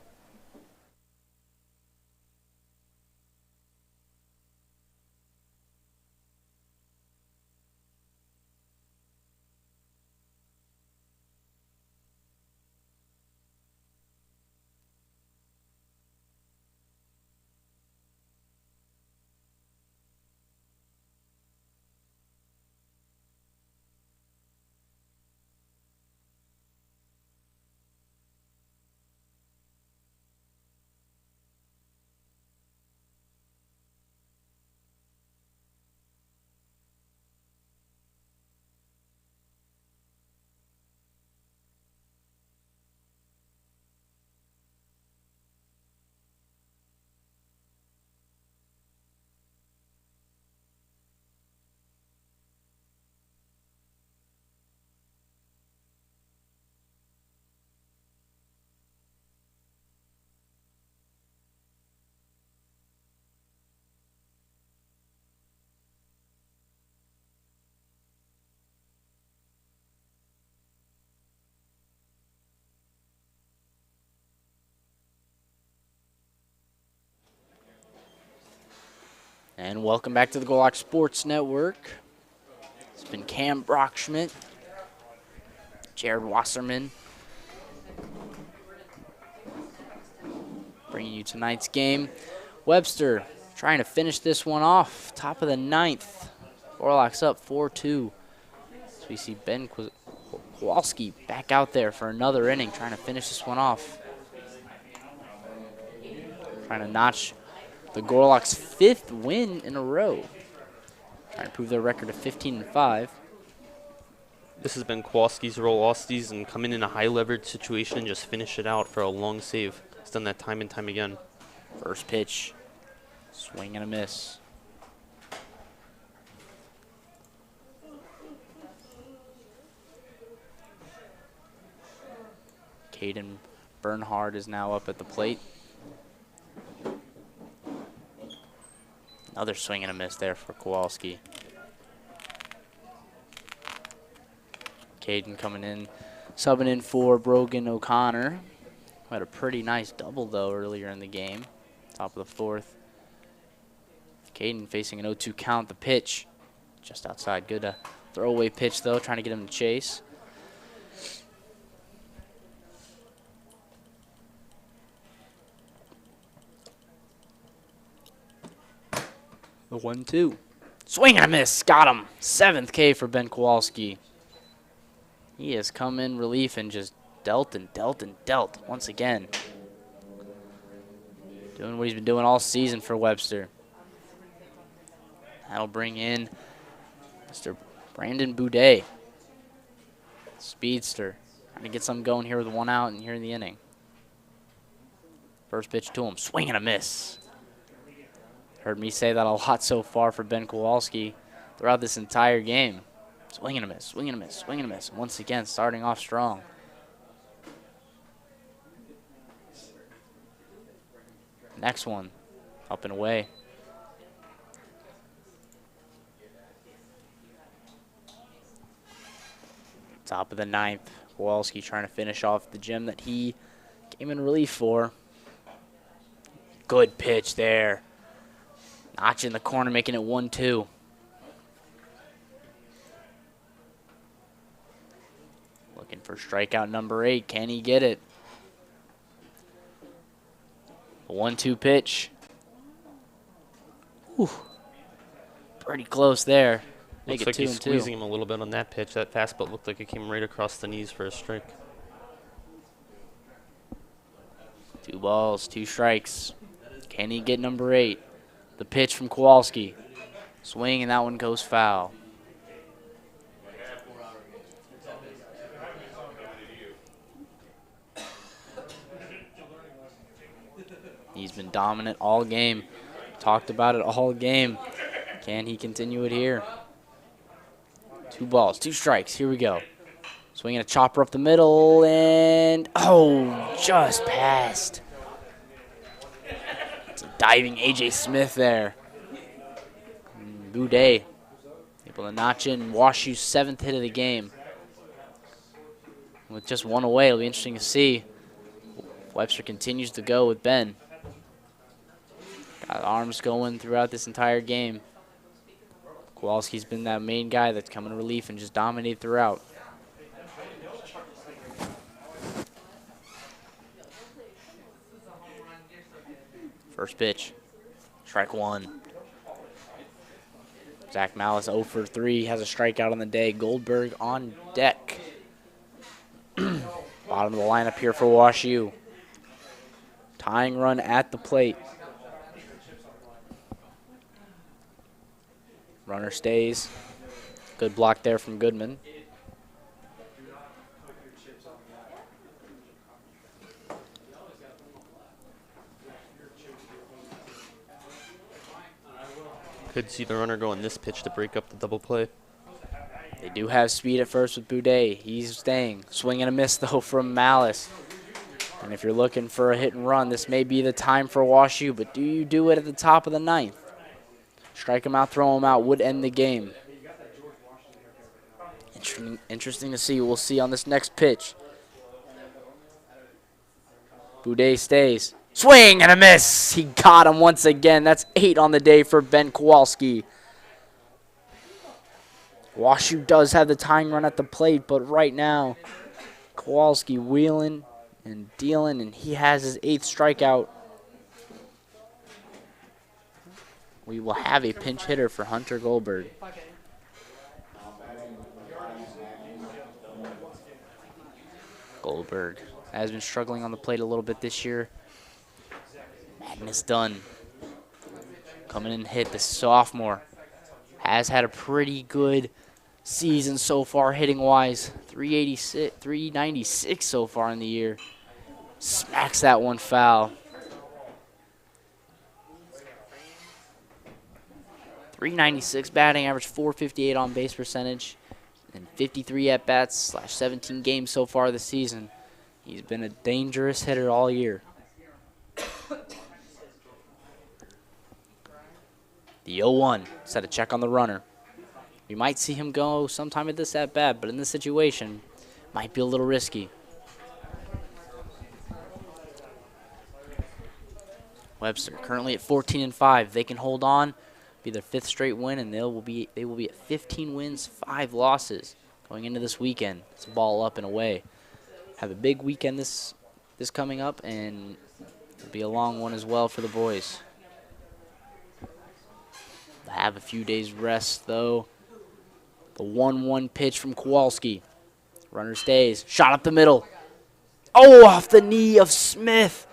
And welcome back to the Golak Sports Network. It's been Cam Brockschmidt, Jared Wasserman, bringing you tonight's game. Webster trying to finish this one off. Top of the 9th. Gorlak's up 4-2. So we see Ben Kowalski back out there for another inning, trying to finish this one off. Trying to notch the Gorlak's 5th win in a row. Trying to prove their record of 15-5. This has been Kowalski's role all season, come in a high leverage situation and just finish it out for a long save. He's done that time and time again. First pitch, swing and a miss. Caden Bernhard is now up at the plate. Another swing and a miss there for Kowalski. Caden coming in, Subbing in for Brogan O'Connor. Had a pretty nice double, though, earlier in the game. Top of the fourth. Caden facing an 0-2 count. The pitch just outside. Good throwaway pitch, though, trying to get him to chase. The 1-2. Swing and a miss. Got him. 7th K for Ben Kowalski. He has come in relief and just dealt and dealt and dealt once again. Doing what he's been doing all season for Webster. That'll bring in Mr. Brandon Boudet. Speedster. Trying to get something going here with 1 out and here in the inning. First pitch to him. Swing and a miss. Heard me say that a lot so far for Ben Kowalski throughout this entire game. Swing and a miss, swing and a miss, swing and a miss. Once again, starting off strong. Next one, up and away. Top of the 9th, Kowalski trying to finish off the gem that he came in relief for. Good pitch there. Notch in the corner, making it 1-2. Looking for strikeout number 8. Can he get it? A 1-2 pitch. Whew. Pretty close there. Make Looks it like 2-2. he's squeezing him a little bit on that pitch. That fastball looked like it came right across the knees for a strike. 2 balls, 2 strikes. Can he get number 8? The pitch from Kowalski. Swing, and that one goes foul. He's been dominant all game. Talked about it all game. Can he continue it here? 2 balls, 2 strikes. Here we go. Swinging a chopper up the middle, and oh, just passed. It's a diving A.J. Smith there. Boudet able to notch in WashU's 7th hit of the game. With just 1 away, it'll be interesting to see. Webster continues to go with Ben. Got arms going throughout this entire game. Kowalski's been that main guy that's come in relief and just dominated throughout. First pitch, strike 1. Zach Malice 0 for 3, has a strikeout on the day. Goldberg on deck. Bottom of the lineup here for WashU. Tying run at the plate. Runner stays. Good block there from Goodman. Could see the runner go on this pitch to break up the double play. They do have speed at first with Boudet. He's staying. Swing and a miss, though, from Malice. And if you're looking for a hit and run, this may be the time for WashU, but do you do it at the top of the 9th? Strike him out, throw him out, would end the game. Interesting to see. We'll see on this next pitch. Boudet stays. Swing and a miss. He got him once again. That's 8 on the day for Ben Kowalski. WashU does have the tying run at the plate, but right now, Kowalski wheeling and dealing, and he has his 8th strikeout. We will have a pinch hitter for Hunter Goldberg. Goldberg has been struggling on the plate a little bit this year. Magnus Dunn coming in hit, the sophomore. Has had a pretty good season so far hitting wise. 396 so far in the year. Smacks that one foul. 396 batting average, 458 on base percentage, and 53 at bats / 17 games so far this season. He's been a dangerous hitter all year. The 0-1, set a check on the runner. We might see him go sometime at this at bat, but in this situation, Might be a little risky. Webster currently at 14-5. They can hold on, be their 5th straight win, and they will be at 15 wins, 5 losses going into this weekend. It's a ball up and away. Have a big weekend this coming up, and it'll be a long one as well for the boys. They'll have a few days rest though. The 1-1 pitch from Kowalski. Runner stays. Shot up the middle. Oh, off the knee of Smith.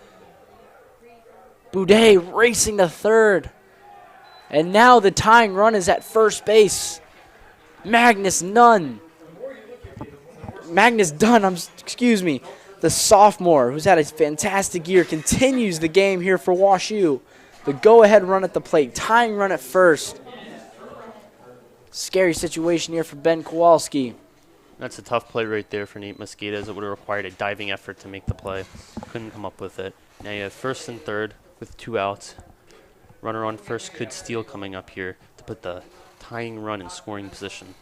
Boudet racing to third. And now the tying run is at first base. Magnus Dunn. The sophomore who's had a fantastic year continues the game here for WashU. The go-ahead run at the plate. Tying run at first. Scary situation here for Ben Kowalski. That's a tough play right there for Nate Mosqueda, as it would have required a diving effort to make the play. Couldn't come up with it. Now you have first and third with 2 outs. Runner on first could steal coming up here to put the tying run in scoring position.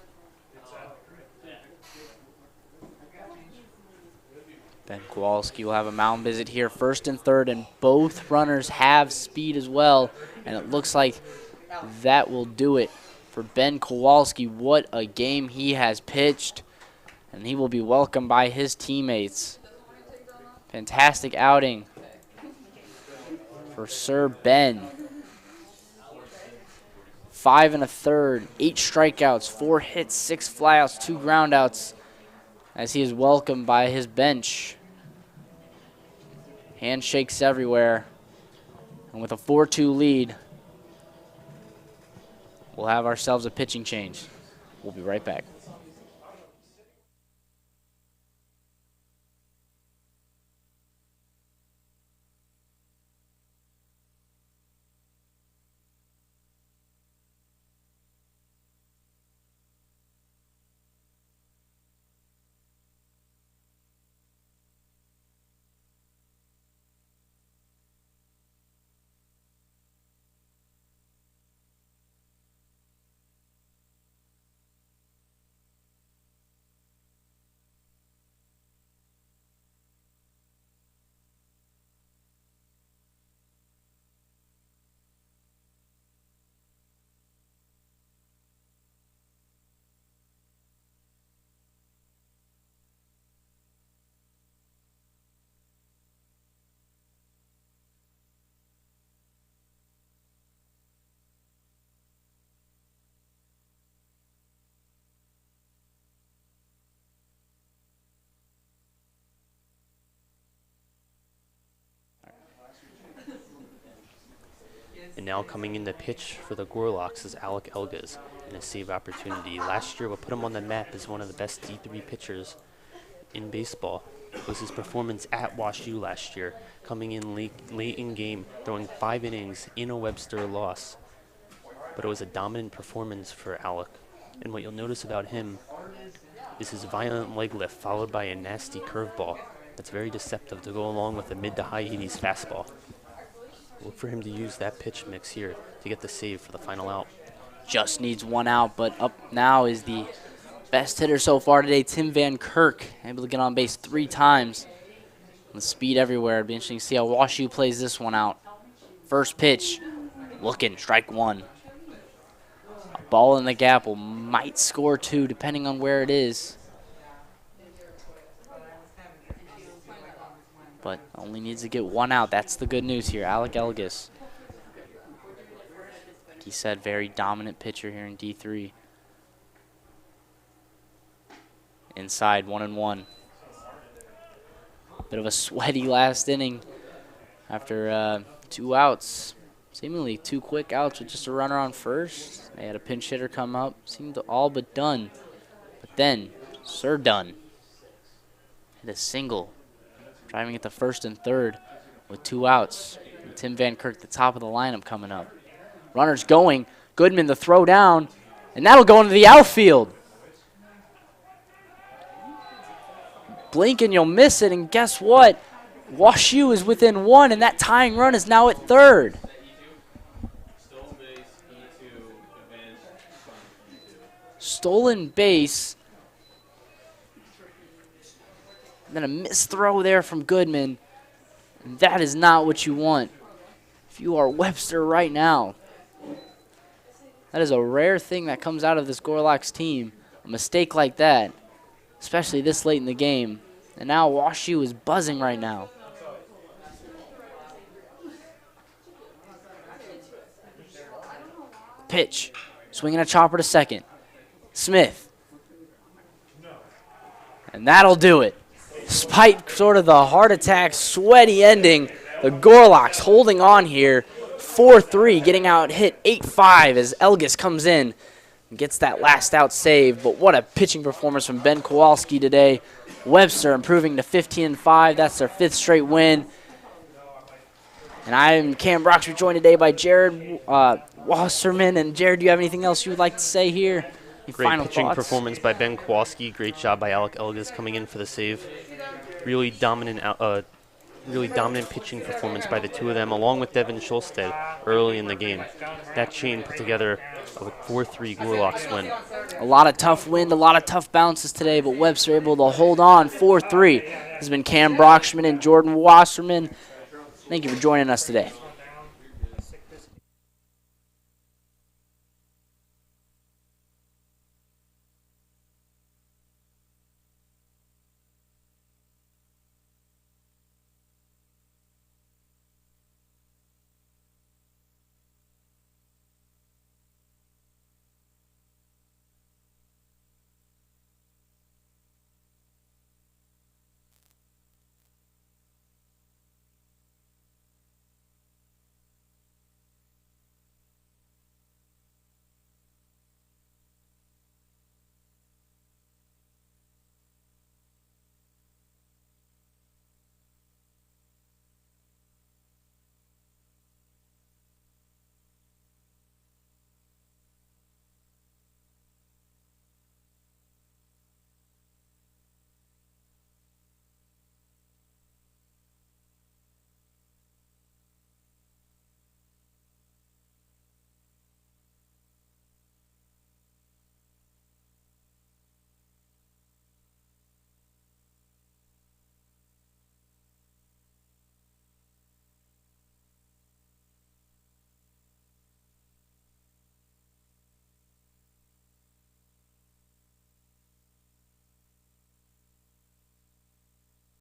Ben Kowalski will have a mound visit here, first and third, and both runners have speed as well. And it looks like that will do it for Ben Kowalski. What a game he has pitched, and he will be welcomed by his teammates. Fantastic outing for Sir Ben. 5 1/3, 8 strikeouts, 4 hits, 6 flyouts, 2 groundouts, as he is welcomed by his bench. Handshakes everywhere. And with a 4-2 lead, we'll have ourselves a pitching change. We'll be right back. And now coming in to pitch for the Gorlocks is Alec Elgas in a save opportunity. Last year, what put him on the map as one of the best D3 pitchers in baseball was his performance at WashU last year, coming in late in game, throwing 5 innings in a Webster loss. But it was a dominant performance for Alec. And what you'll notice about him is his violent leg lift followed by a nasty curveball that's very deceptive to go along with a mid to high 80s fastball. Look for him to use that pitch mix here to get the save for the final out. Just needs 1 out, but up now is the best hitter so far today, Tim Van Kirk, able to get on base 3 times. With speed everywhere. It'll be interesting to see how WashU plays this one out. First pitch, looking, strike 1. A ball in the gap might score 2, depending on where it is. But only needs to get 1 out. That's the good news here. Alec Elgas. Like he said, very dominant pitcher here in D3. Inside, 1-1. Bit of a sweaty last inning after 2 outs. Seemingly 2 quick outs with just a runner on first. They had a pinch hitter come up. Seemed all but done. But then, Sir Dunn hit a single, driving at the first and third with 2 outs. And Tim Van Kirk, the top of the lineup, coming up. Runners going. Goodman the throw down, and that'll go into the outfield. Blink and you'll miss it, and guess what? WashU is within 1, and that tying run is now at third. Stolen base. then a missed throw there from Goodman. And that is not what you want if you are Webster right now. That is a rare thing that comes out of this Gorloks team, a mistake like that, especially this late in the game. And now WashU is buzzing right now. Pitch, swinging a chopper to second. Smith. And that'll do it. Despite sort of the heart attack, sweaty ending, the Gorloks holding on here. 4-3, getting out hit 8-5 as Elgis comes in and gets that last out save. But what a pitching performance from Ben Kowalski today. Webster improving to 15-5. That's their 5th straight win. And I'm Cam Broxby, joined today by Jared Wasserman. And Jared, do you have anything else you would like to say here? Great pitching performance by Ben Kowalski. Great job by Alec Elgis coming in for the save. Really dominant pitching performance by the two of them, along with Devin Schulstead early in the game. That chain put together a 4-3 Gorloks win. A lot of tough wind, a lot of tough bounces today, but Webster able to hold on 4-3. This has been Cam Broxman and Jordan Wasserman. Thank you for joining us today.